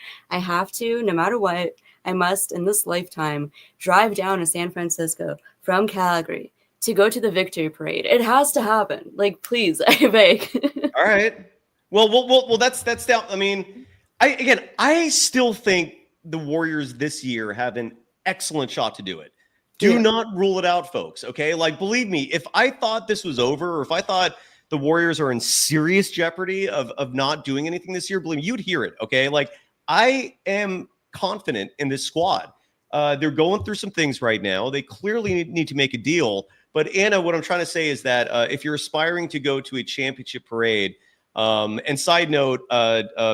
no matter what, I must in this lifetime drive down to San Francisco from Calgary to go to the victory parade. It has to happen. Like, please, I beg. All right. Well, that's down. I mean, I still think the Warriors this year have an excellent shot to do it. Do not rule it out, folks. Okay. Like, believe me, if I thought this was over, or if I thought the Warriors are in serious jeopardy of not doing anything this year, believe me, you'd hear it. Okay. Like, I am confident in this squad. They're going through some things right now. They clearly need to make a deal. But Anna, what I'm trying to say is that if you're aspiring to go to a championship parade, and side note,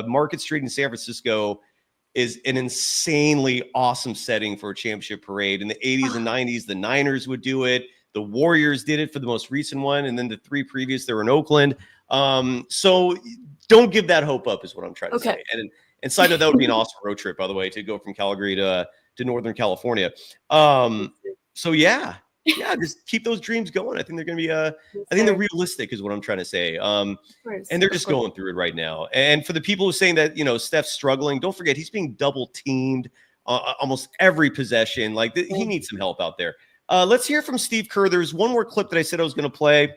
Market Street in San Francisco is an insanely awesome setting for a championship parade. In the 80s and 90s, the Niners would do it. The Warriors did it for the most recent one. And then the 3 previous, they were in Oakland. So don't give that hope up is what I'm trying to say. And side note, that would be an awesome road trip, by the way, to go from Calgary to Northern California. So yeah, just keep those dreams going. I think they're going to be, I think they're realistic is what I'm trying to say. And they're just going through it right now. And for the people who are saying that, Steph's struggling, don't forget, he's being double teamed almost every possession. Like he needs some help out there. Let's hear from Steve Kerr. There's one more clip that I said I was going to play,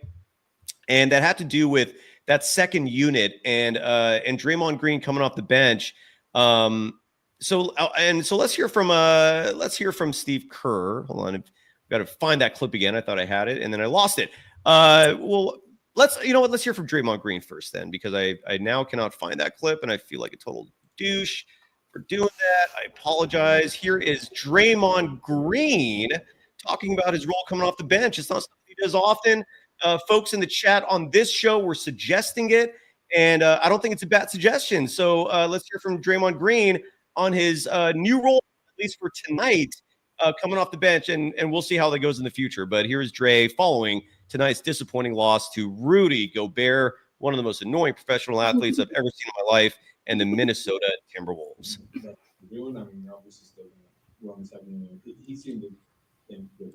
and that had to do with that second unit and Draymond Green coming off the bench. So let's hear from Steve Kerr. Hold on. I've got to find that clip again. I thought I had it and then I lost it. Well, let's hear from Draymond Green first then, because I now cannot find that clip and I feel like a total douche for doing that. I apologize. Here is Draymond Green talking about his role coming off the bench. It's not something he does often. Folks in the chat on this show were suggesting it, and I don't think it's a bad suggestion. So let's hear from Draymond Green on his new role, at least for tonight, coming off the bench, and we'll see how that goes in the future. But here's Dre following tonight's disappointing loss to Rudy Gobert, one of the most annoying professional athletes I've ever seen in my life, and the Minnesota Timberwolves. He seemed to think that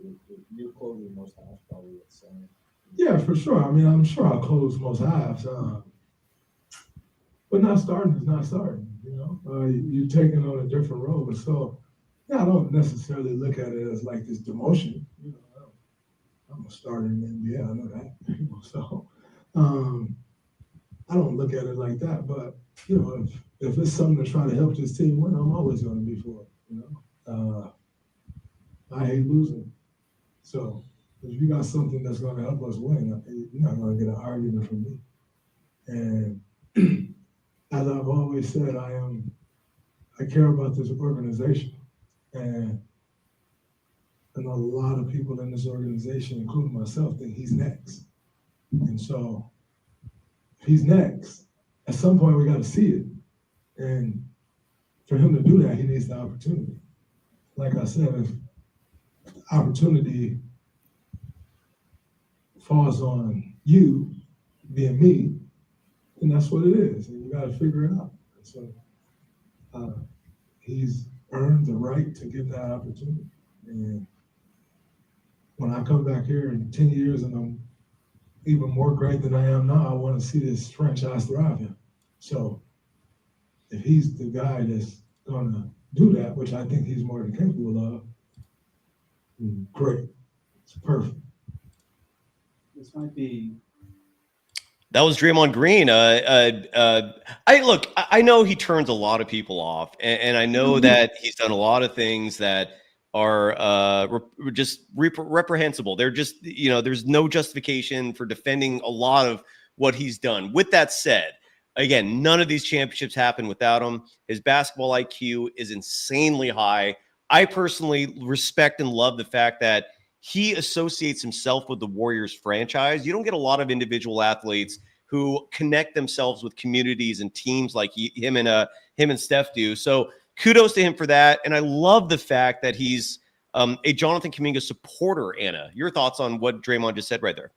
you're closing most halves probably at center. Yeah, for sure. I mean, I'm sure I'll close most halves. But not starting is not starting, You're taking on a different role. So, yeah, I don't necessarily look at it as like this demotion. I'm a starter in the NBA. I know that. So, I don't look at it like that. But, if it's something to try to help this team win, I'm always going to be for it, I hate losing. So, if you got something that's going to help us win, you're not going to get an argument from me. And as I've always said, I care about this organization. And I know a lot of people in this organization, including myself, think he's next. And so if he's next, at some point we got to see it. And for him to do that, he needs the opportunity. Like I said, if the opportunity falls on you, being me, and that's what it is. And you got to figure it out. And so he's earned the right to get that opportunity. And when I come back here in 10 years and I'm even more great than I am now, I want to see this franchise thrive here. So if he's the guy that's going to do that, which I think he's more than capable of, great. It's perfect. This might be. That was Draymond Green. I know he turns a lot of people off, and I know that he's done a lot of things that are just reprehensible. They're just, there's no justification for defending a lot of what he's done. With that said, Again, none of these championships happen without him. His basketball IQ is insanely high. I personally respect and love the fact that he associates himself with the Warriors franchise. You don't get a lot of individual athletes who connect themselves with communities and teams like him and Steph do. So kudos to him for that. And I love the fact that he's a Jonathan Kuminga supporter. Anna, your thoughts on what Draymond just said right there?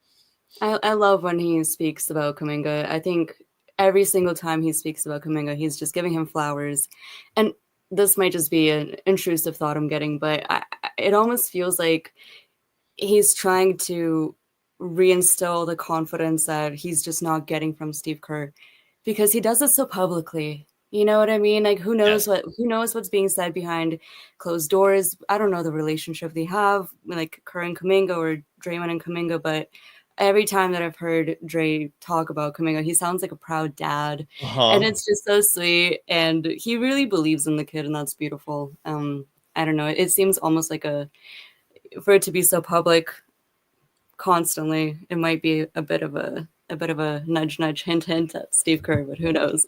I love when he speaks about Kuminga. I think every single time he speaks about Kuminga, he's just giving him flowers. And this might just be an intrusive thought I'm getting, but it almost feels like he's trying to reinstill the confidence that he's just not getting from Steve Kerr, because he does it so publicly. You know what I mean? Like, who knows what's being said behind closed doors? I don't know the relationship they have, like Kerr and Kuminga or Draymond and Kuminga, but every time that I've heard Dre talk about Kuminga, he sounds like a proud dad. And it's just so sweet. And he really believes in the kid, and that's beautiful. I don't know. It seems almost like for it to be so public constantly, it might be a bit of a nudge, hint at Steve Kerr, but who knows?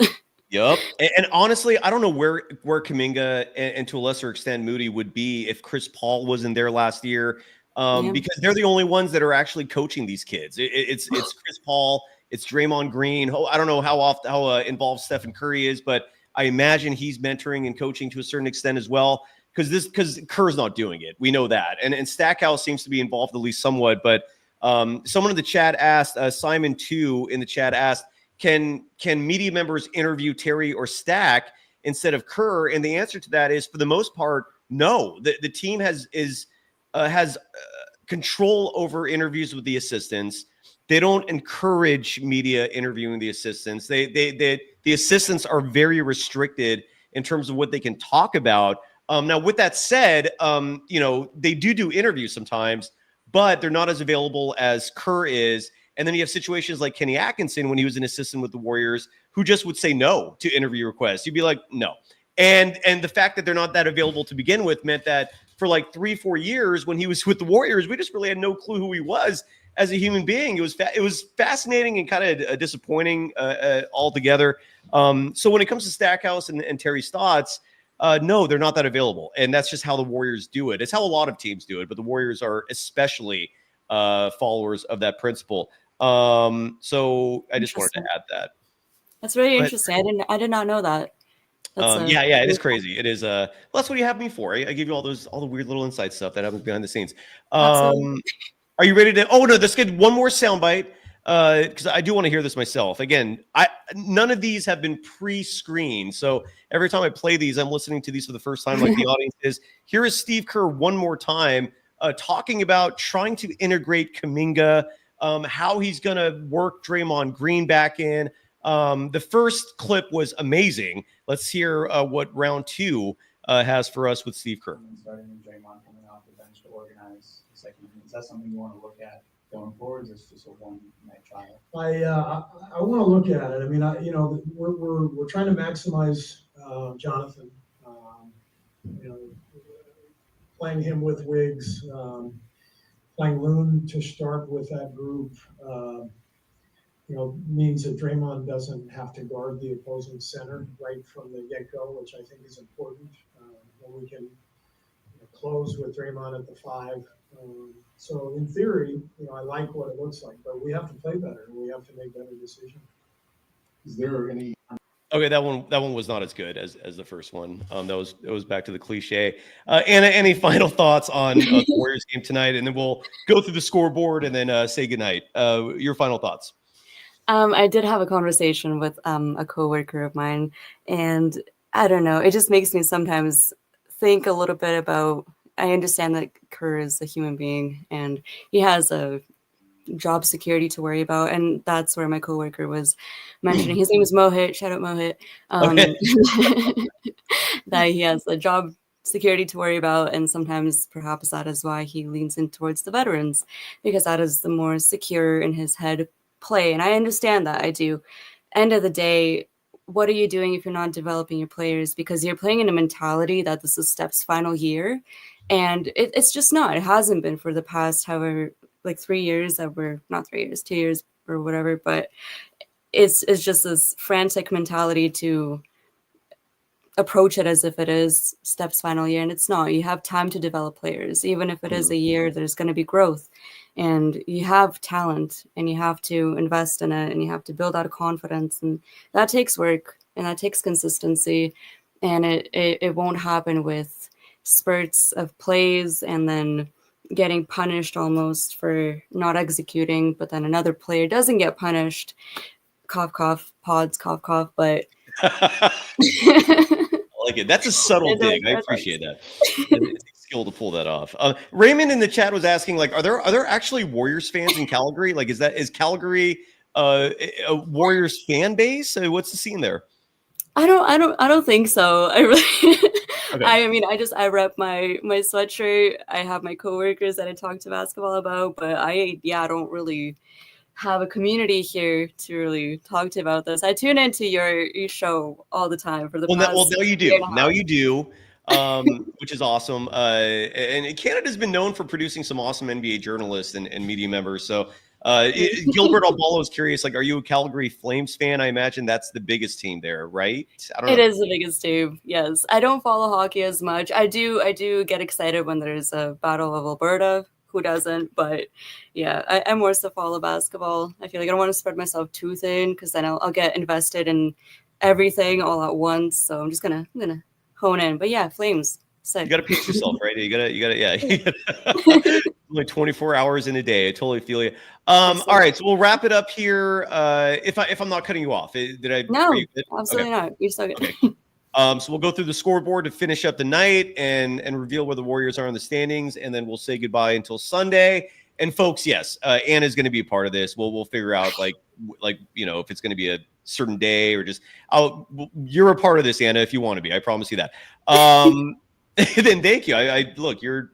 Yep. And honestly, I don't know where Kuminga and to a lesser extent Moody would be if Chris Paul wasn't there last year. Because they're the only ones that are actually coaching these kids. It's Chris Paul, it's Draymond Green. I don't know how involved Stephen Curry is, but I imagine he's mentoring and coaching to a certain extent as well. Because Kerr's not doing it, we know that, and Stackhouse seems to be involved at least somewhat. But someone in the chat asked, Simon 2 in the chat asked, can media members interview Terry or Stack instead of Kerr? And the answer to that is, for the most part, no. The team has control over interviews with the assistants. They don't encourage media interviewing the assistants. The assistants are very restricted in terms of what they can talk about. Now, with that said, they do interviews sometimes, but they're not as available as Kerr is. And then you have situations like Kenny Atkinson when he was an assistant with the Warriors, who just would say no to interview requests. You'd be like, no. And the fact that they're not that available to begin with meant that for like 3-4 years when he was with the Warriors, we just really had no clue who he was as a human being. It was fascinating and kind of disappointing altogether. So when it comes to Stackhouse and Terry Stotts, no, they're not that available. And that's just how the Warriors do it. It's how a lot of teams do it, but the Warriors are especially followers of that principle. So I just wanted to add that. That's really interesting. I did not know that. It is crazy. It is. Well, that's what you have me for. I give you all the weird little inside stuff that happens behind the scenes. Are you ready to? Oh no, let's get one more soundbite because I do want to hear this myself. Again, none of these have been pre-screened, so every time I play these, I'm listening to these for the first time, like the audience is. Here is Steve Kerr one more time talking about trying to integrate Kuminga, how he's going to work Draymond Green back in. The first clip was amazing. Let's hear what round 2 has for us with Steve Kerr. Starting with Draymond coming off the bench to organize the second unit. Is that something you want to look at going forward? Or is just a one-night trial? I want to look at it. I mean, we're trying to maximize Jonathan. Playing him with Wiggs, playing Loon to start with that group. Means that Draymond doesn't have to guard the opposing center right from the get-go, which I think is important. When we can close with Draymond at the 5. So in theory, I like what it looks like, but we have to play better and we have to make better decisions. Is there any? Okay, that one was not as good as the first one. It was back to the cliche. Anna, any final thoughts on the Warriors game tonight? And then we'll go through the scoreboard and then say goodnight. Your final thoughts. I did have a conversation with a coworker of mine, and I don't know, it just makes me sometimes think a little bit about, I understand that Kerr is a human being and he has a job security to worry about, and that's where my coworker was mentioning, his name is Mohit, shout out Mohit, that he has a job security to worry about, and sometimes perhaps that is why he leans in towards the veterans, because that is the more secure in his head play. And I understand that. I do. End of the day, what are you doing if you're not developing your players? Because you're playing in a mentality that this is Steph's final year. And it's just not. It hasn't been for the past, however, like 3 years that we're not 3 years, 2 years or whatever. But it's just this frantic mentality to approach it as if it is Steph's final year, and it's not. You have time to develop players. Even if it is a year, there's going to be growth, and you have talent, and you have to invest in it, and you have to build out a confidence, and that takes work, and that takes consistency, and it won't happen with spurts of plays and then getting punished almost for not executing, but then another player doesn't get punished. Cough, cough, pods, cough, cough, but I like it. That's a subtle dig. I appreciate that. It's a skill to pull that off. Raymond in the chat was asking, like, are there actually Warriors fans in Calgary? Like, is Calgary a Warriors fan base? What's the scene there? I don't think so. I really Okay. I mean, I rep my sweatshirt. I have my coworkers that I talk to basketball about, but I don't really have a community here to really talk to about this. I tune into your show all the time for the past Now you year do. and a Now half. you do, which is awesome. And Canada's been known for producing some awesome NBA journalists and media members. So Gilbert Albalo is curious, like, are you a Calgary Flames fan? I imagine that's the biggest team there, right? I don't know. It is the biggest team. Yes. I don't follow hockey as much. I do get excited when there's a Battle of Alberta. Who doesn't? But yeah, I more so follow basketball. I feel like I don't want to spread myself too thin because then I'll get invested in everything all at once. So I'm gonna hone in. But yeah, Flames. Sick. You got to pace yourself, right? You gotta, yeah. Only 24 hours in a day. I totally feel you. All right, so we'll wrap it up here. If I'm not cutting you off, did I? No, are you good? absolutely Okay. not. You're so good. Okay. So we'll go through the scoreboard to finish up the night and reveal where the Warriors are in the standings, and then we'll say goodbye until Sunday. And folks, yes, Anna's going to be a part of this. We'll figure out like if it's going to be a certain day or just you're a part of this, Anna, if you want to be. I promise you that. Then thank you. I look, you're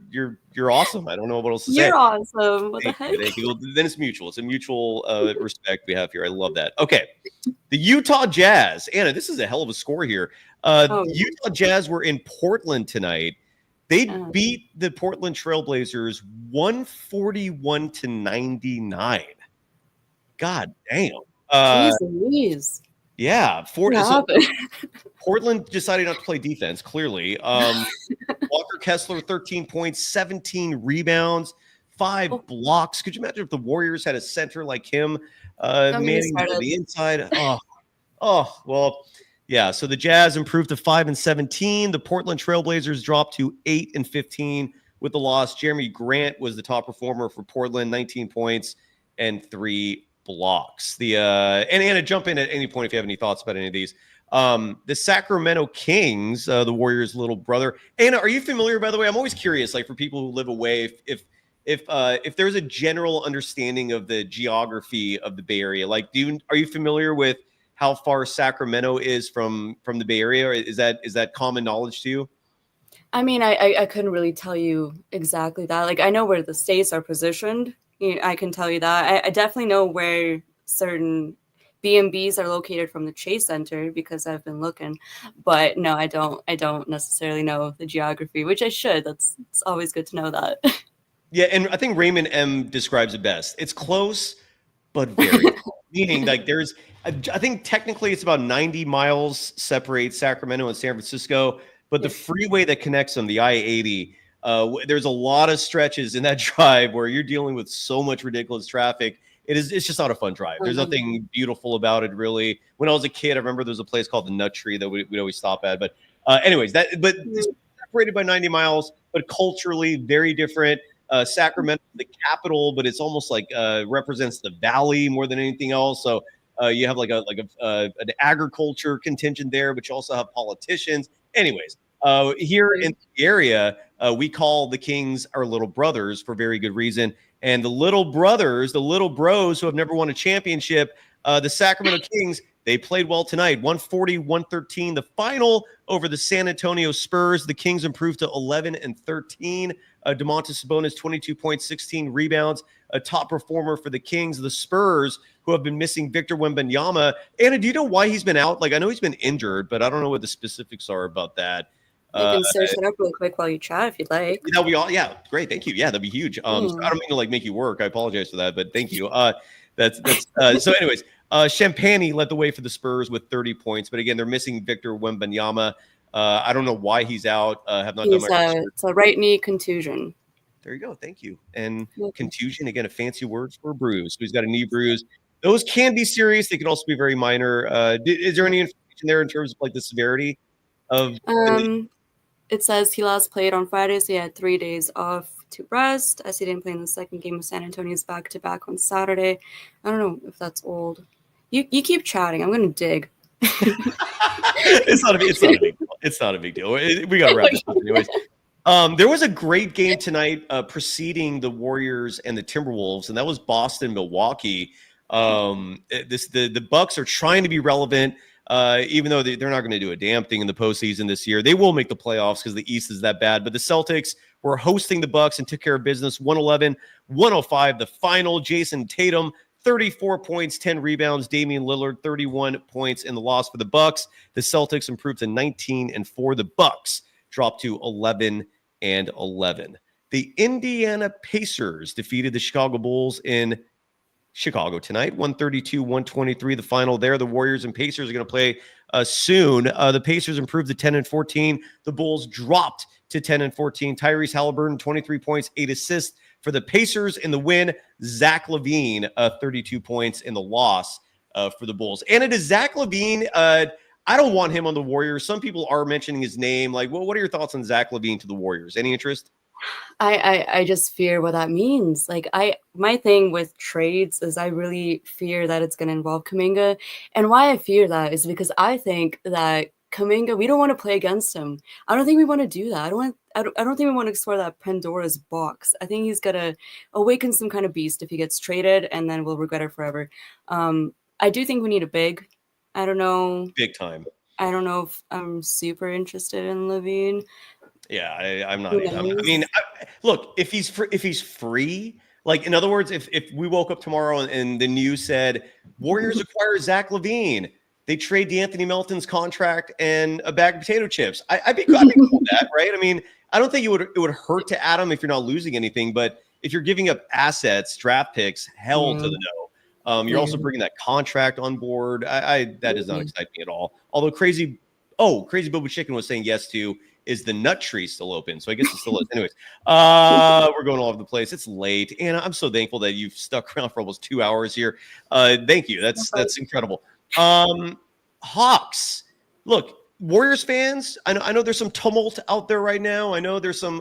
awesome. I don't know what else to say. You're awesome. What the heck? Thank you. Well, then it's mutual. It's a mutual respect we have here. I love that. Okay, the Utah Jazz. Anna, this is a hell of a score here. Utah Jazz were in Portland tonight. They beat the Portland Trailblazers 141-99. God damn. Jeez Louise. Yeah. What happened? Portland decided not to play defense, clearly. Walker Kessler, 13 points, 17 rebounds, 5 blocks. Could you imagine if the Warriors had a center like him manning the inside? Well, yeah. So the Jazz improved to 5-17. The Portland Trailblazers dropped to 8-15 with the loss. Jeremy Grant was the top performer for Portland, 19 points and 3 blocks. And Anna, jump in at any point if you have any thoughts about any of these. The Sacramento Kings, the Warriors' little brother. Anna, are you familiar, by the way? I'm always curious, like for people who live away, if there's a general understanding of the geography of the Bay Area. Like, are you familiar with how far Sacramento is from the Bay Area? Or is that common knowledge to you? I mean, I couldn't really tell you exactly that. Like, I know where the states are positioned. I can tell you that. I definitely know where certain B&Bs are located from the Chase Center because I've been looking. But no, I don't necessarily know the geography, which I should. It's always good to know that. Yeah, and I think Raymond M describes it best. It's close, but very meaning like I think technically it's about 90 miles separate Sacramento and San Francisco, but the freeway that connects them, the I-80, there's a lot of stretches in that drive where you're dealing with so much ridiculous traffic. It's just not a fun drive. There's nothing beautiful about it, really. When I was a kid, I remember there was a place called the Nut Tree that we'd always stop at. But anyways, it's separated by 90 miles, but culturally very different. Sacramento, the capital, but it's almost like represents the valley more than anything else. So you have like an agriculture contingent there, but you also have politicians. Anyways, here in the area, we call the Kings our little brothers for very good reason. And the little brothers, the little bros who have never won a championship, the Sacramento Kings, they played well tonight. 140-113, the final over the San Antonio Spurs. The Kings improved to 11-13. Domantas Sabonis, 22 points, 16 rebounds, a top performer for the Kings. The Spurs, who have been missing Victor Wembanyama. Anna, do you know why he's been out? Like, I know he's been injured, but I don't know what the specifics are about that. I can search it up real quick while you chat if you'd like. That'll be all. Yeah, great. Thank you. Yeah, that'd be huge. So I don't mean to like make you work. I apologize for that, but thank you. That's so. Anyways, Champagny led the way for the Spurs with 30 points, but again, they're missing Victor Wembanyama. I don't know why he's out. Have not done my research. It's a right knee contusion. There you go. Thank you. And contusion, again, a fancy word for a bruise. So he's got a knee bruise. Those can be serious. They can also be very minor. Is there any information there in terms of like the severity of? It says he last played on Friday, so he had 3 days off to rest, as he didn't play in the second game of San Antonio's back-to-back on Saturday. I don't know if that's old. You keep chatting. I'm going to dig. It's not a big deal. It's not a big deal. We got to wrap this up anyways. There was a great game tonight preceding the Warriors and the Timberwolves, and that was Boston-Milwaukee. The Bucks are trying to be relevant. Even though they're not going to do a damn thing in the postseason this year. They will make the playoffs because the East is that bad. But the Celtics were hosting the Bucks and took care of business. 111-105, the final. Jason Tatum, 34 points, 10 rebounds. Damian Lillard, 31 points in the loss for the Bucks. The Celtics improved to 19-4. The Bucks dropped to 11-11. The Indiana Pacers defeated the Chicago Bulls in Chicago tonight, 132-123, the final there. The Warriors and Pacers are going to play soon. The Pacers improved to 10-14. The Bulls dropped to 10-14. Tyrese Halliburton, 23 points, 8 assists for the Pacers in the win. Zach LaVine, 32 points in the loss for the Bulls. And it is Zach LaVine. I don't want him on the Warriors. Some people are mentioning his name. Like, well, what are your thoughts on Zach LaVine to the Warriors? Any interest? I just fear what that means. Like my thing with trades is I really fear that it's going to involve Kuminga. And why I fear that is because I think that Kuminga, we don't want to play against him. I don't think we want to do that. I don't think we want to explore that Pandora's box. I think he's going to awaken some kind of beast if he gets traded, and then we'll regret it forever. I do think we need a big. I don't know. Big time. I don't know if I'm super interested in LaVine. Yeah, I'm not. Look, if he's free, like in other words, if we woke up tomorrow and the news said Warriors acquire Zach LaVine, they trade DeAnthony Melton's contract and a bag of potato chips. I'd be cool with that, right? I mean, I don't think it would hurt to add him if you're not losing anything, but if you're giving up assets, draft picks, hell to the no. You're also bringing that contract on board. That does not excite me at all. Although Crazy Boba Chicken was saying yes to. Is the nut tree still open? So I guess it still is. Anyways, we're going all over the place. It's late, and I'm so thankful that you've stuck around for almost 2 hours here. Thank you. That's incredible. Hawks. Look, Warriors fans. I know there's some tumult out there right now. I know there's some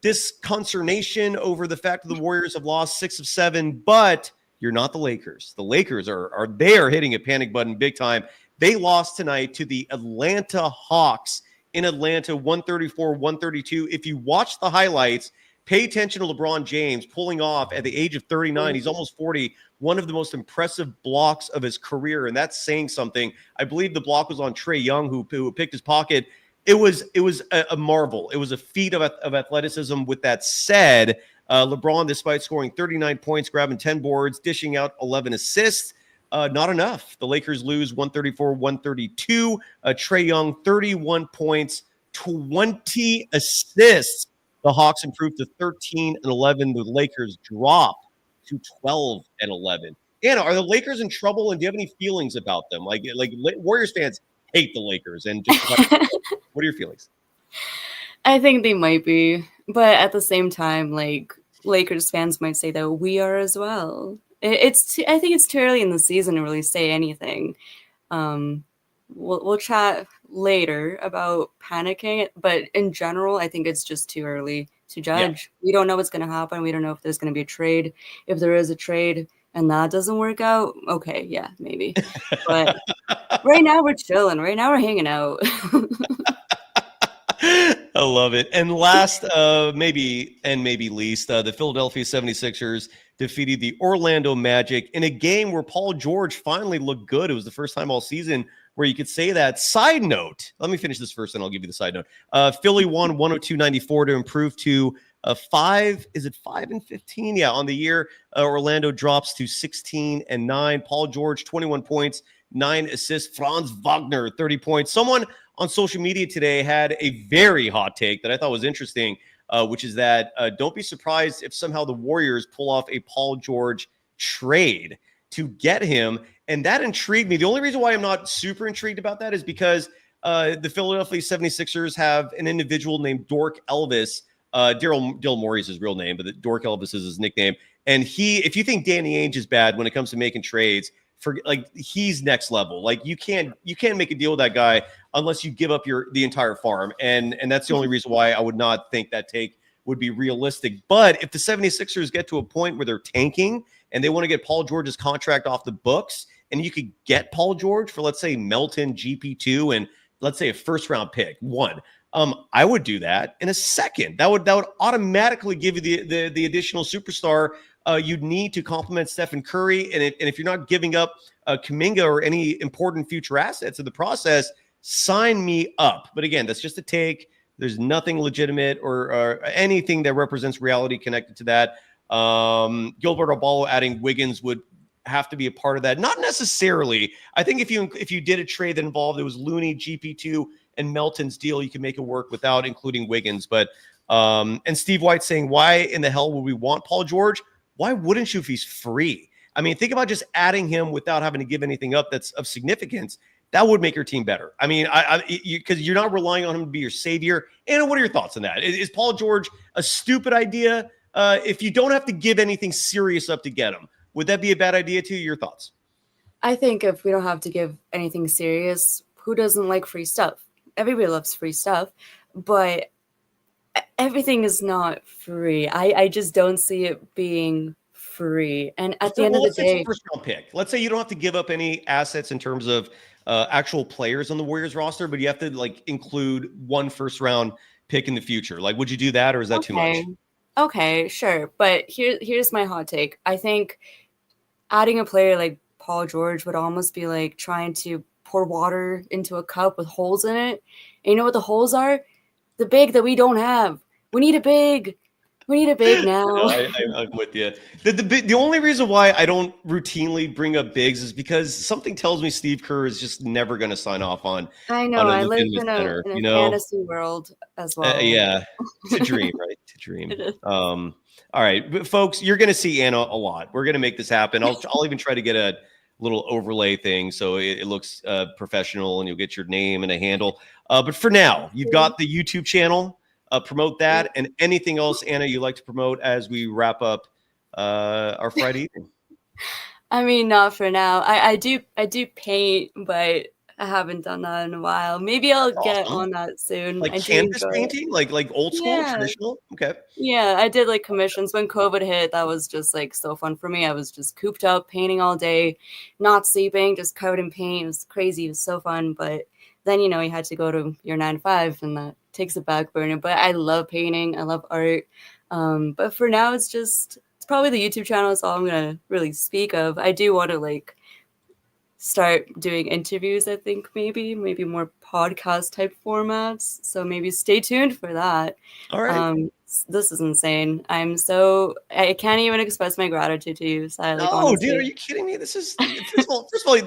disconsternation over the fact that the Warriors have lost 6 of 7, but you're not the Lakers. The Lakers are hitting a panic button big time. They lost tonight to the Atlanta Hawks. In Atlanta, 134-132. If you watch the highlights, pay attention to LeBron James pulling off at the age of 39. He's almost 40. One of the most impressive blocks of his career, and that's saying something. I believe the block was on Trae Young, who picked his pocket. It was a marvel. It was a feat of athleticism. With that said, LeBron, despite scoring 39 points, grabbing 10 boards, dishing out 11 assists, not enough. The Lakers lose 134-132. Trae Young, 31 points, 20 assists. The Hawks improved to 13-11. The Lakers drop to 12-11. Anna, are the Lakers in trouble, and do you have any feelings about them? Like Warriors fans hate the Lakers, and just what are your feelings? I think they might be, but at the same time, like Lakers fans might say that we are as well. I think it's too early in the season to really say anything. We'll chat later about panicking, but in general, I think it's just too early to judge. Yeah. We don't know what's going to happen. We don't know if there's going to be a trade. If there is a trade and that doesn't work out, okay, yeah, maybe. But right now we're chilling. Right now we're hanging out. I love it. And last, maybe least, the Philadelphia 76ers defeated the Orlando Magic in a game where Paul George finally looked good. It was the first time all season where you could say that. Side note, let me finish this first and I'll give you the side note. Philly won 102-94 to improve to 5. Is it 5-15? Yeah, on the year. Orlando drops to 16-9. Paul George, 21 points, 9 assists. Franz Wagner, 30 points. Someone on social media today had a very hot take that I thought was interesting, which is that don't be surprised if somehow the Warriors pull off a Paul George trade to get him. And that intrigued me. The only reason why I'm not super intrigued about that is because the Philadelphia 76ers have an individual named Dork Elvis. Daryl Morey is his real name, but Dork Elvis is his nickname. And if you think Danny Ainge is bad when it comes to making trades, he's next level. Like you can't make a deal with that guy unless you give up the entire farm. And that's the only reason why I would not think that take would be realistic. But if the 76ers get to a point where they're tanking and they want to get Paul George's contract off the books, and you could get Paul George for, let's say, Melton GP2 and let's say a first round pick, I would do that in a second. That would automatically give you the additional superstar you'd need to complement Stephen Curry. And if you're not giving up Kuminga or any important future assets in the process, sign me up. But again, that's just a take. There's nothing legitimate or anything that represents reality connected to that. Gilbert Abalo adding Wiggins would have to be a part of that. Not necessarily. I think if you did a trade that involved it was Looney, GP2, and Melton's deal, you can make it work without including Wiggins. But and Steve White saying, why in the hell would we want Paul George? Why wouldn't you if he's free? I mean, think about just adding him without having to give anything up that's of significance. That would make your team better. I mean, because you're not relying on him to be your savior. Anna, what are your thoughts on that? Is Paul George a stupid idea? If you don't have to give anything serious up to get him, would that be a bad idea too? Your thoughts? I think if we don't have to give anything serious, who doesn't like free stuff? Everybody loves free stuff, but everything is not free. I just don't see it being free. And at the end of the day, first round pick. Let's say you don't have to give up any assets in terms of actual players on the Warriors roster, but you have to include one first round pick in the future. Would you do that, or is that too much? Okay, sure. But here's my hot take. I think adding a player like Paul George would almost be like trying to pour water into a cup with holes in it. And you know what the holes are? The big that we don't have. We need a big. We need a big now. No, I'm with you. The only reason why I don't routinely bring up bigs is because something tells me Steve Kerr is just never going to sign off on. I know. I live in a fantasy world as well. Yeah, it's a dream, right? It's a dream. All right, but folks, you're going to see Anna a lot. We're going to make this happen. I'll even try to get a little overlay thing so it looks professional, and you'll get your name and a handle. But for now, you've got the YouTube channel. Promote that, and anything else, Anna, you'd like to promote as we wrap up our Friday evening? I mean, not for now. I do paint, but I haven't done that in a while. Maybe I'll get on that soon. Like canvas painting, like old school, traditional. Okay. Yeah, I did commissions when COVID hit. That was just so fun for me. I was just cooped up, painting all day, not sleeping, just covered in paint. It was crazy. It was so fun, but then you had to go to your 9 to 5, and that takes a back burner. But I love painting. I love art. But for now, it's probably the YouTube channel is all I'm gonna really speak of. I do want to start doing interviews. I think maybe more podcast type formats. So maybe stay tuned for that. All right. This is insane. I can't even express my gratitude to you, Si. Honestly. Dude, are you kidding me? This is first of all,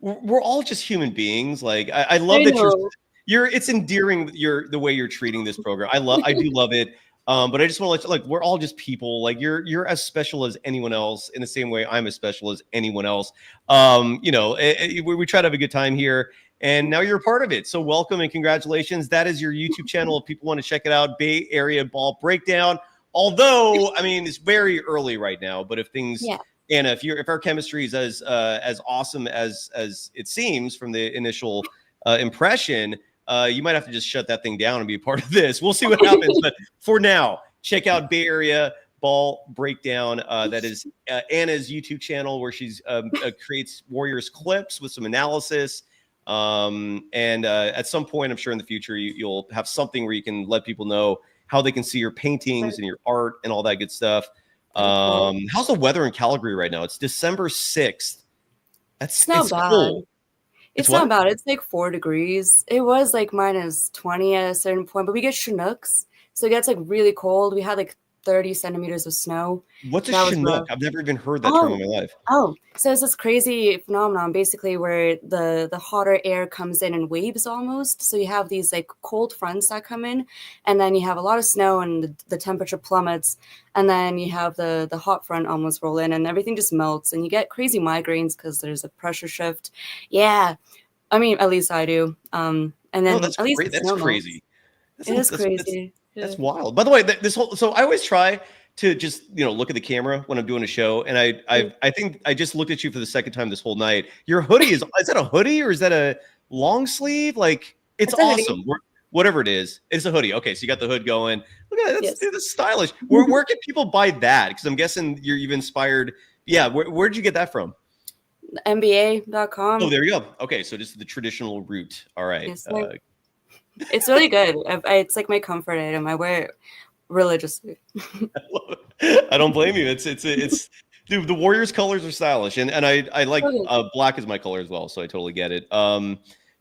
we're all just human beings. I love that it's endearing the way you're treating this program. I do love it. But I just want to let you, we're all just people. You're as special as anyone else in the same way I'm as special as anyone else. We try to have a good time here, and now you're a part of it. So welcome and congratulations. That is your YouTube channel. If people want to check it out, Bay Area Ball Breakdown. Although, I mean, it's very early right now, but if things, Anna, if our chemistry is as awesome as it seems from the initial impression, you might have to just shut that thing down and be a part of this. We'll see what happens. But for now, check out Bay Area Ball Breakdown. That is Anna's YouTube channel, where she's creates Warriors clips with some analysis. And at some point, I'm sure in the future, you'll have something where you can let people know how they can see your paintings and your art and all that good stuff. How's the weather in Calgary right now? It's December 6th. It's not bad. Cool. It's not bad. It's 4 degrees. It was -20 at a certain point, but we get Chinooks, so it gets really cold. We had 30 centimeters of snow. What's a That was Chinook? rough. I've never even heard that term in my life. Oh, so it's this crazy phenomenon basically where the hotter air comes in waves almost. So you have these like cold fronts that come in, and then you have a lot of snow and the temperature plummets, and then you have the hot front almost roll in and everything just melts and you get crazy migraines because there's a pressure shift. Yeah. I mean, at least I do. And then That's at least great. the That's snow melts. crazy. It is crazy. That's wild. By the way, this whole so I always try to just look at the camera when I'm doing a show, and I think I just looked at you for the second time this whole night. Your hoodie is that a hoodie or is that a long sleeve? Like it's awesome. Whatever it is, it's a hoodie. Okay, so you got the hood going. Look at that. That's stylish. Where can people buy that? Because I'm guessing you've inspired. Yeah, where'd you get that from? NBA.com. Oh, there you go. Okay, so just the traditional route. All right. Yes, it's really good. It's like my comfort item. I wear it religiously. I don't blame you. It's dude, the Warriors colors are stylish, and I like black is my color as well, so I totally get it.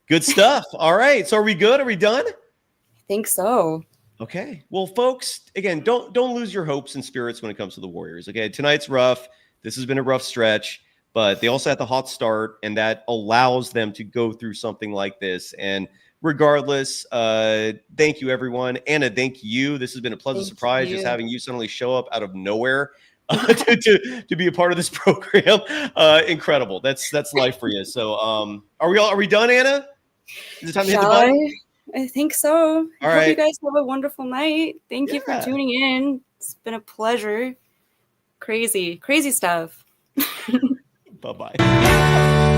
Good stuff. All right, so are we good? Are we done? I think so. Okay. Well, folks, again, don't lose your hopes and spirits when it comes to the Warriors. Okay, tonight's rough. This has been a rough stretch, but they also had the hot start, and that allows them to go through something like this. And regardless, thank you, everyone. Anna, thank you. This has been a pleasant surprise just having you suddenly show up out of nowhere to be a part of this program. Incredible. That's life for you. So are we done, Anna? Is it time to hit the button? I think so. All Hope right. you guys have a wonderful night. Thank you for tuning in. It's been a pleasure. Crazy stuff. Bye-bye.